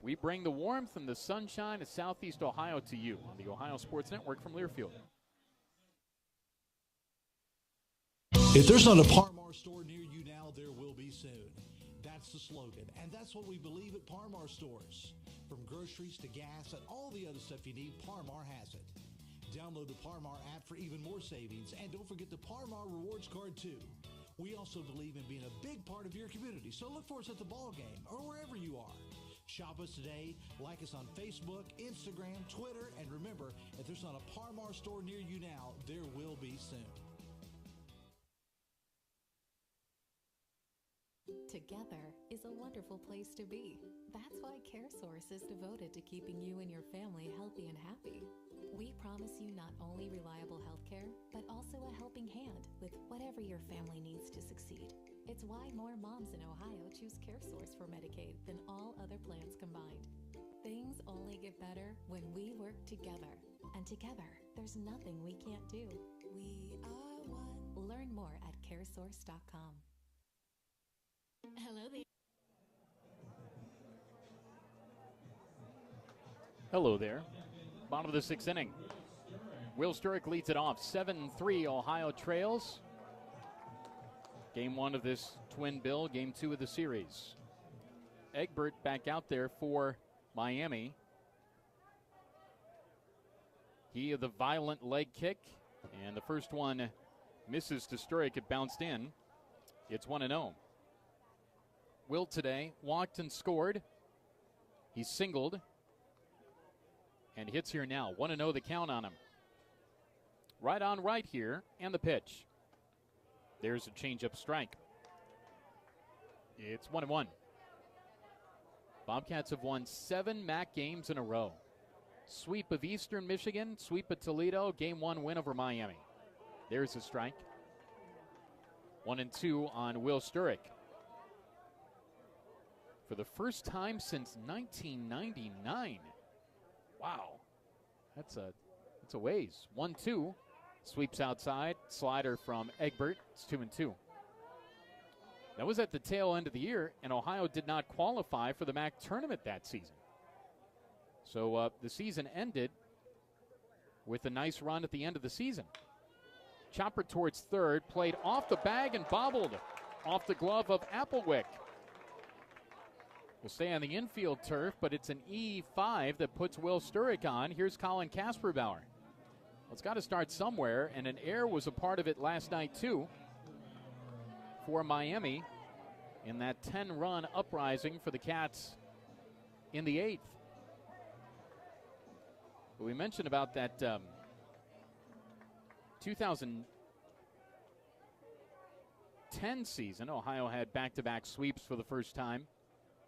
We bring the warmth and the sunshine of Southeast Ohio to you on the Ohio Sports Network from Learfield. If there's not a Parmar store near you now, there will be soon. That's the slogan, and that's what we believe at Parmar stores. From groceries to gas and all the other stuff you need, Parmar has it. Download the Parmar app for even more savings, and don't forget the Parmar Rewards Card too. We also believe in being a big part of your community, so look for us at the ball game or wherever you are. Shop us today, like us on Facebook, Instagram, Twitter, and remember, if there's not a Par Mar store near you now, there will be soon. Together is a wonderful place to be. That's why CareSource is devoted to keeping you and your family healthy and happy. We promise you not only reliable health care, but also a helping hand with whatever your family needs to succeed. It's why more moms in Ohio choose CareSource for Medicaid than all other plans combined. Things only get better when we work together. And together, there's nothing we can't do. We are one. Learn more at caresource.com. Hello there. Hello there. Bottom of the sixth inning. Will Sturrock leads it off. 7-3 Ohio trails. Game one of this twin bill, game two of the series. Egbert back out there for Miami. He of the violent leg kick, and the first one misses to Sturrock. It bounced in. It's 1-0. Will today walked and scored. He singled and hits here now. 1-0 the count on him. Right on right here, and the pitch. There's a changeup strike. It's 1-1. Bobcats have won 7 MAC games in a row. Sweep of Eastern Michigan, sweep of Toledo, game one win over Miami. There's a strike. 1-2 on Will Sturrock. For the first time since 1999. Wow. That's a ways. 1-2. Sweeps outside. Slider from Egbert. It's 2-2. That was at the tail end of the year, and Ohio did not qualify for the MAC tournament that season. So the season ended with a nice run at the end of the season. Chopper towards third, played off the bag and bobbled off the glove of Applewick. Will stay on the infield turf, but it's an E5 that puts Will Sturrock on. Here's Colin Kasperbauer. Well, it's got to start somewhere, and an error was a part of it last night, too, for Miami in that 10-run uprising for the Cats in the 8th. But we mentioned about that 2010 season. Ohio had back-to-back sweeps for the first time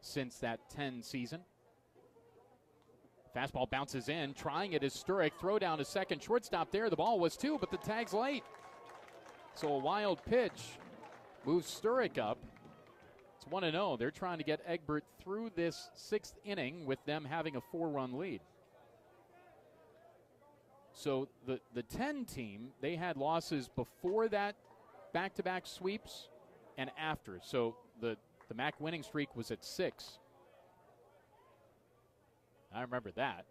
since that 10 season. Fastball bounces in, trying it is Sturrock. Throw down to second, shortstop there. The ball was 2, but the tag's late. So a wild pitch moves Sturrock up. It's 1-0. They're trying to get Egbert through this 6th inning with them having a 4-run lead. So the 10 team, they had losses before that back-to-back sweeps and after. So the MAC winning streak was at 6. I remember that.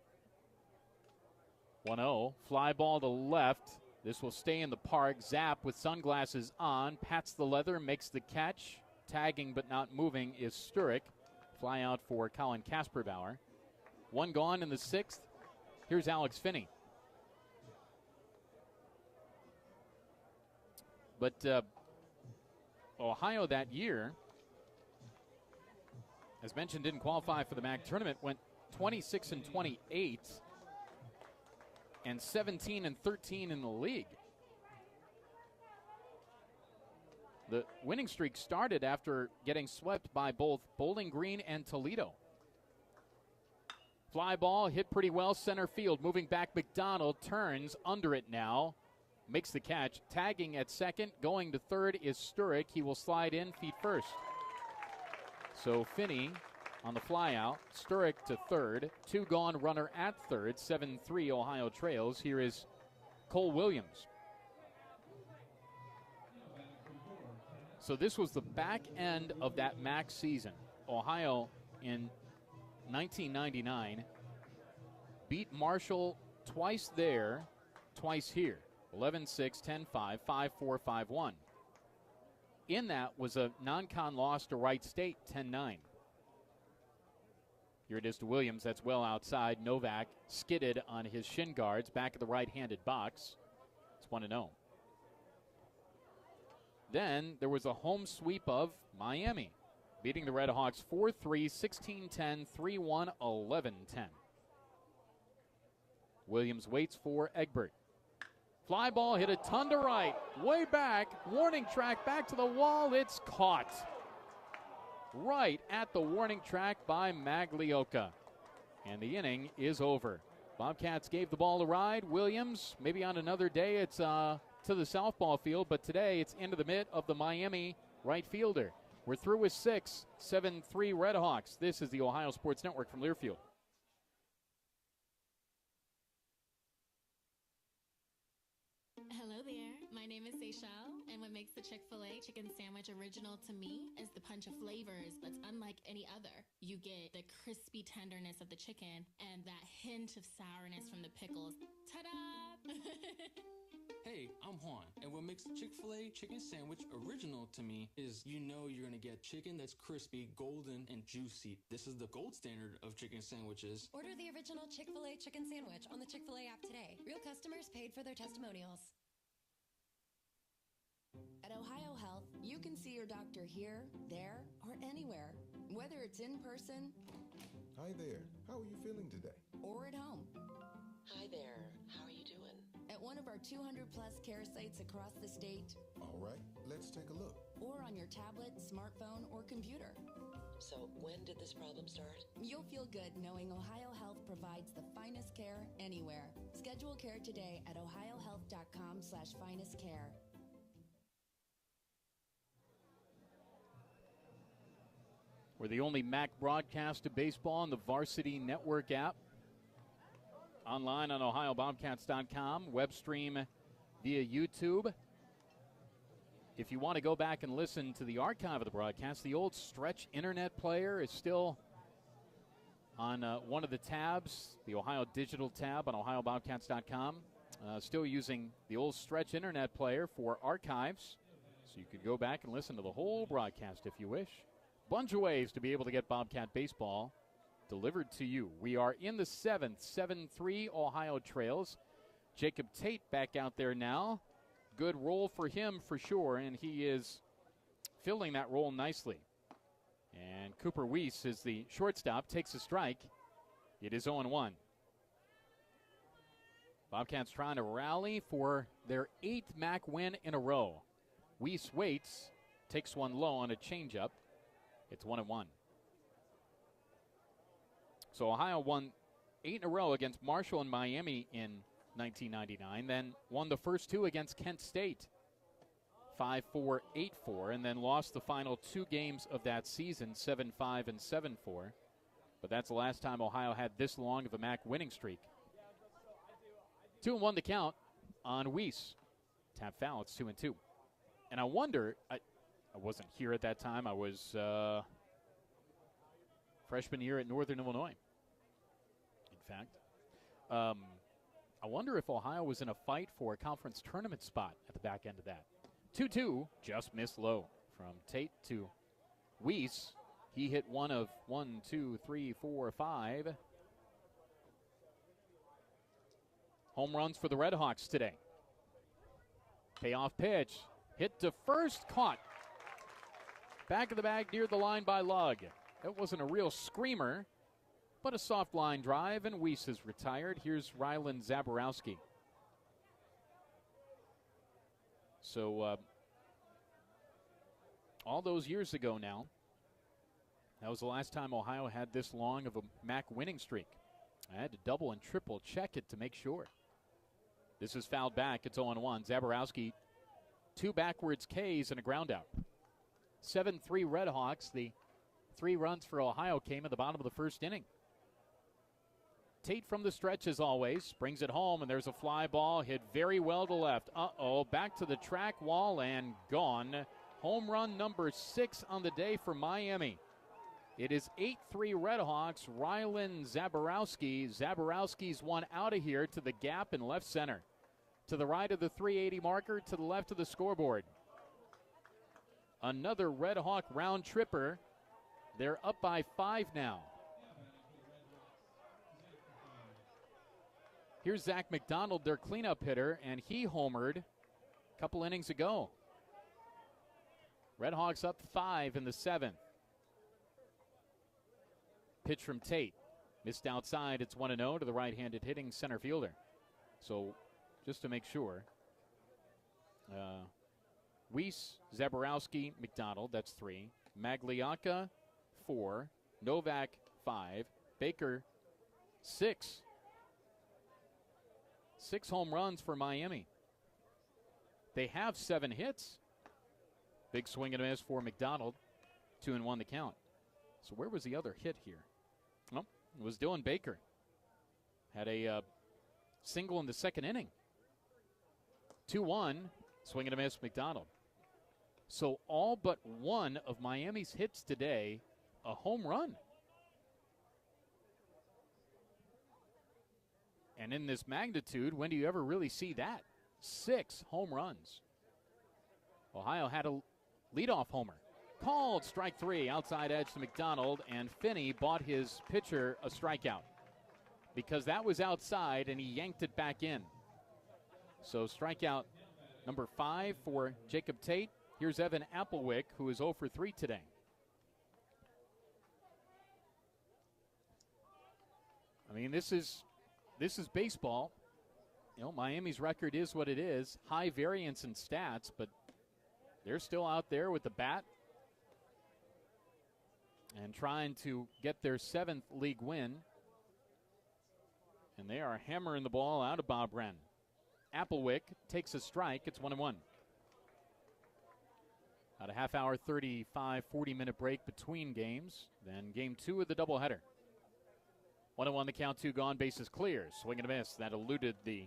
1-0. Fly ball to left. This will stay in the park. Zapp with sunglasses on. Pats the leather, makes the catch. Tagging but not moving is Sturrock. Fly out for Colin Kasperbauer. 1 gone in the 6th. Here's Alex Finney. But Ohio that year, as mentioned, didn't qualify for the MAC tournament, went 26-28 and 17-13 in the league. The winning streak started after getting swept by both Bowling Green and Toledo. Fly ball hit pretty well center field. Moving back, McDonald turns under it now. Makes the catch. Tagging at second. Going to third is Sturrock. He will slide in feet first. So Finney on the fly out. Sturrock to third. 2 gone, runner at third. 7-3 Ohio trails. Here is Cole Williams. So this was the back end of that MAC season. Ohio in 1999 beat Marshall twice there, twice here. 11-6, 10-5, 5-4, 5-1. In that was a non-con loss to Wright State, 10-9. Here it is to Williams. That's well outside. Novak skidded on his shin guards back of the right-handed box. It's 1-0. Then there was a home sweep of Miami, beating the Red Hawks 4-3, 16-10, 3-1, 11-10. Williams waits for Egbert. Fly ball hit a ton to right, way back, warning track back to the wall, it's caught. Right at the warning track by Maglioka. And the inning is over. Bobcats gave the ball a ride. Williams, maybe on another day it's to the softball field, but today it's into the mitt of the Miami right fielder. We're through with 6, 7-3 Red Hawks. This is the Ohio Sports Network from Learfield. Hello there, my name is Seychelle, and what makes the Chick-fil-A chicken sandwich original to me is the punch of flavors that's unlike any other. You get the crispy tenderness of the chicken and that hint of sourness from the pickles. Ta-da! Hey, I'm Juan, and what makes the Chick-fil-A chicken sandwich original to me is you're going to get chicken that's crispy, golden, and juicy. This is the gold standard of chicken sandwiches. Order the original Chick-fil-A chicken sandwich on the Chick-fil-A app today. Real customers paid for their testimonials. At Ohio Health, you can see your doctor here, there, or anywhere. Whether it's in person. Hi there. How are you feeling today? Or at home. Hi there. How are you doing? At one of our 200-plus care sites across the state. All right, let's take a look. Or on your tablet, smartphone, or computer. So, when did this problem start? You'll feel good knowing Ohio Health provides the finest care anywhere. Schedule care today at ohiohealth.com/finestcare. We're the only MAC broadcast of baseball on the Varsity Network app. Online on OhioBobcats.com, web stream via YouTube. If you want to go back and listen to the archive of the broadcast, the old Stretch Internet player is still on one of the tabs, the Ohio Digital tab on OhioBobcats.com. Still using the old Stretch Internet player for archives, so you could go back and listen to the whole broadcast if you wish. Bunch of ways to be able to get Bobcat baseball delivered to you. We are in the 7th, 7-3 Ohio Trails. Jacob Tate back out there now. Good role for him for sure, and he is filling that role nicely. And Cooper Weiss is the shortstop, takes a strike. It is 0-1. Bobcats trying to rally for their 8th MAC win in a row. Weiss waits, takes one low on a changeup. It's 1-1. So Ohio won 8 in a row against Marshall and Miami in 1999, then won the first 2 against Kent State, 5-4, 8-4, and then lost the final 2 games of that season, 7-5 and 7-4. But that's the last time Ohio had this long of a MAC winning streak. 2-1 to count on Weiss. Tap foul, it's 2-2. And I wonder, I wasn't here at that time. I was freshman year at Northern Illinois, in fact. I wonder if Ohio was in a fight for a conference tournament spot at the back end of that. 2-2, just missed low from Tate to Weiss. He hit one of 1, 2, 3, 4, 5 home runs for the Red Hawks today. Payoff pitch, hit to first, caught. Back of the bag near the line by Lugg. That wasn't a real screamer, but a soft line drive, and Weiss is retired. Here's Rylan Zaborowski. So all those years ago now, that was the last time Ohio had this long of a MAC winning streak. I had to double and triple check it to make sure. This is fouled back. It's 0-1. Zaborowski, 2 backwards Ks and a ground out. 7-3 Red Hawks. The 3 runs for Ohio came at the bottom of the first inning. Tate from the stretch as always, brings it home, and there's a fly ball hit very well to left. Back to the track wall and gone. Home run number 6 on the day for Miami. It is 8-3 Red Hawks. Rylan Zaborowski. Zaborowski's one out of here to the gap in left center. To the right of the 380 marker, to the left of the scoreboard. Another Red Hawk round tripper. They're up by 5 now. Here's Zach McDonald, their cleanup hitter, and he homered a couple innings ago. Redhawks up 5 in the 7th. Pitch from Tate. Missed outside. It's 1-0 to the right-handed hitting center fielder. So just to make sure, Weiss, Zaborowski, McDonald, that's 3. Magliocca, 4. Novak, 5. Baker, 6. 6 home runs for Miami. They have 7 hits. Big swing and a miss for McDonald. 2-1 the count. So where was the other hit here? Well, it was Dylan Baker. Had a single in the 2nd inning. 2-1, swing and a miss, McDonald. So all but one of Miami's hits today, a home run. And in this magnitude, when do you ever really see that? 6 home runs. Ohio had a leadoff homer. Called strike 3, outside edge to McDonald, and Finney bought his pitcher a strikeout because that was outside and he yanked it back in. So strikeout number 5 for Jacob Tate. Here's Evan Applewick, who is 0 for 3 today. I mean, this is baseball. You know, Miami's record is what it is. High variance in stats, but they're still out there with the bat and trying to get their 7th league win. And they are hammering the ball out of Bob Wren. Applewick takes a strike. It's 1-1. About a half hour, 35, 40-minute break between games. Then game 2 of the doubleheader. 1-1 the count, 2 gone, bases clear. Swing and a miss. That eluded the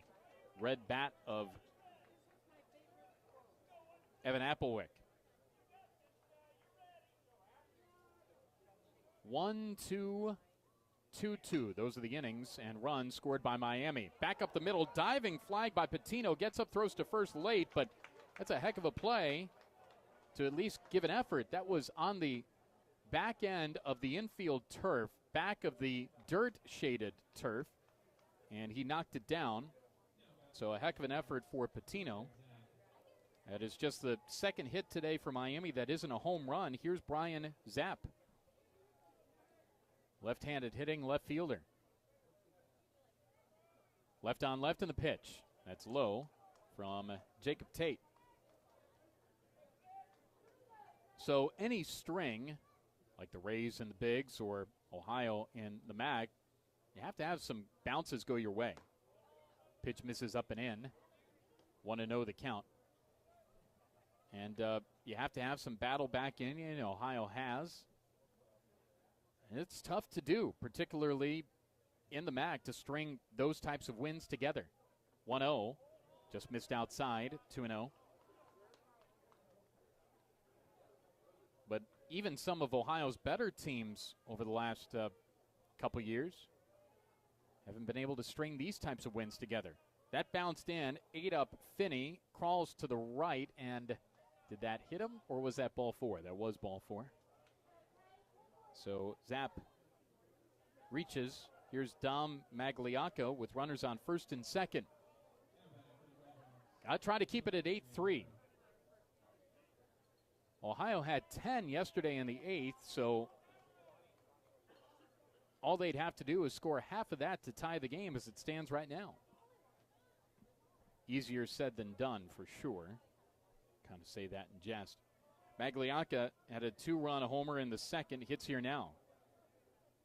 red bat of Evan Applewick. 1-2, 2-2. Those are the innings, and runs scored by Miami. Back up the middle, diving flag by Patino. Gets up, throws to first late, but that's a heck of a play to at least give an effort. That was on the back end of the infield turf, back of the dirt-shaded turf, and he knocked it down. So a heck of an effort for Patino. That is just the 2nd hit today for Miami that isn't a home run. Here's Brian Zapp. Left-handed hitting left fielder. Left on left in the pitch. That's low from Jacob Tate. So any string, like the Rays and the Bigs or Ohio in the MAC, you have to have some bounces go your way. Pitch misses up and in. 1-0 the count. And you have to have some battle back in. And Ohio has. And it's tough to do, particularly in the MAC, to string those types of wins together. 1-0, just missed outside, 2-0. But even some of Ohio's better teams over the last couple years haven't been able to string these types of wins together. That bounced in, ate up Finney, crawls to the right, and did that hit him, or was that ball 4? That was ball 4. So Zapp reaches. Here's Dom Magliocca with runners on first and second. Got to try to keep it at 8-3. Ohio had 10 yesterday in the 8th, so all they'd have to do is score half of that to tie the game as it stands right now. Easier said than done, for sure. Kind of say that in jest. Magliocca had a 2-run homer in the 2nd. Hits here now.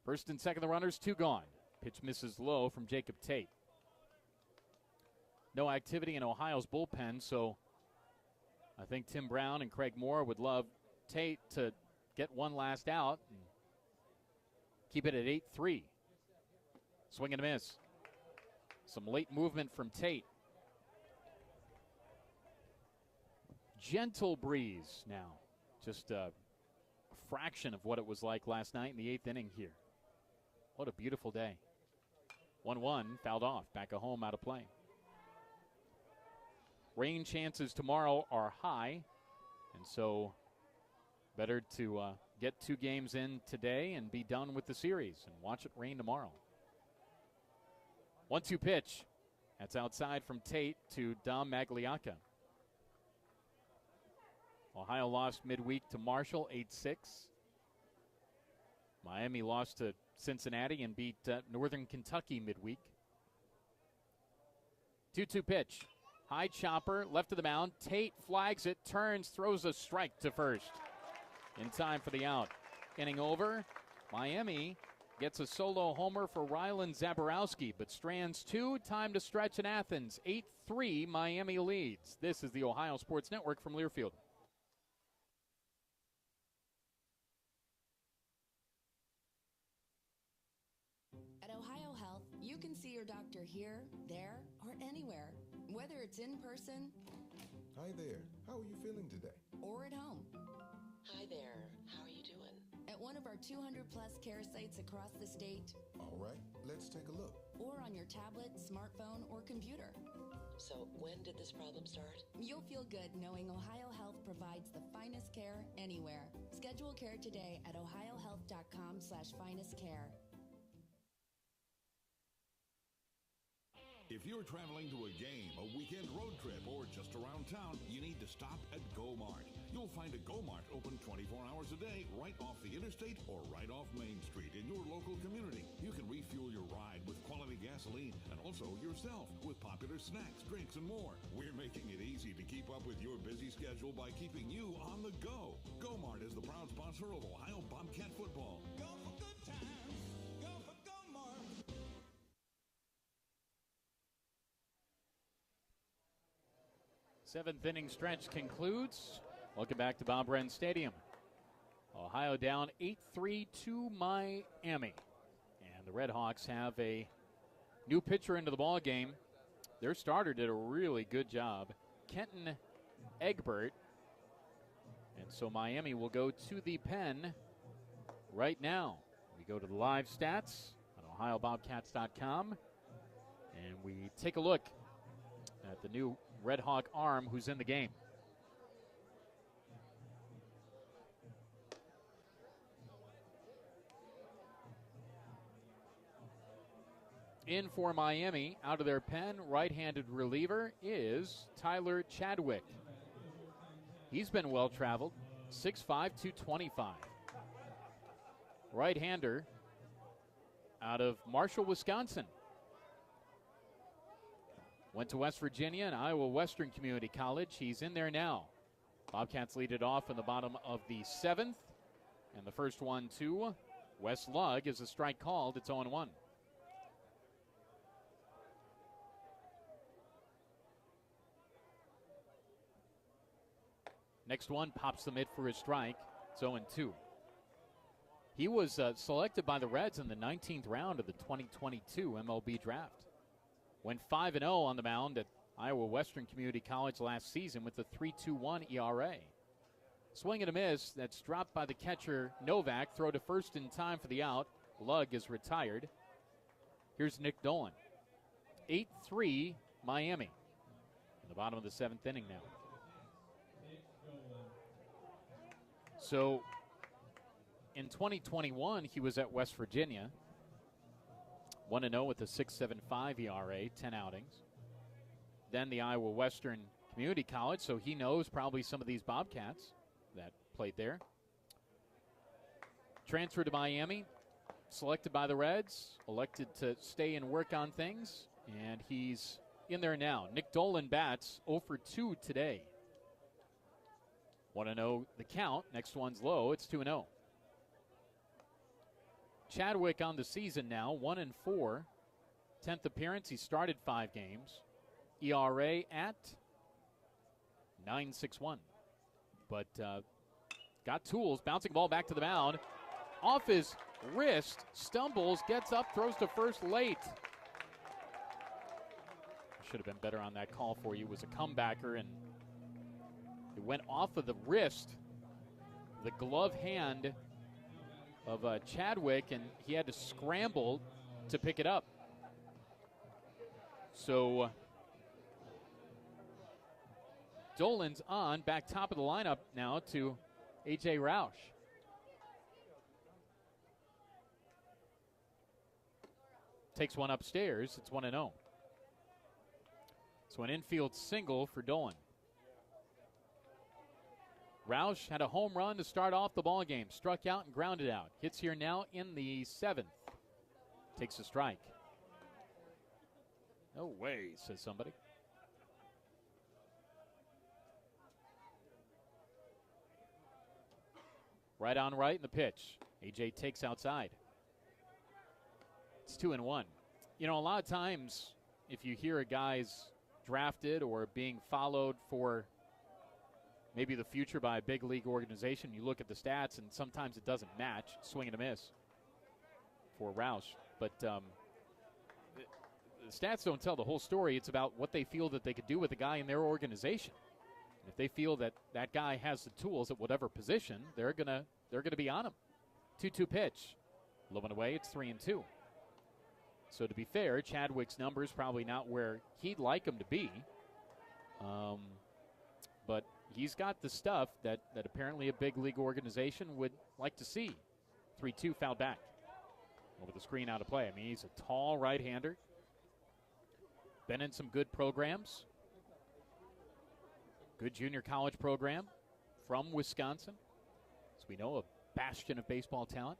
First and second, the runners, 2 gone. Pitch misses low from Jacob Tate. No activity in Ohio's bullpen, so I think Tim Brown and Craig Moore would love Tate to get one last out and keep it at 8-3. Swing and a miss. Some late movement from Tate. Gentle breeze now. Just a fraction of what it was like last night in the 8th inning here. What a beautiful day. 1-1, fouled off. Back at home, out of play. Rain chances tomorrow are high, and so better to get 2 games in today and be done with the series and watch it rain tomorrow. 1-2 pitch. That's outside from Tate to Dom Magliocca. Ohio lost midweek to Marshall 8-6. Miami lost to Cincinnati and beat Northern Kentucky midweek. 2-2 pitch. High chopper, left of the mound. Tate flags it, turns, throws a strike to first. In time for the out. Inning over. Miami gets a solo homer for Rylan Zaborowski, but strands two. Time to stretch in Athens. 8-3, Miami leads. This is the Ohio Sports Network from Learfield. At Ohio Health, you can see your doctor here, there, or anywhere. Whether it's in person. Hi there. How are you feeling today? Or at home. Hi there. How are you doing? At one of our 200-plus care sites across the state. All right, let's take a look. Or on your tablet, smartphone, or computer. So, when did this problem start? You'll feel good knowing Ohio Health provides the finest care anywhere. Schedule care today at ohiohealth.com/finestcare. If you're traveling to a game, a weekend road trip, or just around town, you need to stop at Go-Mart. You'll find a Go-Mart open 24 hours a day right off the interstate or right off Main Street in your local community. You can refuel your ride with quality gasoline and also yourself with popular snacks, drinks, and more. We're making it easy to keep up with your busy schedule by keeping you on the go. Go-Mart is the proud sponsor of Ohio Bobcat football. Go for good times. Go for Go-Mart. Seventh inning stretch concludes. Welcome back to Bob Wren Stadium. Ohio down 8-3 to Miami. And the Red Hawks have a new pitcher into the ball game. Their starter did a really good job, Kenton Egbert. And so Miami will go to the pen right now. We go to the live stats on OhioBobcats.com. And we take a look at the new Red Hawk arm who's in the game. In for Miami, out of their pen, right-handed reliever is Tyler Chadwick. He's been well-traveled, 6'5", 225. Right-hander out of Marshall, Wisconsin. Went to West Virginia and Iowa Western Community College. He's in there now. Bobcats lead it off in the bottom of the seventh. And the first one to Wes Lugg is a strike called. It's 0-1. Next one pops the mid for a strike. It's 0-2. He was selected by the Reds in the 19th round of the 2022 MLB draft. Went 5-0 on the mound at Iowa Western Community College last season with a 3.21 ERA. Swing and a miss. That's dropped by the catcher Novak. Throw to first in time for the out. Lugg is retired. Here's Nick Dolan. 8-3 Miami. In the bottom of the seventh inning now. So in 2021, he was at West Virginia. 1-0 with a 6.75 ERA, 10 outings. Then the Iowa Western Community College, so he knows probably some of these Bobcats that played there. Transferred to Miami, selected by the Reds, elected to stay and work on things, and he's in there now. Nick Dolan bats 0 for 2 today. 1-0 the count. Next one's low. It's 2-0. Chadwick on the season now, 1-4. 10th appearance. He started 5 games. ERA at 9.61. But got tools. Bouncing ball back to the mound. Off his wrist. Stumbles. Gets up. Throws to first late. Should have been better on that call for you. Was a comebacker, and it went off of the wrist, the glove hand of Chadwick, and he had to scramble to pick it up. So Dolan's on, back top of the lineup now to A.J. Roush. Takes one upstairs. It's 1-0. So an infield single for Dolan. Roush had a home run to start off the ball game. Struck out and grounded out. Hits here now in the 7th. Takes a strike. No way, says somebody. Right on right in the pitch. AJ takes outside. It's 2-1. You know, a lot of times if you hear a guy's drafted or being followed for maybe the future by a big league organization, you look at the stats and sometimes it doesn't match. Swing and a miss for Roush. But the stats don't tell the whole story. It's about what they feel that they could do with a guy in their organization. If they feel that that guy has the tools at whatever position, they're gonna be on him. 2-2 pitch. Low and away, it's 3-2. So to be fair, Chadwick's numbers probably not where he'd like him to be. But he's got the stuff that apparently a big league organization would like to see. 3-2 fouled back. Over the screen, out of play. I mean, he's a tall right-hander. Been in some good programs. Good junior college program from Wisconsin. As we know, a bastion of baseball talent.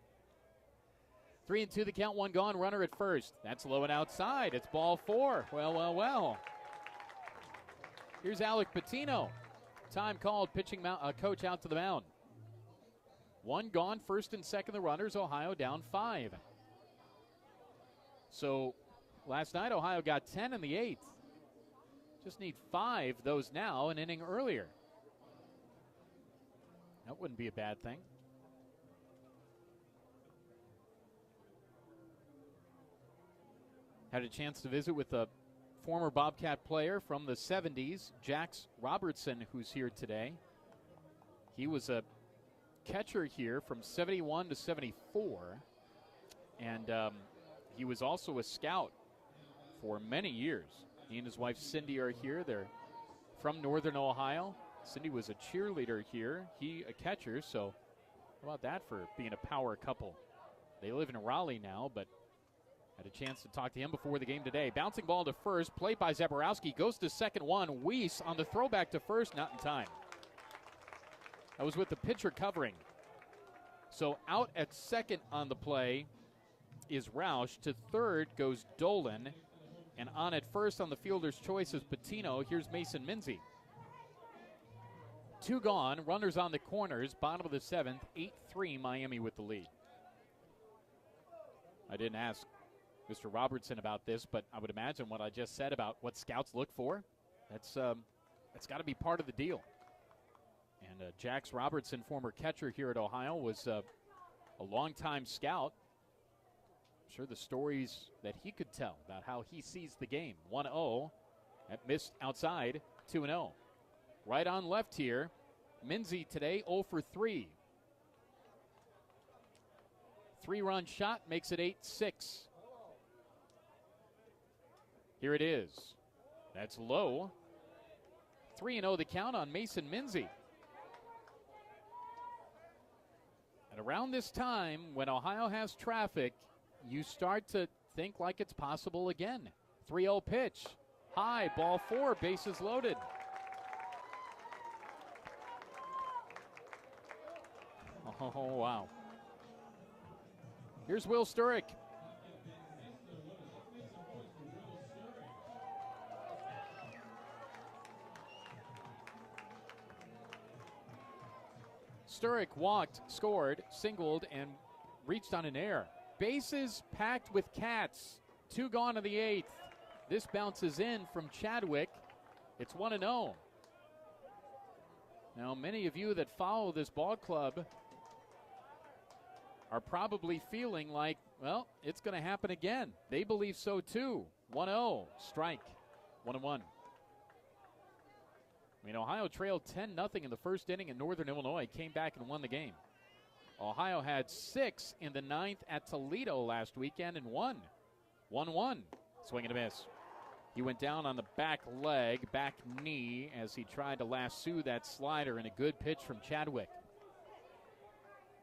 3-2 the count, one gone, runner at first. That's low and outside. It's ball 4. Well. Here's Alec Patino. Time called, pitching coach out to the mound. One gone, first and second the runners. Ohio down 5. So last night Ohio got 10 in the 8th. Just need 5 those now, an inning earlier. That wouldn't be a bad thing. Had a chance to visit with a former Bobcat player from the 70s, Jax Robertson, who's here today. He was a catcher here from 71 to 74. And he was also a scout for many years. He and his wife Cindy are here. They're from Northern Ohio. Cindy was a cheerleader here. He a catcher, so how about that for being a power couple? They live in Raleigh now, but had a chance to talk to him before the game today. Bouncing ball to first, played by Zaborowski, goes to second one. Weiss on the throwback to first, not in time. That was with the pitcher covering. So out at second on the play is Roush. To third goes Dolan. And on at first on the fielder's choice is Patino. Here's Mason Minzy. 2 gone, runners on the corners, bottom of the 7th, 8-3 Miami with the lead. I didn't ask Mr. Robertson about this, but I would imagine what I just said about what scouts look for, that's got to be part of the deal. And Jax Robertson, former catcher here at Ohio, was a longtime scout. I'm sure the stories that he could tell about how he sees the game. 1-0. That missed outside. 2-0. Right on left here. Minzy today 0 for 3. 3-run shot makes it 8-6. Here it is. That's low. 3-0 the count on Mason Minzy. And around this time, when Ohio has traffic, you start to think like it's possible again. 3-0 pitch. High, ball 4, bases loaded. Oh, wow. Here's Will Sturrock. Sturrock walked, scored, singled, and reached on an error. Bases packed with Cats. 2 gone in the 8th. This bounces in from Chadwick. It's 1-0. Now, many of you that follow this ball club are probably feeling like, well, it's going to happen again. They believe so too. 1-0, strike, 1-1. I mean, Ohio trailed 10-0 in the first inning in Northern Illinois, came back and won the game. Ohio had 6 in the 9th at Toledo last weekend and won. 1-1, swing and a miss. He went down on the back leg, back knee, as he tried to lasso that slider, and a good pitch from Chadwick.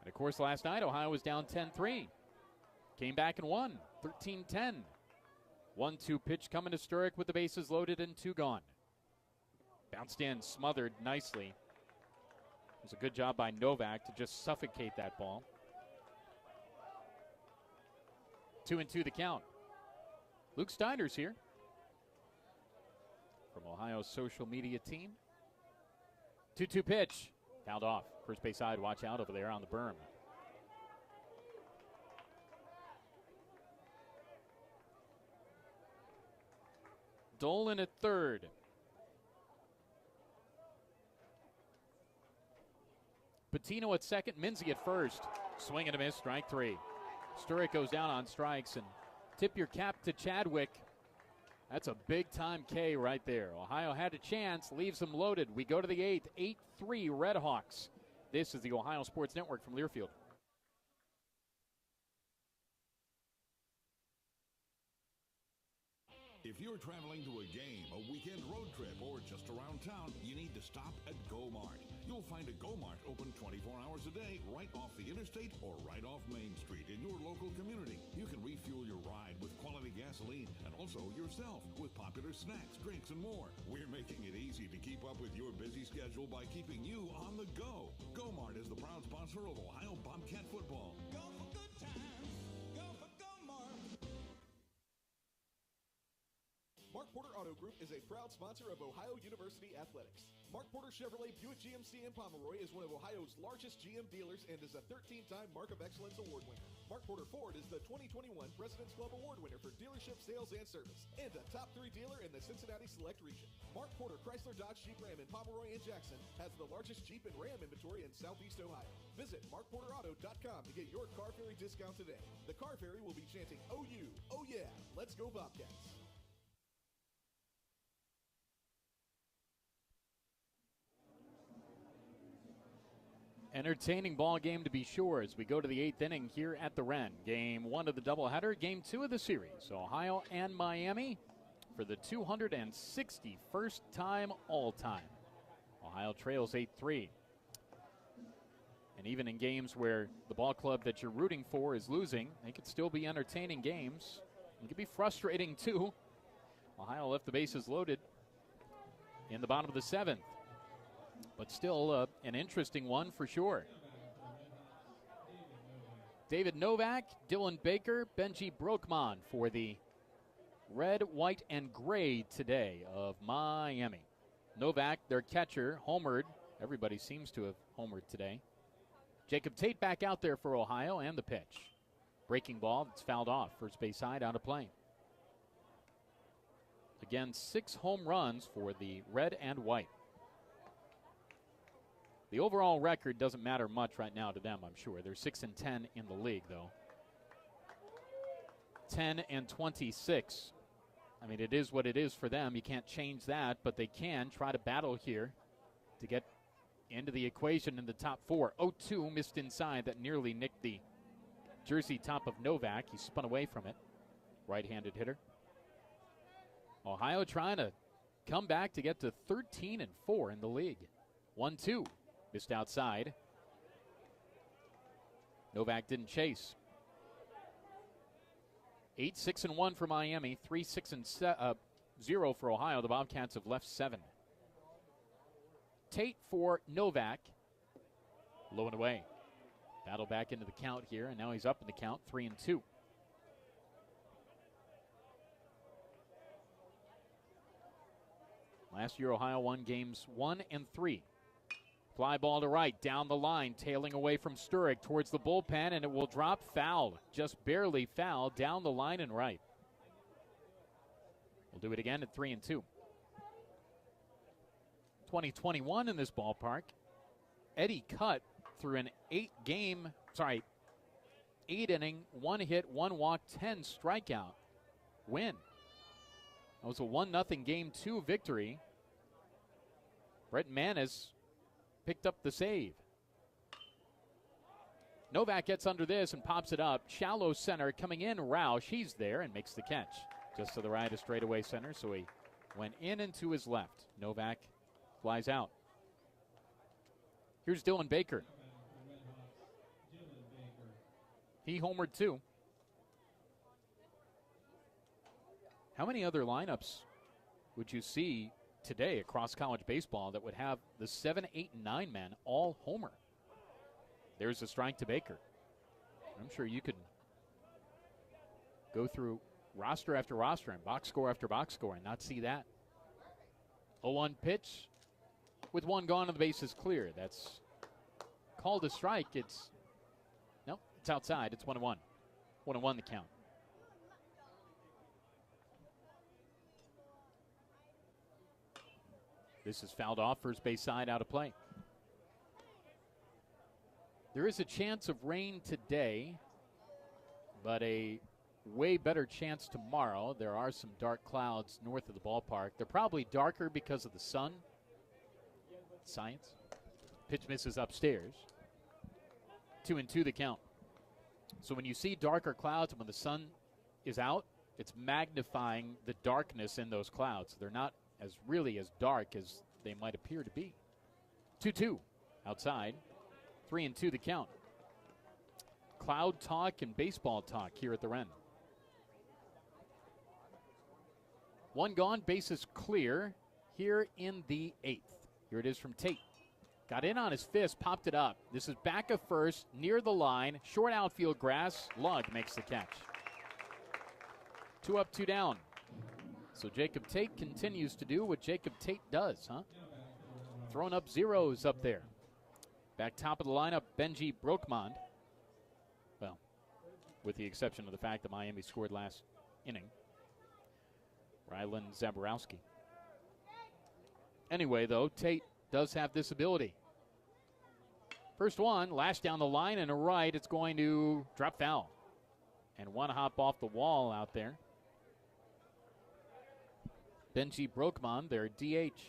And, of course, last night, Ohio was down 10-3. Came back and won, 13-10. 1-2 pitch coming to Sturrock with the bases loaded and 2 gone. Bounced in, smothered nicely. was a good job by Novak to just suffocate that ball. 2-2 the count. Luke Steiner's here from Ohio's social media team. 2-2 pitch. Fouled off. First base side, watch out over there on the berm. Dolan at third. Patino at second. Minzy at first. Swing and a miss. Strike three. Sturek goes down on strikes, and tip your cap to Chadwick. That's a big-time K right there. Ohio had a chance, leaves them loaded. We go to the eighth, 8-3 Redhawks. This is the Ohio Sports Network from Learfield. If you're traveling to a game, a weekend road trip, or just around town, you need to stop at Go-Mart. You'll find a Go-Mart open 24 hours a day right off the interstate or right off Main Street in your local community. You can refuel your ride with quality gasoline and also yourself with popular snacks, drinks, and more. We're making it easy to keep up with your busy schedule by keeping you on the go. Go-Mart is the proud sponsor of Ohio Bobcat football. Go for good times. Go for Go-Mart. Mark Porter Auto Group is a proud sponsor of Ohio University Athletics. Mark Porter Chevrolet Buick GMC in Pomeroy is one of Ohio's largest GM dealers and is a 13-time Mark of Excellence Award winner. Mark Porter Ford is the 2021 President's Club Award winner for dealership sales and service, and a top 3 dealer in the Cincinnati Select region. Mark Porter Chrysler Dodge Jeep Ram in Pomeroy and Jackson has the largest Jeep and Ram inventory in Southeast Ohio. Visit markporterauto.com to get your car ferry discount today. The car ferry will be chanting OU, oh yeah, let's go Bobcats. Entertaining ball game to be sure as we go to the 8th inning here at the Wren. Game 1 of the doubleheader, game 2 of the series. Ohio and Miami for the 261st time all-time. Ohio trails 8-3. And even in games where the ball club that you're rooting for is losing, they could still be entertaining games. It could be frustrating too. Ohio left the bases loaded in the bottom of the 7th. But still an interesting one for sure. David Novak, Dylan Baker, Benji Brokman for the red, white, and gray today of Miami. Novak, their catcher, homered. Everybody seems to have homered today. Jacob Tate back out there for Ohio, and the pitch. Breaking ball that's fouled off. First base side, out of play. Again, 6 home runs for the red and white. The overall record doesn't matter much right now to them, I'm sure. They're 6-10 in the league, though. 10-26. I mean, it is what it is for them. You can't change that, but they can try to battle here to get into the equation in the top 4. 0-2 missed inside. That nearly nicked the jersey top of Novak. He spun away from it. Right-handed hitter. Ohio trying to come back to get to 13-4 in the league. 1-2. Missed outside. Novak didn't chase. 8-6-1 for Miami. 3-6-0 for Ohio. The Bobcats have left 7. Tate for Novak. Low and away. Battle back into the count here, and now he's up in the count. 3-2. Last year, Ohio won games 1 and 3. Fly ball to right, down the line, tailing away from Sturek towards the bullpen, and it will drop foul. Just barely foul, down the line and right. We'll do it again at 3-2. 2021 in this ballpark. Eddie Cutt through an 8-inning, 1 hit, 1 walk, 10 strikeout win. That was a 1-0 Game 2 victory. Brett Manis picked up the save. Novak gets under this and pops it up. Shallow center coming in. Roush, he's there and makes the catch. Just to the right of straightaway center, so he went in and to his left. Novak flies out. Here's Dylan Baker. He homered too. How many other lineups would you see today across college baseball that would have the 7, 8, and 9 men all homer. There's a strike to Baker. I'm sure you could go through roster after roster and box score after box score and not see that. 0-1 pitch with one gone and the base is clear. That's called a strike. It's outside. It's 1-1. 1-1 the count. This is fouled off, first base side, out of play. There is a chance of rain today, but a way better chance tomorrow. There are some dark clouds north of the ballpark. They're probably darker because of the sun. Science. Pitch misses upstairs. 2-2 the count. So when you see darker clouds and when the sun is out, it's magnifying the darkness in those clouds. They're not really as dark as they might appear to be. 2-2 outside. 3-2 the count. Cloud talk and baseball talk here at the Ren. One gone, bases clear here in the 8th. Here it is from Tate. Got in on his fist, popped it up. This is back of first, near the line, short outfield grass. Lugg makes the catch. 2 up, 2 down. So Jacob Tate continues to do what Jacob Tate does, huh? Throwing up zeros up there. Back top of the lineup, Benji Brokmond. Well, with the exception of the fact that Miami scored last inning. Rylan Zaborowski. Anyway, though, Tate does have this ability. First one, lash down the line and a right. It's going to drop foul. And one hop off the wall out there. Benji Brokmond, their DH.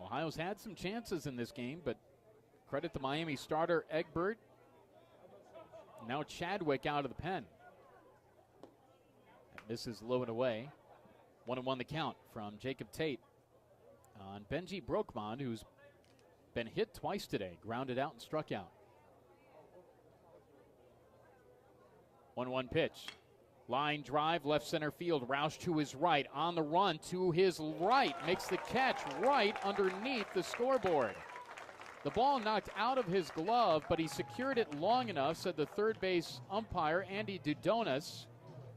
Ohio's had some chances in this game, but credit the Miami starter Egbert. Now Chadwick out of the pen. This is low and away. 1-1 the count from Jacob Tate on Benji Brokmond, who's been hit twice today, grounded out and struck out. 1-1 pitch. Line drive, left center field. Roush to his right, on the run to his right. Makes the catch right underneath the scoreboard. The ball knocked out of his glove, but he secured it long enough, said the third base umpire, Andy Dudonis.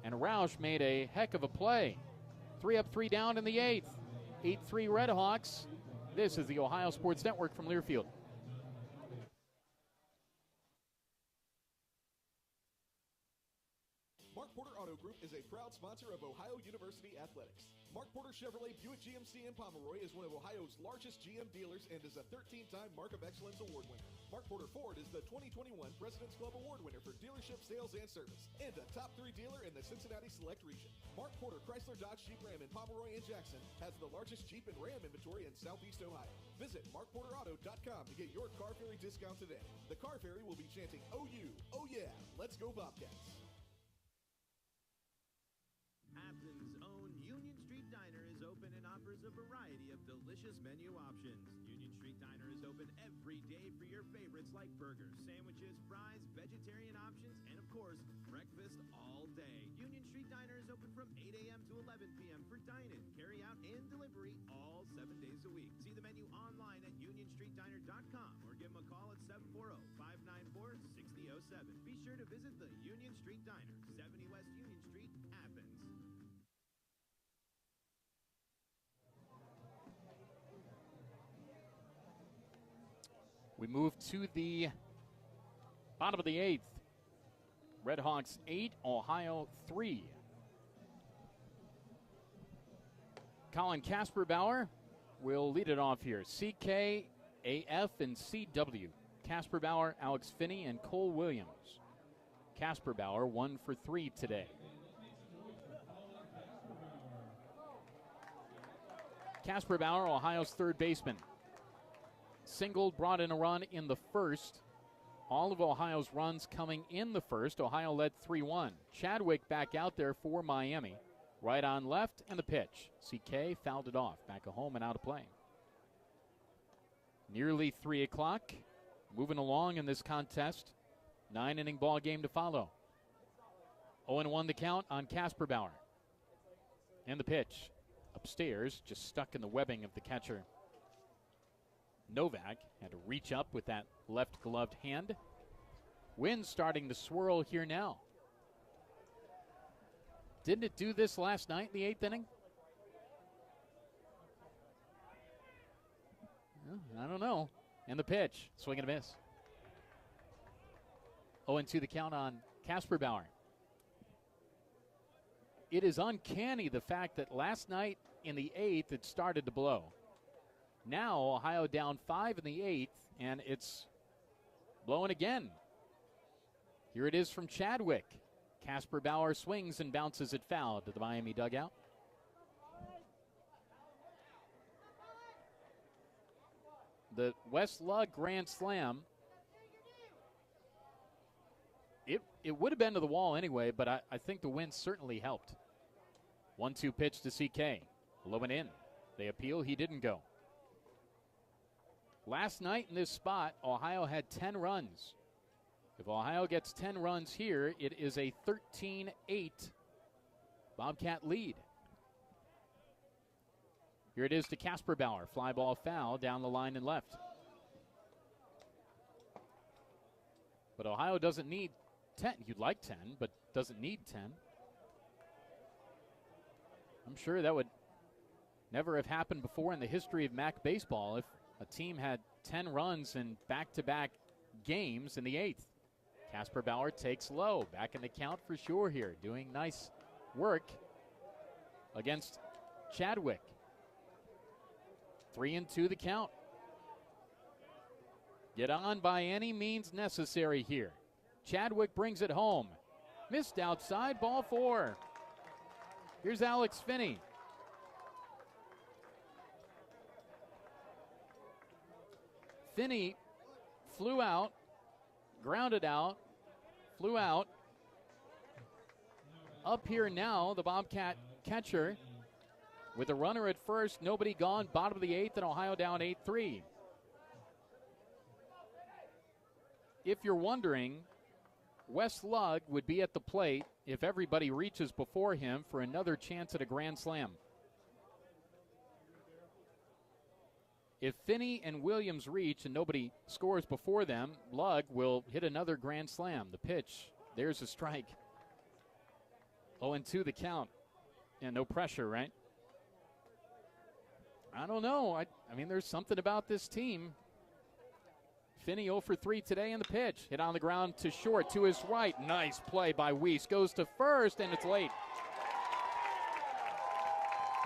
And Roush made a heck of a play. 3 up, 3 down in the 8th. 8-3 Redhawks. This is the Ohio Sports Network from Learfield. Mark Porter Auto Group is a proud sponsor of Ohio University Athletics. Mark Porter Chevrolet Buick GMC in Pomeroy is one of Ohio's largest GM dealers and is a 13-time Mark of Excellence Award winner. Mark Porter Ford is the 2021 President's Club Award winner for dealership sales and service, and a top 3 dealer in the Cincinnati Select region. Mark Porter Chrysler Dodge Jeep Ram in Pomeroy and Jackson has the largest Jeep and Ram inventory in Southeast Ohio. Visit markporterauto.com to get your car ferry discount today. The car ferry will be chanting OU, oh yeah, let's go Bobcats. Athens' own Union Street Diner is open and offers a variety of delicious menu options. Union Street Diner is open every day for your favorites like burgers, sandwiches, fries, vegetarian options, and of course, breakfast all day. Union Street Diner is open from 8 a.m. to 11 p.m. for dine-in, carry-out, and delivery all 7 days a week. See the menu online at unionstreetdiner.com or give them a call at 740-594-6007. Be sure to visit the Union Street Diner, 70 West Union Street, Athens. We move to the bottom of the 8th. Redhawks 8, Ohio 3. Colin Kasperbauer will lead it off here. CK, AF, and CW. Kasperbauer, Alex Finney, and Cole Williams. Kasperbauer 1 for 3 today. Kasperbauer, Ohio's third baseman. Singled, brought in a run in the first. All of Ohio's runs coming in the first. Ohio led 3-1. Chadwick back out there for Miami. Right on left, and the pitch. CK fouled it off. Back at home and out of play. Nearly 3 o'clock. Moving along in this contest. 9-inning ball game to follow. 0-1 the count on Casper Bauer. And the pitch. Upstairs, just stuck in the webbing of the catcher. Novak had to reach up with that left gloved hand. Wind starting to swirl here now. Didn't it do this last night in the 8th inning? I don't know. And the pitch. Swing and a miss. 0-2 the count on Casper Bauer. It is uncanny the fact that last night in the 8th it started to blow. Now Ohio down 5 in the 8th, and it's blowing again. Here it is from Chadwick. Casper Bauer swings and bounces it foul to the Miami dugout. The West Lug Grand Slam. It would have been to the wall anyway, but I think the wind certainly helped. 1-2 pitch to CK. Low and in. They appeal. He didn't go. Last night in this spot, Ohio had 10 runs. If Ohio gets 10 runs here, it is a 13-8 Bobcat lead. Here it is to Casper Bauer. Fly ball foul down the line and left. But Ohio doesn't need 10. You'd like 10, but doesn't need 10. I'm sure that would never have happened before in the history of MAC baseball if a team had 10 runs in back-to-back games in the 8th. Casper Bauer takes low. Back in the count for sure here. Doing nice work against Chadwick. 3-2 the count. Get on by any means necessary here. Chadwick brings it home. Missed outside, ball 4. Here's Alex Finney. Finney flew out, grounded out, flew out. Up here now, the Bobcat catcher with a runner at first, nobody gone, bottom of the 8th, and Ohio down 8-3. If you're wondering, Wes Lugg would be at the plate if everybody reaches before him for another chance at a grand slam. If Finney and Williams reach and nobody scores before them, Lugg will hit another grand slam. The pitch, there's a strike. 0-2 the count. And no pressure, right? I don't know. I mean, there's something about this team. Finney 0 for 3 today in the pitch. Hit on the ground to short, to his right. Nice play by Weiss. Goes to first, and it's late.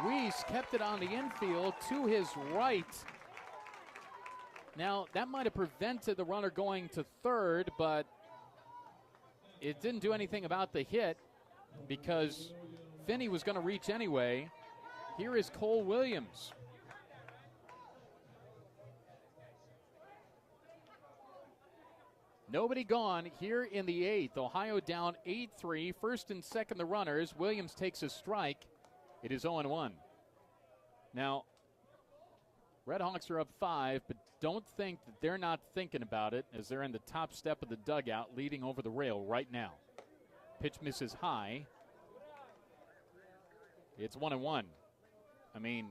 Weiss kept it on the infield to his right. Now, that might have prevented the runner going to third, but it didn't do anything about the hit because Finney was going to reach anyway. Here is Cole Williams. Nobody gone here in the 8th. Ohio down 8-3. First and second the runners. Williams takes a strike. It is 0-1. Now, Red Hawks are up 5, but don't think that they're not thinking about it as they're in the top step of the dugout leading over the rail right now. Pitch misses high. It's 1-1. I mean,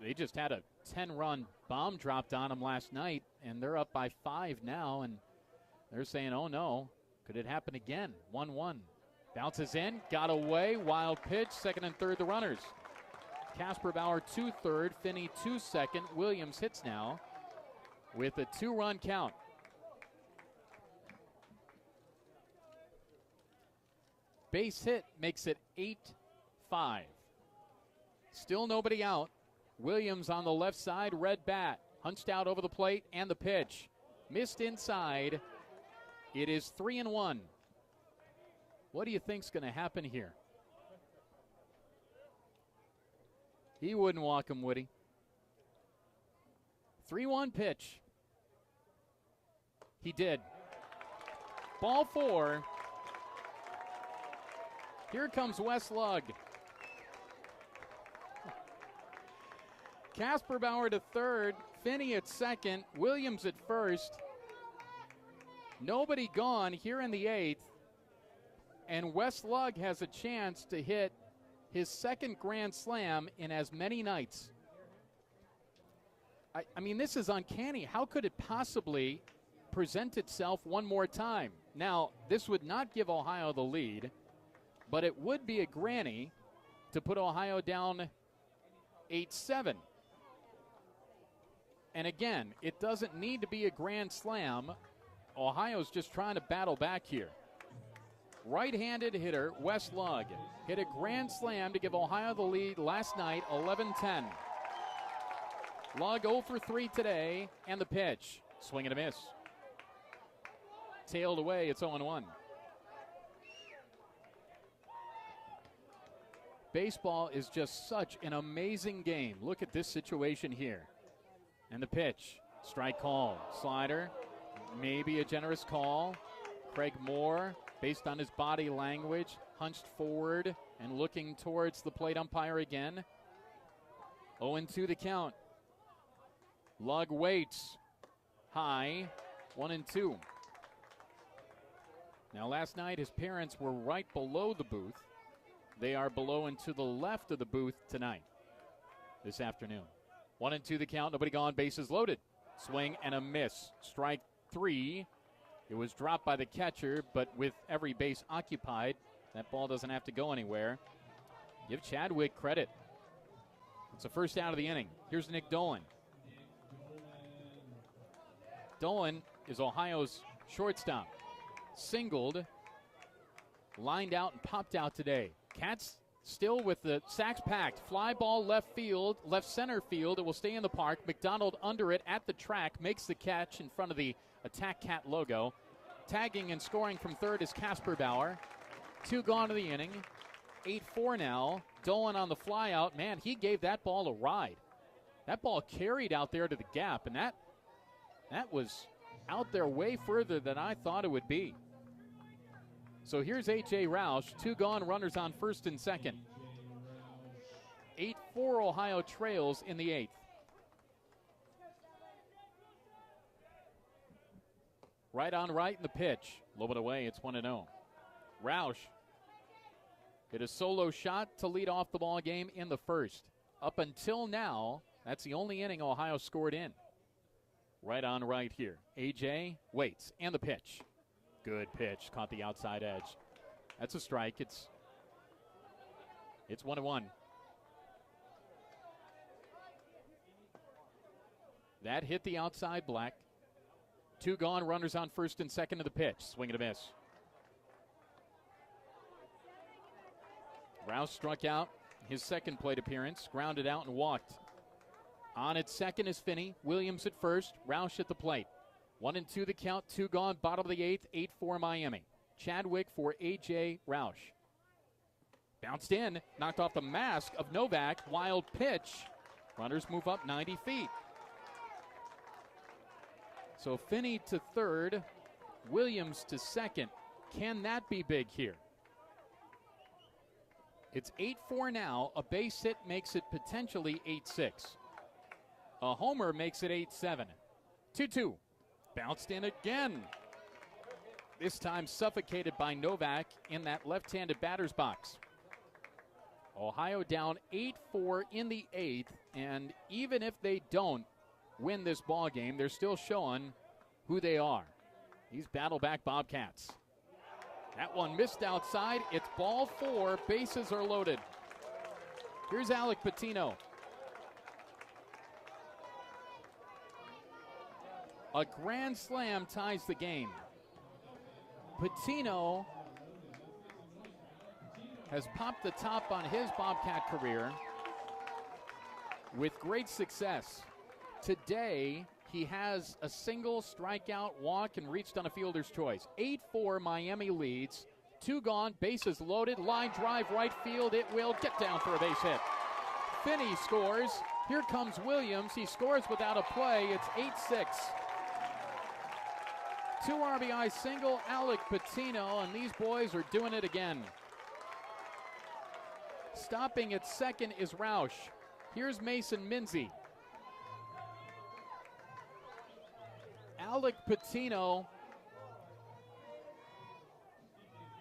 they just had a 10-run bomb dropped on them last night, and they're up by 5 now, and they're saying, oh no, could it happen again? 1-1. Bounces in, got away, wild pitch, second and third the runners. Casper Bauer 2 third, Finney 2 second. Williams hits now with a 2-run count. Base hit makes it 8-5. Still nobody out. Williams on the left side, red bat. Hunched out over the plate and the pitch. Missed inside. It is 3-1. What do you think's going to happen here? He wouldn't walk him, would he? 3-1 pitch. He did. Ball 4. Here comes Wes Lugg. Casper Bauer to third, Finney at second, Williams at first. Nobody gone here in the 8th, and Wes Lugg has a chance to hit his second grand slam in as many nights. I mean, this is uncanny. How could it possibly present itself one more time? Now, this would not give Ohio the lead, but it would be a granny to put Ohio down 8-7. And again, it doesn't need to be a grand slam. Ohio's just trying to battle back here. Right-handed hitter Wes Lugg hit a grand slam to give Ohio the lead last night, 11-10. Lugg 0 for 3 today, and the pitch. Swing and a miss. Tailed away, it's 0-1. Baseball is just such an amazing game. Look at this situation here. And the pitch. Strike call. Slider. Maybe a generous call. Craig Moore, based on his body language, hunched forward and looking towards the plate umpire again. 0-2 the count. Lugg waits. High. 1-2. Now, last night his parents were right below the booth. They are below and to the left of the booth tonight, this afternoon. 1-2 the count. Nobody gone. Bases loaded. Swing and a miss. Strike 3. It was dropped by the catcher, but with every base occupied, that ball doesn't have to go anywhere. Give Chadwick credit. It's the first out of the inning. Here's Nick Dolan. Dolan is Ohio's shortstop. Singled, lined out and popped out today. Cats still with the sacks packed. Fly ball left center field. It will stay in the park. McDonald under it at the track, makes the catch in front of the Attack Cat logo. Tagging and scoring from third is Casper Bauer. 2 gone to the inning. 8-4 now. Dolan on the fly out. Man, he gave that ball a ride. That ball carried out there to the gap, and that was out there way further than I thought it would be. So here's A.J. Roush. 2 gone, runners on first and second. 8-4 Ohio trails in the 8th. Right on right in the pitch. A little bit away, it's 1-0. Roush hit a solo shot to lead off the ball game in the first. Up until now, that's the only inning Ohio scored in. Right on right here. A.J. waits, and the pitch. Good pitch, caught the outside edge. That's a strike. It's 1-1. That hit the outside black. 2 gone, runners on first and second to the pitch. Swing and a miss. Rouse struck out his second plate appearance, grounded out and walked. On at second is Finney. Williams at first. Roush at the plate. 1-2 the count. 2 gone. Bottom of the 8th. 8-4 Miami. Chadwick for A.J. Roush. Bounced in. Knocked off the mask of Novak. Wild pitch. Runners move up 90 feet. So Finney to third. Williams to second. Can that be big here? It's 8-4 now. A base hit makes it potentially 8-6. A homer makes it 8-7. 2-2. Bounced in again. This time suffocated by Novak in that left-handed batter's box. Ohio down 8-4 in the 8th, and even if they don't win this ball game, they're still showing who they are. These battle-back Bobcats. That one missed outside. It's ball 4. Bases are loaded. Here's Alec Patino. A grand slam ties the game. Patino has popped the top on his Bobcat career with great success. Today, he has a single, strikeout, walk, and reached on a fielder's choice. 8-4 Miami leads. 2 gone, bases loaded, line drive right field. It will get down for a base hit. Finney scores. Here comes Williams. He scores without a play. It's 8-6. 2 RBI single, Alec Patino, and these boys are doing it again. Stopping at second is Roush. Here's Mason Minzy. Alec Patino,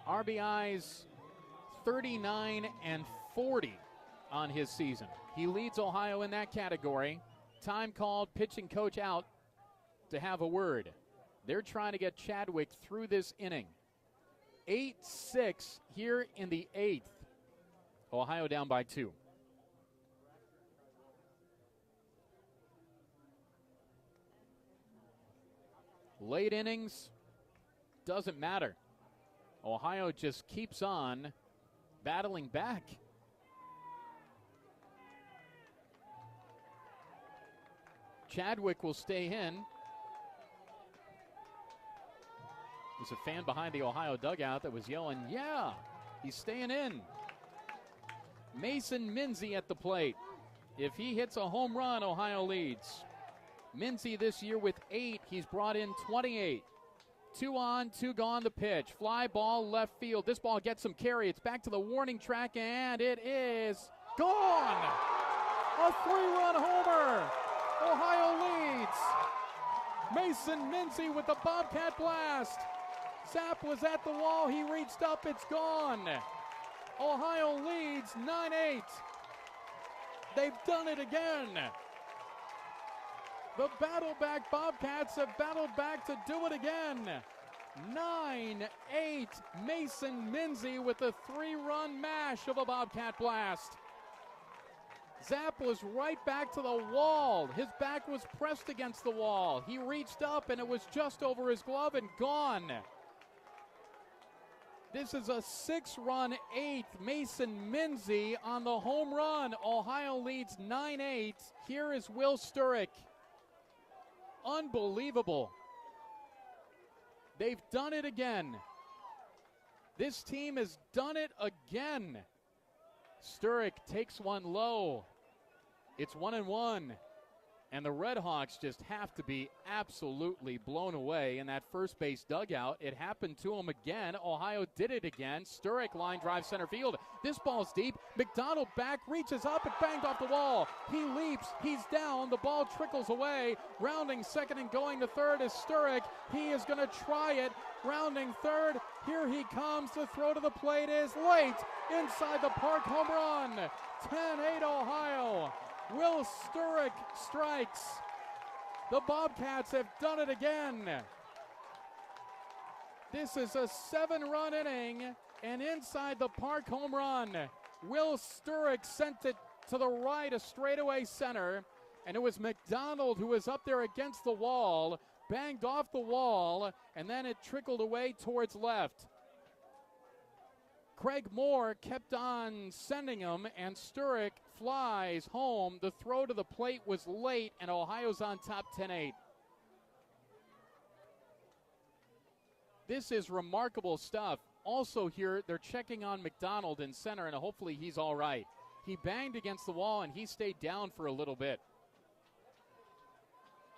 RBIs 39 and 40 on his season. He leads Ohio in that category. Time called, pitching coach out to have a word. They're trying to get Chadwick through this inning. 8-6 here in the 8th. Ohio down by 2. Late innings, doesn't matter. Ohio just keeps on battling back. Chadwick will stay in. There's a fan behind the Ohio dugout that was yelling, yeah, he's staying in. Mason Minzy at the plate. If he hits a home run, Ohio leads. Minzy this year with 8. He's brought in 28. 2 on, 2 gone the pitch. Fly ball left field. This ball gets some carry. It's back to the warning track, and it is gone. A 3-run homer. Ohio leads. Mason Minzy with the Bobcat blast. Zap was at the wall. He reached up. It's gone. Ohio leads 9-8. They've done it again. The Battleback Bobcats have battled back to do it again. 9-8. Mason Minzy with a 3-run mash of a Bobcat blast. Zap was right back to the wall. His back was pressed against the wall. He reached up and it was just over his glove and gone. This is a 6-run 8th. Mason Minzy on the home run. Ohio leads 9-8. Here is Will Sturek. Unbelievable. They've done it again. This team has done it again. Sturek takes one low. It's 1-1. And the Red Hawks just have to be absolutely blown away in that first base dugout. It happened to them again. Ohio did it again. Sturek line drive center field. This ball's deep. McDonald back, reaches up, and banged off the wall. He leaps. He's down. The ball trickles away. Rounding second and going to third is Sturek. He is going to try it. Rounding third. Here he comes. The throw to the plate is late. Inside the park home run. 10-8 Ohio. Will Sturek strikes. The Bobcats have done it again. This is a 7-run inning, and inside the park home run. Will Sturek sent it to the right, a straightaway center, and it was McDonald who was up there against the wall, banged off the wall, and then it trickled away towards left. Craig Moore kept on sending him, and Sturek flies home. The throw to the plate was late, and Ohio's on top 10-8. This is remarkable stuff. Also here, they're checking on McDonald in center, and hopefully he's all right. He banged against the wall, and he stayed down for a little bit.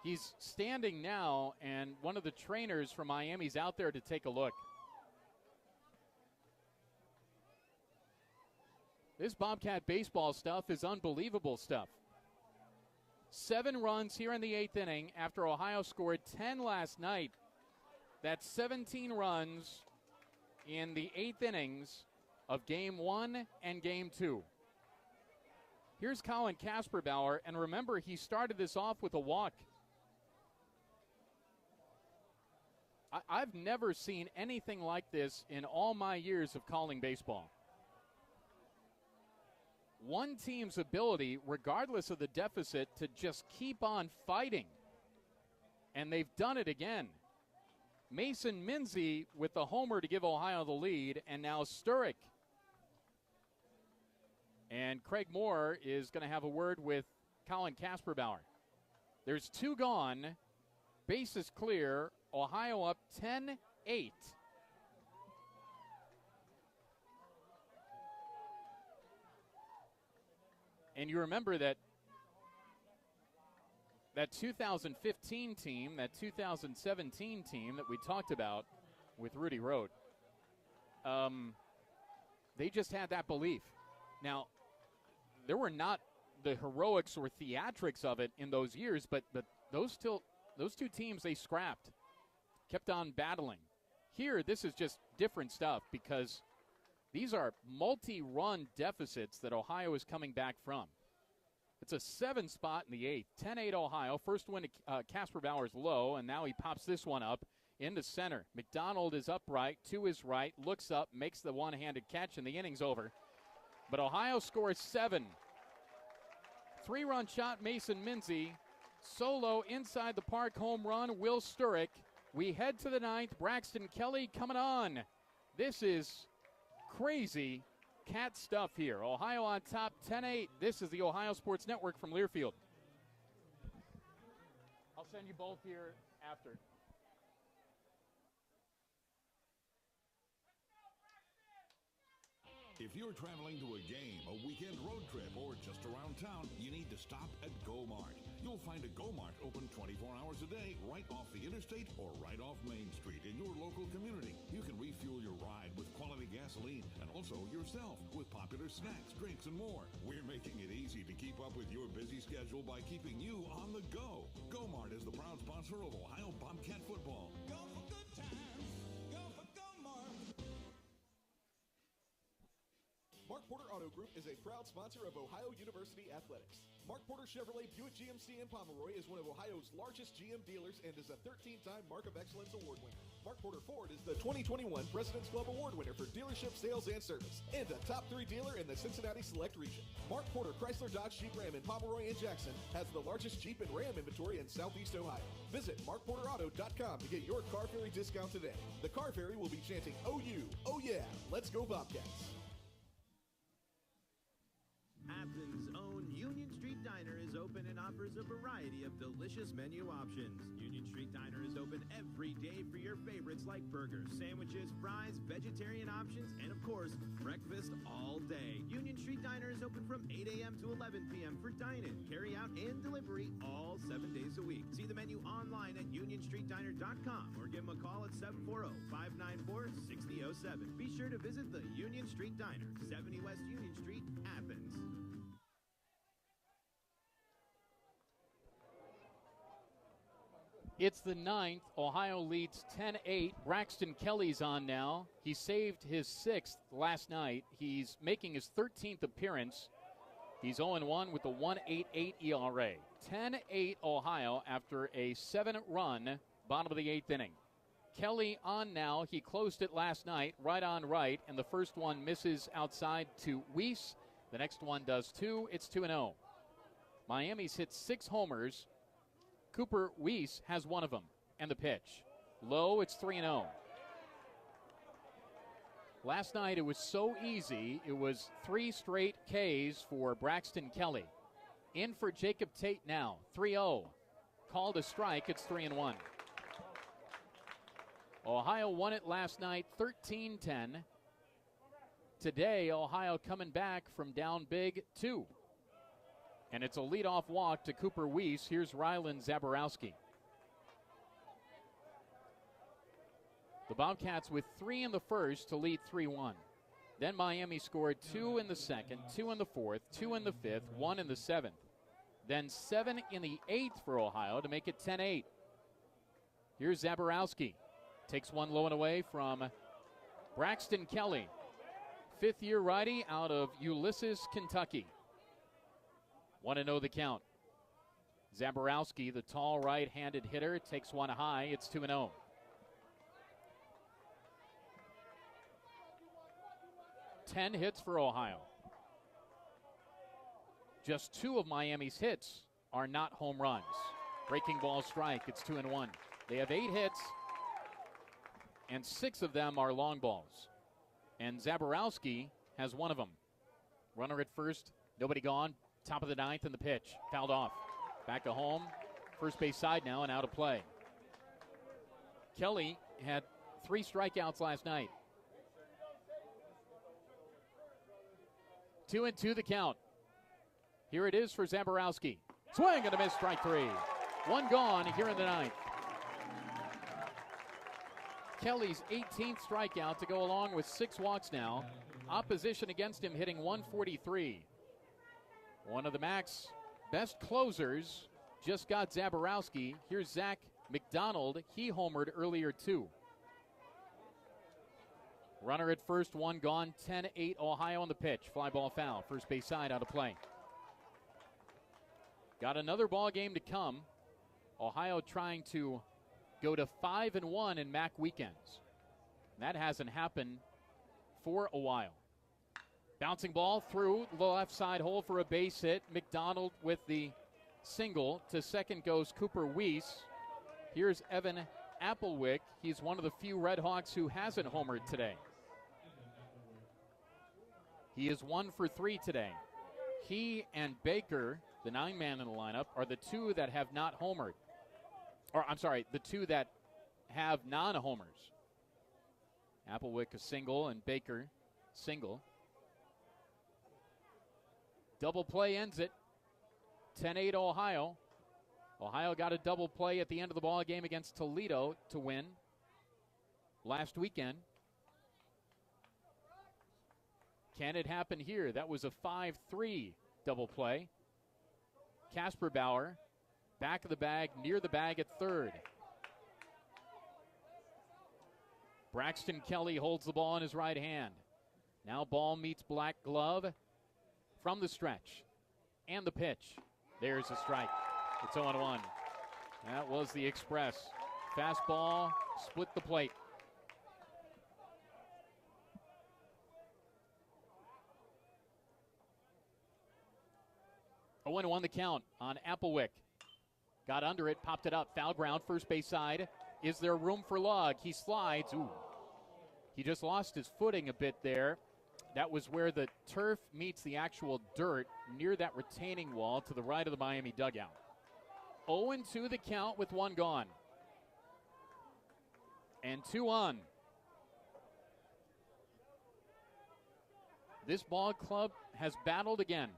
He's standing now, and one of the trainers from Miami's out there to take a look. This Bobcat baseball stuff is unbelievable stuff. 7 runs here in the 8th inning after Ohio scored 10 last night. That's 17 runs in the 8th innings of Game 1 and Game 2. Here's Colin Kasperbauer, and remember, he started this off with a walk. I've never seen anything like this in all my years of calling baseball. One team's ability, regardless of the deficit, to just keep on fighting. And they've done it again. Mason Minzy with the homer to give Ohio the lead, and now Sturek. And Craig Moore is going to have a word with Colin Kasperbauer. There's 2 gone. Bases clear. Ohio up 10-8. And you remember that 2015 team, that 2017 team that we talked about with Rudy Rotte, they just had that belief. Now, there were not the heroics or theatrics of it in those years, but those those two teams, they scrapped, kept on battling. Here, this is just different stuff because these are multi-run deficits that Ohio is coming back from. It's a 7 spot in the 8th. 10-8 Ohio. First win to Casper Bowers low, and now he pops this one up into center. McDonald is upright, to his right, looks up, makes the one-handed catch, and the inning's over. But Ohio scores 7. 3-run shot, Mason Minzy. Solo inside the park, home run, Will Sturrock. We head to the 9th. Braxton Kelly coming on. This is crazy cat stuff here. Ohio on top, 10-8. This is the Ohio Sports Network from Learfield. I'll send you both here after. If you're traveling to a game, a weekend road trip, or just around town, you need to stop at Go-Mart. You'll find a Go-Mart open 24 hours a day right off the interstate or right off Main Street in your local community. You can refuel your ride with quality gasoline and also yourself with popular snacks, drinks, and more. We're making it easy to keep up with your busy schedule by keeping you on the go. Go-Mart is the proud sponsor of Ohio Bobcat football. Go for good times. Go for Go-Mart. Mark Porter Auto Group is a proud sponsor of Ohio University Athletics. Mark Porter Chevrolet Buick GMC in Pomeroy is one of Ohio's largest GM dealers and is a 13-time Mark of Excellence Award winner. Mark Porter Ford is the 2021 President's Club Award winner for dealership sales and service, and a top 3 dealer in the Cincinnati Select region. Mark Porter Chrysler Dodge Jeep Ram in Pomeroy and Jackson has the largest Jeep and Ram inventory in Southeast Ohio. Visit markporterauto.com to get your car ferry discount today. The car ferry will be chanting OU, oh yeah, let's go Bobcats. Athens' own Union Street Diner is open and offers a variety of delicious menu options. Union Street Diner is open every day for your favorites like burgers, sandwiches, fries, vegetarian options, and of course, breakfast all day. Union Street Diner is open from 8 a.m. to 11 p.m. for dine-in, carry-out, and delivery all 7 days a week. See the menu online at unionstreetdiner.com or give them a call at 740-594-6007. Be sure to visit the Union Street Diner, 70 West Union Street, Athens. It's the 9th. Ohio leads 10-8. Braxton Kelly's on now. He saved his 6th last night. He's making his 13th appearance. He's 0-1 with a 1.88 ERA. 10-8 Ohio after a 7-run bottom of the 8th inning. Kelly on now. He closed it last night, right on right, and the first one misses outside to Weiss. The next one does too. It's 2-0. Miami's hit 6 homers. Cooper Weiss has one of them. And the pitch. Low, it's 3-0. Last night it was so easy. It was 3 straight Ks for Braxton Kelly. In for Jacob Tate now. 3-0. Called a strike. It's 3-1. Ohio won it last night 13-10. Today, Ohio coming back from down big 2. And it's a leadoff walk to Cooper Weiss. Here's Rylan Zaborowski. The Bobcats with 3 in the first to lead 3-1. Then Miami scored 2 in the second, 2 in the fourth, 2 in the fifth, 1 in the seventh. Then 7 in the 8th for Ohio to make it 10-8. Here's Zaborowski. Takes one low and away from Braxton Kelly. 5th-year righty out of Ulysses, Kentucky. 1-0 the count. Zaborowski, the tall right-handed hitter, takes one high. It's 2-0. Ten hits for Ohio. Just 2 of Miami's hits are not home runs. Breaking ball strike. It's 2-1. They have 8 hits, and 6 of them are long balls. And Zaborowski has one of them. Runner at first, nobody gone. Top of the 9th, and the pitch. Fouled off. Back to home. First base side now and out of play. Kelly had 3 strikeouts last night. 2-2 the count. Here it is for Zaborowski. Swing and a miss, strike 3. 1 gone here in the 9th. Kelly's 18th strikeout to go along with 6 walks now. Opposition against him hitting 143. One of the Mac's best closers, just got Zaborowski. Here's Zach McDonald. He homered earlier, too. Runner at first, one gone, 10-8 Ohio on the pitch. Fly ball foul, first base side out of play. Got another ball game to come. Ohio trying to go to 5-1 in MAC weekends. That hasn't happened for a while. Bouncing ball through the left side hole for a base hit. McDonald with the single. To second goes Cooper Weiss. Here's Evan Applewick. He's one of the few Red Hawks who hasn't homered today. He is 1 for 3 today. He and Baker, the 9-man in the lineup, are the two that have not homered. Or, I'm sorry, the two that have non-homers. Applewick a single and Baker single. Double play ends it. 10-8 Ohio. Ohio got a double play at the end of the ball game against Toledo to win last weekend. Can it happen here? That was a 5-3 double play. Casper Bauer, back of the bag, near the bag at third. Braxton Kelly holds the ball in his right hand. Now ball meets black glove from the stretch. And the pitch. There's a strike. It's 0-1. That was the Express. Fastball, split the plate. Owen won the count on Applewick. Got under it, popped it up, foul ground, first base side. Is there room for Lug? He slides. Ooh. He just lost his footing a bit there. That was where the turf meets the actual dirt near that retaining wall to the right of the Miami dugout. 0-2 the count with one gone. And 2 on. This ball club has battled again.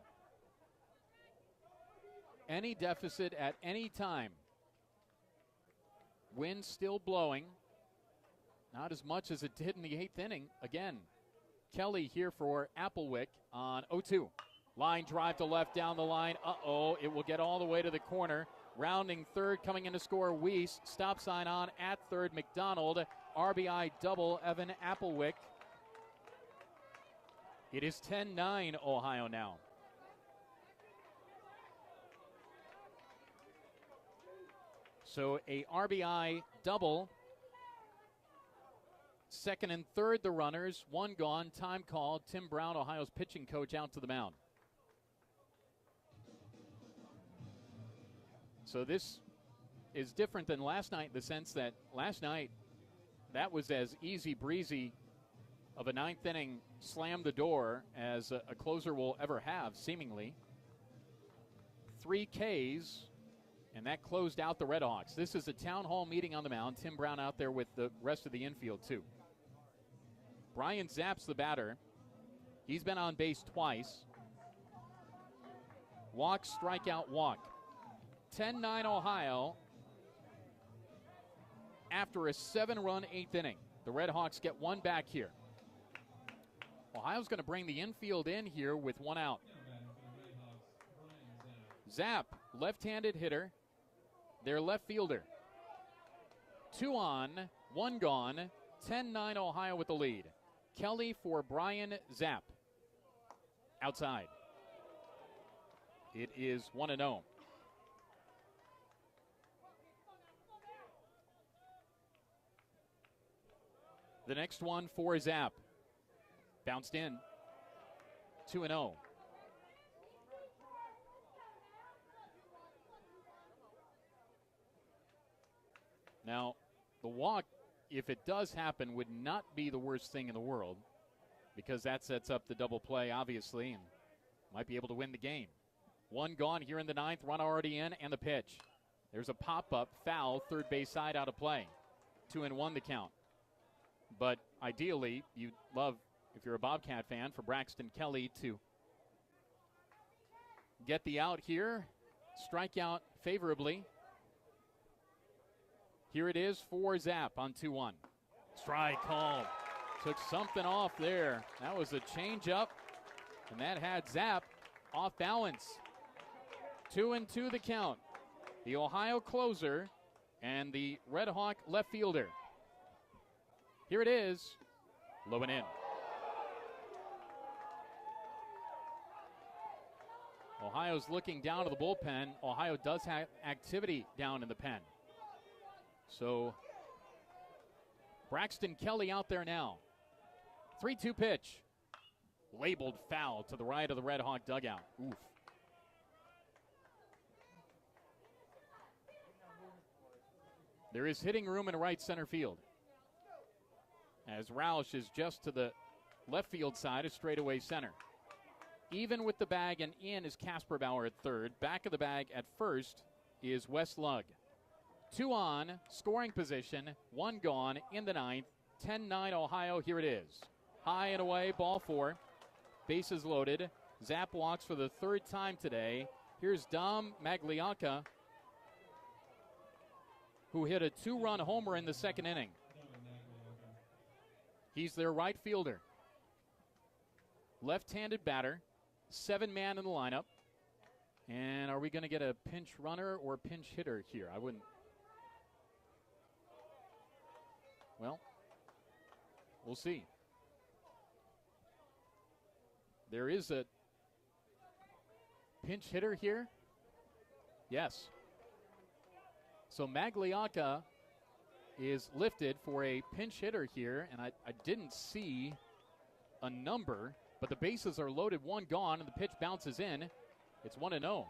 Any deficit at any time. Wind still blowing. Not as much as it did in the 8th inning. Again, Kelly here for Applewick on 0-2. Line drive to left down the line. Uh-oh, it will get all the way to the corner. Rounding third, coming in to score Weiss. Stop sign on at third, McDonald. RBI double, Evan Applewick. It is 10-9 Ohio now. So a RBI double. Second and third, the runners. One gone, time called. Tim Brown, Ohio's pitching coach, out to the mound. So this is different than last night in the sense that last night, that was as easy breezy of a 9th inning slam the door as a closer will ever have, seemingly. 3 Ks. And that closed out the Red Hawks. This is a town hall meeting on the mound. Tim Brown out there with the rest of the infield, too. Brian Zapp's the batter. He's been on base twice. Walk, strikeout, walk. 10-9 Ohio after a 7-run 8th inning. The Red Hawks get one back here. Ohio's going to bring the infield in here with one out. Zapp, left-handed hitter. Their left fielder. 2 on, 1 gone. 10-9 Ohio with the lead. Kelly for Brian Zapp. Outside. It is 1-0. The next one for Zapp. Bounced in. 2-0. Now, the walk, if it does happen, would not be the worst thing in the world because that sets up the double play, obviously, and might be able to win the game. 1 gone here in the 9th, run already in, and the pitch. There's a pop-up, foul, third base side out of play. 2-1 the count. But ideally, you'd love, if you're a Bobcat fan, for Braxton Kelly to get the out here, strike out favorably. Here it is for Zapp on 2-1. Strike called. Took something off there. That was a changeup, and that had Zapp off balance. 2-2 the count. the Ohio closer, and the Red Hawk left fielder. Here it is, low and in. Ohio's looking down to the bullpen. Ohio does have activity down in the pen. So Braxton Kelly out there now. 3-2 pitch. Labeled foul to the right of the Red Hawk dugout. Oof. There is hitting room in right center field, as Roush is just to the left field side of straightaway center. Even with the bag and in is Casper Bauer at third. Back of the bag at first is Wes Lugg. 2 on, scoring position, 1 gone in the ninth. 10-9 Ohio, here it is. High and away, ball 4. Bases loaded. Zapp walks for the 3rd time today. Here's Dom Magliocca, who hit a 2-run homer in the 2nd inning. He's their right fielder. Left-handed batter. 7-man in the lineup. And are we going to get a pinch runner or pinch hitter here? I wouldn't. Well, we'll see. There is a pinch hitter here. Yes. So Magliocca is lifted for a pinch hitter here, and I didn't see a number, but the bases are loaded, 1 gone, and the pitch bounces in. It's 1-0.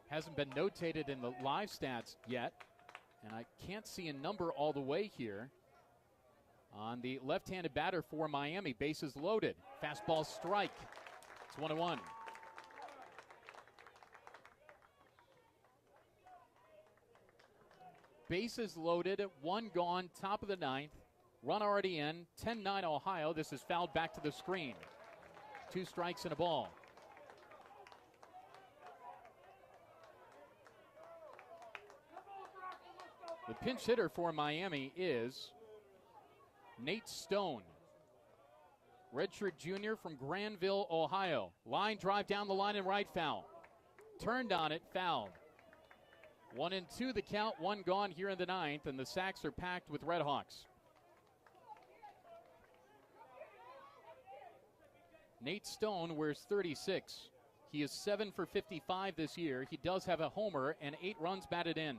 Hasn't been notated in the live stats yet, and I can't see a number all the way here. On the left-handed batter for Miami, bases loaded. Fastball strike. It's 1-1. Bases loaded, 1 gone, top of the 9th. Run already in, 10-9 Ohio. This is fouled back to the screen. 2 strikes and a ball. The pinch hitter for Miami is Nate Stone. Redshirt junior from Granville, Ohio. Line drive down the line in right, foul. Turned on it, fouled. 1-2 the count, 1 gone here in the 9th, and the sacks are packed with Red Hawks. Nate Stone wears 36. He is 7 for 55 this year. He does have a homer and 8 runs batted in.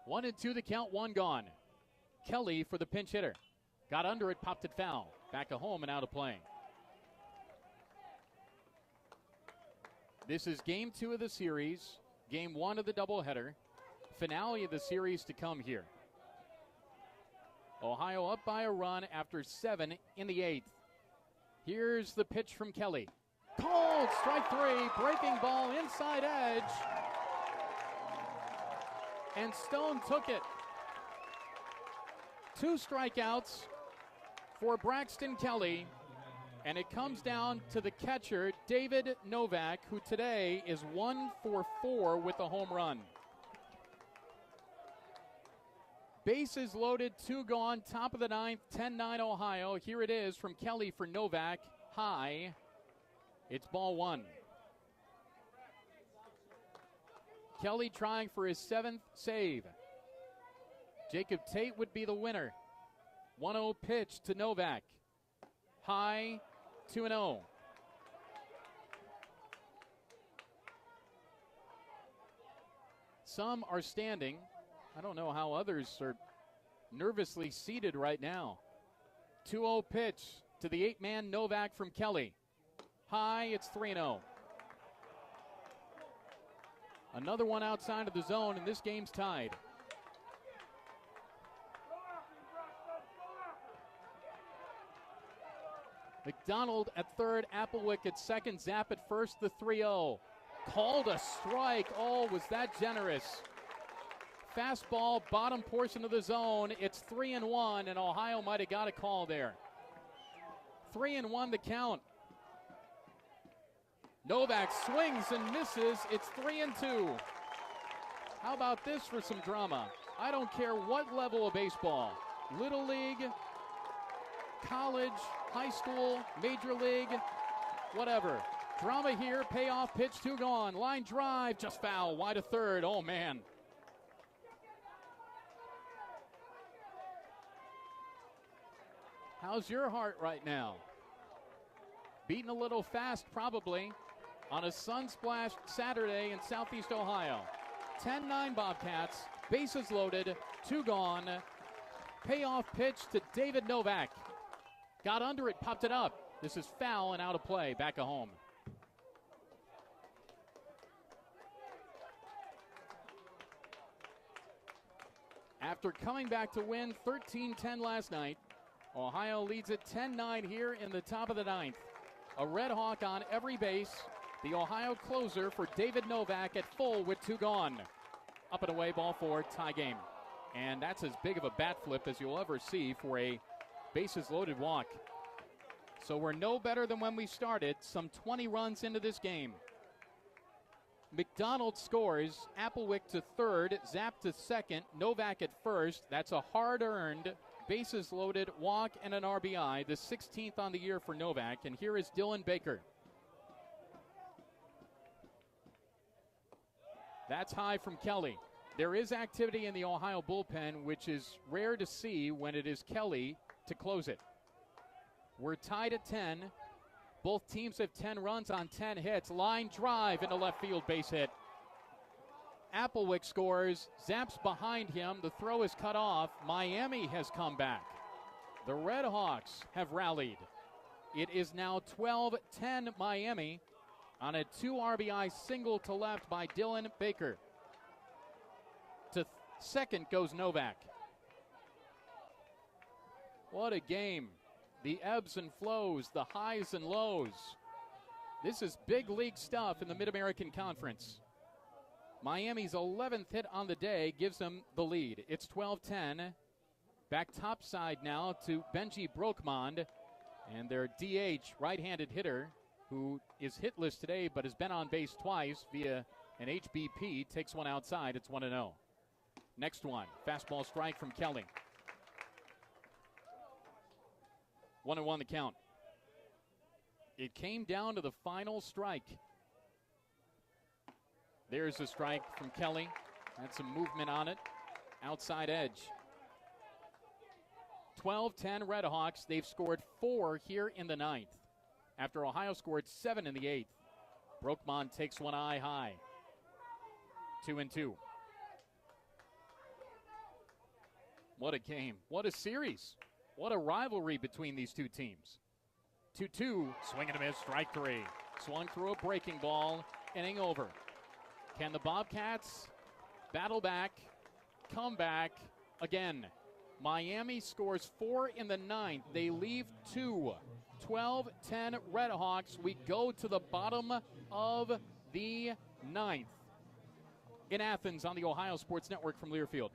1-2 the count, 1 gone. Kelly for the pinch hitter. Got under it, popped it foul. Back of home and out of play. This is game 2 of the series. Game 1 of the doubleheader. Finale of the series to come here. Ohio up by a run after 7 in the 8th. Here's the pitch from Kelly. Called, strike 3, breaking ball inside edge. And Stone took it. 2 strikeouts for Braxton Kelly. And it comes down to the catcher, David Novak, who today is 1 for 4 with a home run. Bases loaded, 2 gone, top of the 9th, 10-9 Ohio. Here it is from Kelly for Novak. High. It's ball 1. Kelly trying for his 7th save. Jacob Tate would be the winner. 1-0 pitch to Novak. High, 2-0. Some are standing. I don't know how others are nervously seated right now. 2-0 pitch to the 8-man Novak from Kelly. High, it's 3-0. Another one outside of the zone, and this game's tied. McDonald at third, Applewick at second, Zapp at first, the 3-0. Called a strike. Oh, was that generous. Fastball, bottom portion of the zone. It's 3-1, and Ohio might have got a call there. 3-1 the count. Novak swings and misses. It's 3-2. How about this for some drama? I don't care what level of baseball. Little league, college, high school, major league, whatever. Drama here, payoff pitch, 2 gone. Line drive, just foul, wide of third. Oh, man. How's your heart right now? Beating a little fast, probably, on a sun-splashed Saturday in Southeast Ohio. 10-9 Bobcats, bases loaded, 2 gone. Payoff pitch to David Novak. Got under it, popped it up. This is foul and out of play, back at home. After coming back to win 13-10 last night, Ohio leads it 10-9 here in the top of the 9th. A Red Hawk on every base. The Ohio closer for David Novak at full with 2 gone. Up and away, ball 4, tie game. And that's as big of a bat flip as you'll ever see for a bases-loaded walk. So we're no better than when we started, some 20 runs into this game. McDonald scores, Applewick to third, Zapp to second, Novak at first. That's a hard-earned, bases-loaded walk and an RBI, the 16th on the year for Novak. And here is Dylan Baker. That's high from Kelly. There is activity in the Ohio bullpen, which is rare to see when it is Kelly to close it. We're tied at 10. Both teams have 10 runs on 10 hits. Line drive into left field, base hit. Applewick scores. Zapp's behind him. The throw is cut off. Miami has come back. The Red Hawks have rallied. It is now 12-10 Miami on a 2 RBI single to left by Dylan Baker. To second goes Novak. What a game. The ebbs and flows, the highs and lows. This is big league stuff in the Mid-American Conference. Miami's 11th hit on the day gives them the lead. It's 12-10. Back topside now to Benji Brokmond. And their DH, right-handed hitter, who is hitless today but has been on base twice via an HBP, takes one outside. It's 1-0. Next one, fastball strike from Kelly. 1-1 the count. It came down to the final strike. There's a strike from Kelly. Had some movement on it. Outside edge. 12-10 Red Hawks. They've scored 4 here in the 9th. After Ohio scored 7 in the 8th. Brokmond takes one eye high. 2-2. What a game. What a series. What a rivalry between these two teams. 2-2, swing and a miss, strike 3. Swung through a breaking ball, inning over. Can the Bobcats battle back, come back again? Miami scores 4 in the 9th. They leave 2. 12-10 Red Hawks. We go to the bottom of the 9th. In Athens on the Ohio Sports Network from Learfield.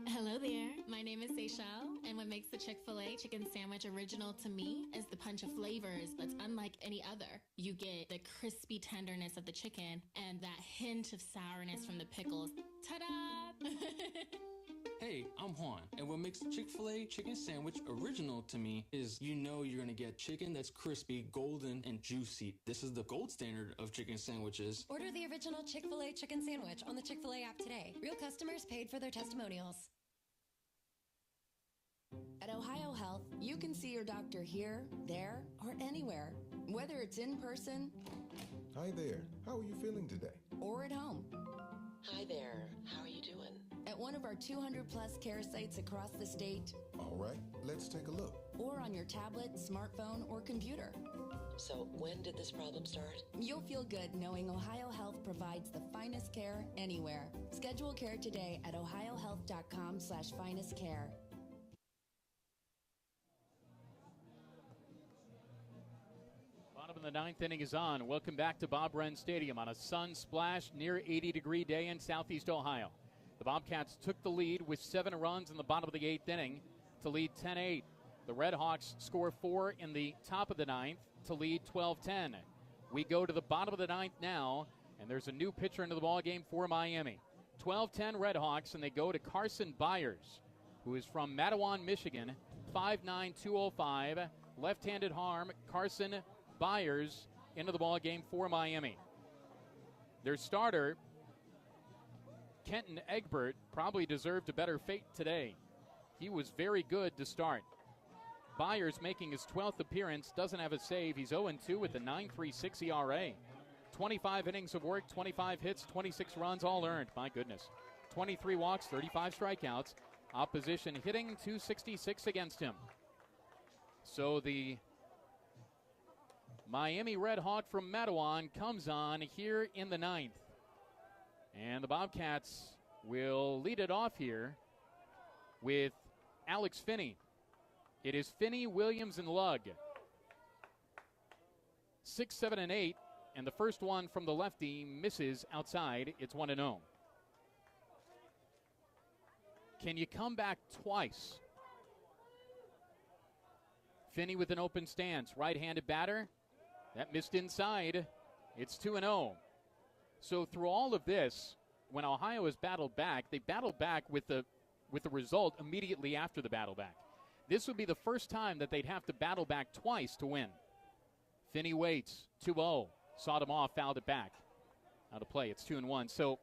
Hello there, my name is Seychelle, and what makes the Chick-fil-A chicken sandwich original to me is the punch of flavors that's unlike any other. You get the crispy tenderness of the chicken and that hint of sourness from the pickles. Ta-da! Hey, I'm Juan, and what makes Chick-fil-A chicken sandwich original to me is you know you're gonna get chicken that's crispy, golden, and juicy. This is the gold standard of chicken sandwiches. Order the original Chick-fil-A chicken sandwich on the Chick-fil-A app today. Real customers paid for their testimonials. At Ohio Health, you can see your doctor here, there, or anywhere. Whether it's in person. Hi there. How are you feeling today? Or at home. Hi there. How are you doing? At one of our 200-plus care sites across the state. All right, let's take a look. Or on your tablet, smartphone, or computer. So, when did this problem start? You'll feel good knowing Ohio Health provides the finest care anywhere. Schedule care today at ohiohealth.com/finestcare. Bottom of the 9th inning is on. Welcome back to Bob Wren Stadium on a sun-splashed, near 80-degree day in Southeast Ohio. The Bobcats took the lead with 7 runs in the bottom of the 8th inning to lead 10-8. The Red Hawks score 4 in the top of the 9th to lead 12-10. We go to the bottom of the 9th now, and there's a new pitcher into the ballgame for Miami. 12-10 Redhawks, and they go to Carson Byers, who is from Mattawan, Michigan, 5'9", 205, left-handed arm. Carson Byers into the ball game for Miami. Their starter, Kenton Egbert, probably deserved a better fate today. He was very good to start. Byers making his 12th appearance, doesn't have a save. He's 0-2 with a 9.36 ERA. 25 innings of work, 25 hits, 26 runs, all earned. My goodness. 23 walks, 35 strikeouts. Opposition hitting .266 against him. So the Miami Red Hawk from Mattawan comes on here in the 9th. And the Bobcats will lead it off here with Alex Finney. It is Finney, Williams, and Lugg. 6, 7, and 8. And the first one from the lefty misses outside. It's 1-0. Can you come back twice? Finney with an open stance. Right-handed batter. That missed inside. It's 2-0. So through all of this, when Ohio has battled back, they battled back with the result immediately after the battle back. This would be the first time that they'd have to battle back twice to win. Finney waits. 2-0. Sawed him off, fouled it back. Out of play. It's 2-1. So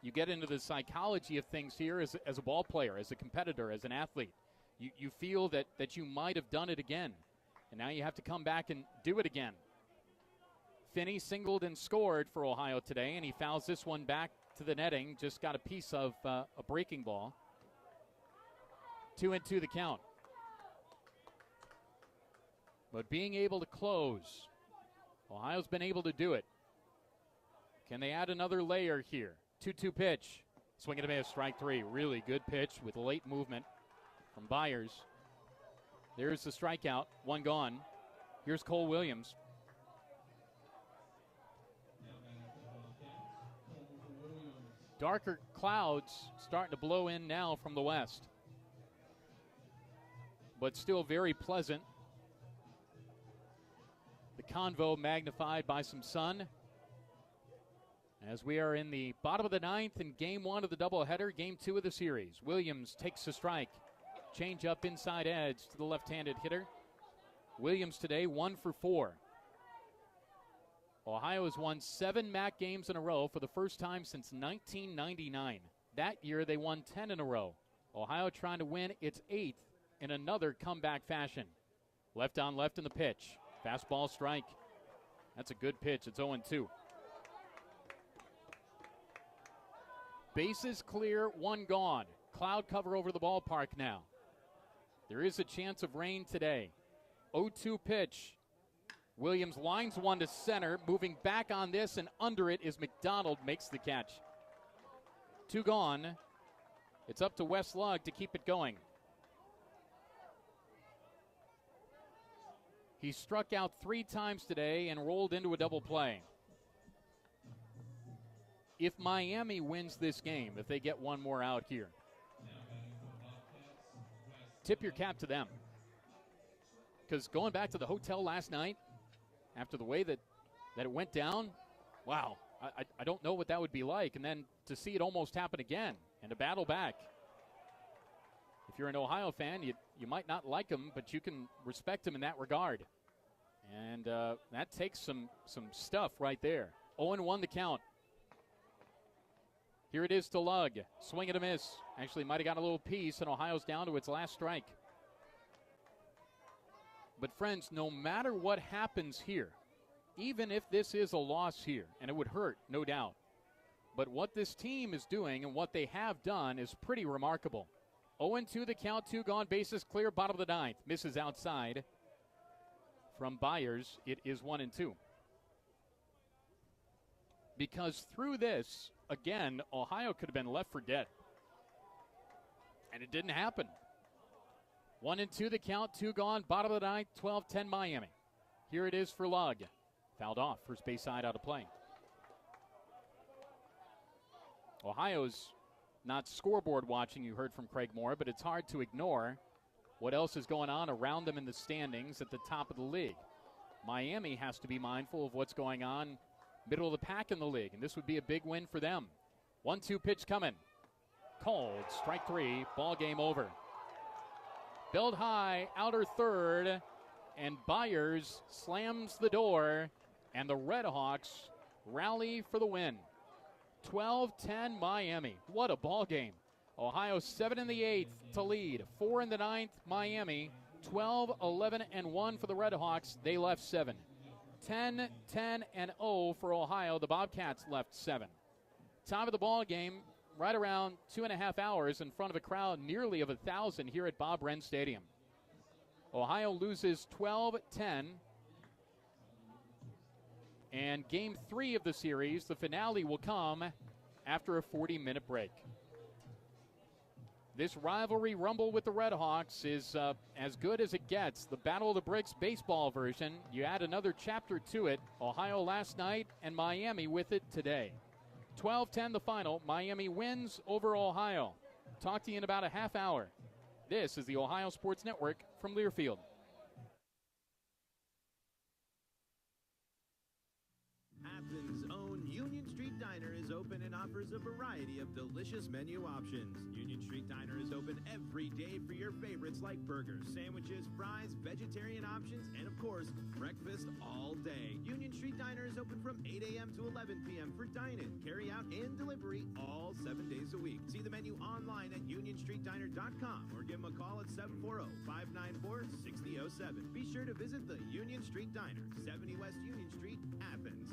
you get into the psychology of things here as a ball player, as a competitor, as an athlete. You feel that you might have done it again. And now you have to come back and do it again. Finney singled and scored for Ohio today, and he fouls this one back to the netting. Just got a piece of a breaking ball. 2-2 the count. But being able to close, Ohio's been able to do it. Can they add another layer here? 2-2 pitch. Swing and a miss, strike 3. Really good pitch with late movement from Byers. There's the strikeout. One gone. Here's Cole Williams. Darker clouds starting to blow in now from the west. But still very pleasant. The convo magnified by some sun. As we are in the bottom of the 9th in game 1 of the doubleheader, game 2 of the series. Williams takes a strike. Change up inside edge to the left-handed hitter. Williams today 1 for 4. Ohio has won 7 MAC games in a row for the first time since 1999. That year they won 10 in a row. Ohio trying to win its 8th in another comeback fashion. Left on left in the pitch. Fastball strike. That's a good pitch. It's 0-2. Bases clear, one gone. Cloud cover over the ballpark now. There is a chance of rain today. 0-2 pitch. Williams lines one to center. Moving back on this and under it is McDonald, makes the catch. 2 gone. It's up to Wes Lugg to keep it going. He struck out 3 times today and rolled into a double play. If Miami wins this game, if they get one more out here, tip your cap to them. Because going back to the hotel last night, after the way that it went down, wow, I don't know what that would be like. And then to see it almost happen again and to battle back. If you're an Ohio fan, you might not like him, but you can respect him in that regard. And that takes some stuff right there. 0-1 the count. Here it is to Lugg. Swing and a miss. Actually might have got a little piece, and Ohio's down to its last strike. But friends, no matter what happens here, even if this is a loss here, and it would hurt, no doubt, but what this team is doing and what they have done is pretty remarkable. 0-2 the count, 2 gone, bases clear, bottom of the 9th. Misses outside from Byers. It is 1-2. Because through this, again, Ohio could have been left for dead. And it didn't happen. 1-2 the count, 2 gone, bottom of the 9th, 12-10 Miami. Here it is for Lugg. Fouled off, first base side out of play. Ohio's not scoreboard watching, you heard from Craig Moore, but it's hard to ignore what else is going on around them in the standings at the top of the league. Miami has to be mindful of what's going on middle of the pack in the league, and this would be a big win for them. 1-2 pitch coming. Called. Strike 3. Ball game over. Build high. Outer third. And Byers slams the door. And the Red Hawks rally for the win. 12-10 Miami. What a ball game. Ohio 7 in the 8th to lead. 4 in the 9th, Miami. 12-11-1 for the Red Hawks. They left 7. 10-10-0 for Ohio. The Bobcats left 7. Time of the ball game, right around 2.5 hours in front of a crowd nearly of 1,000 here at Bob Wren Stadium. Ohio loses 12-10. And game 3 of the series, the finale, will come after a 40-minute break. This rivalry rumble with the Red Hawks is as good as it gets. The Battle of the Bricks baseball version. You add another chapter to it. Ohio last night and Miami with it today. 12-10 the final. Miami wins over Ohio. Talk to you in about a half hour. This is the Ohio Sports Network from Learfield. Athens' own Union Street Diner is open and offers a variety of delicious menu options. Union Street Diner is open every day for your favorites like burgers, sandwiches, fries, vegetarian options, and of course, breakfast all day. Union Street Diner is open from 8 a.m. to 11 p.m. for dine-in, carry-out, and delivery all 7 days a week. See the menu online at unionstreetdiner.com or give them a call at 740-594-6007. Be sure to visit the Union Street Diner, 70 West Union Street, Athens.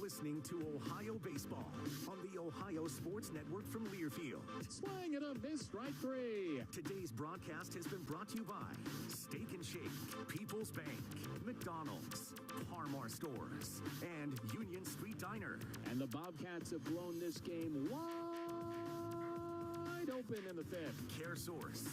Listening to Ohio Baseball on the Ohio Sports Network from Learfield. Swing and a miss, strike 3. Today's broadcast has been brought to you by Steak and Shake, People's Bank, McDonald's, Parmar Stores, and Union Street Diner. And the Bobcats have blown this game wide open in the 5th. CareSource.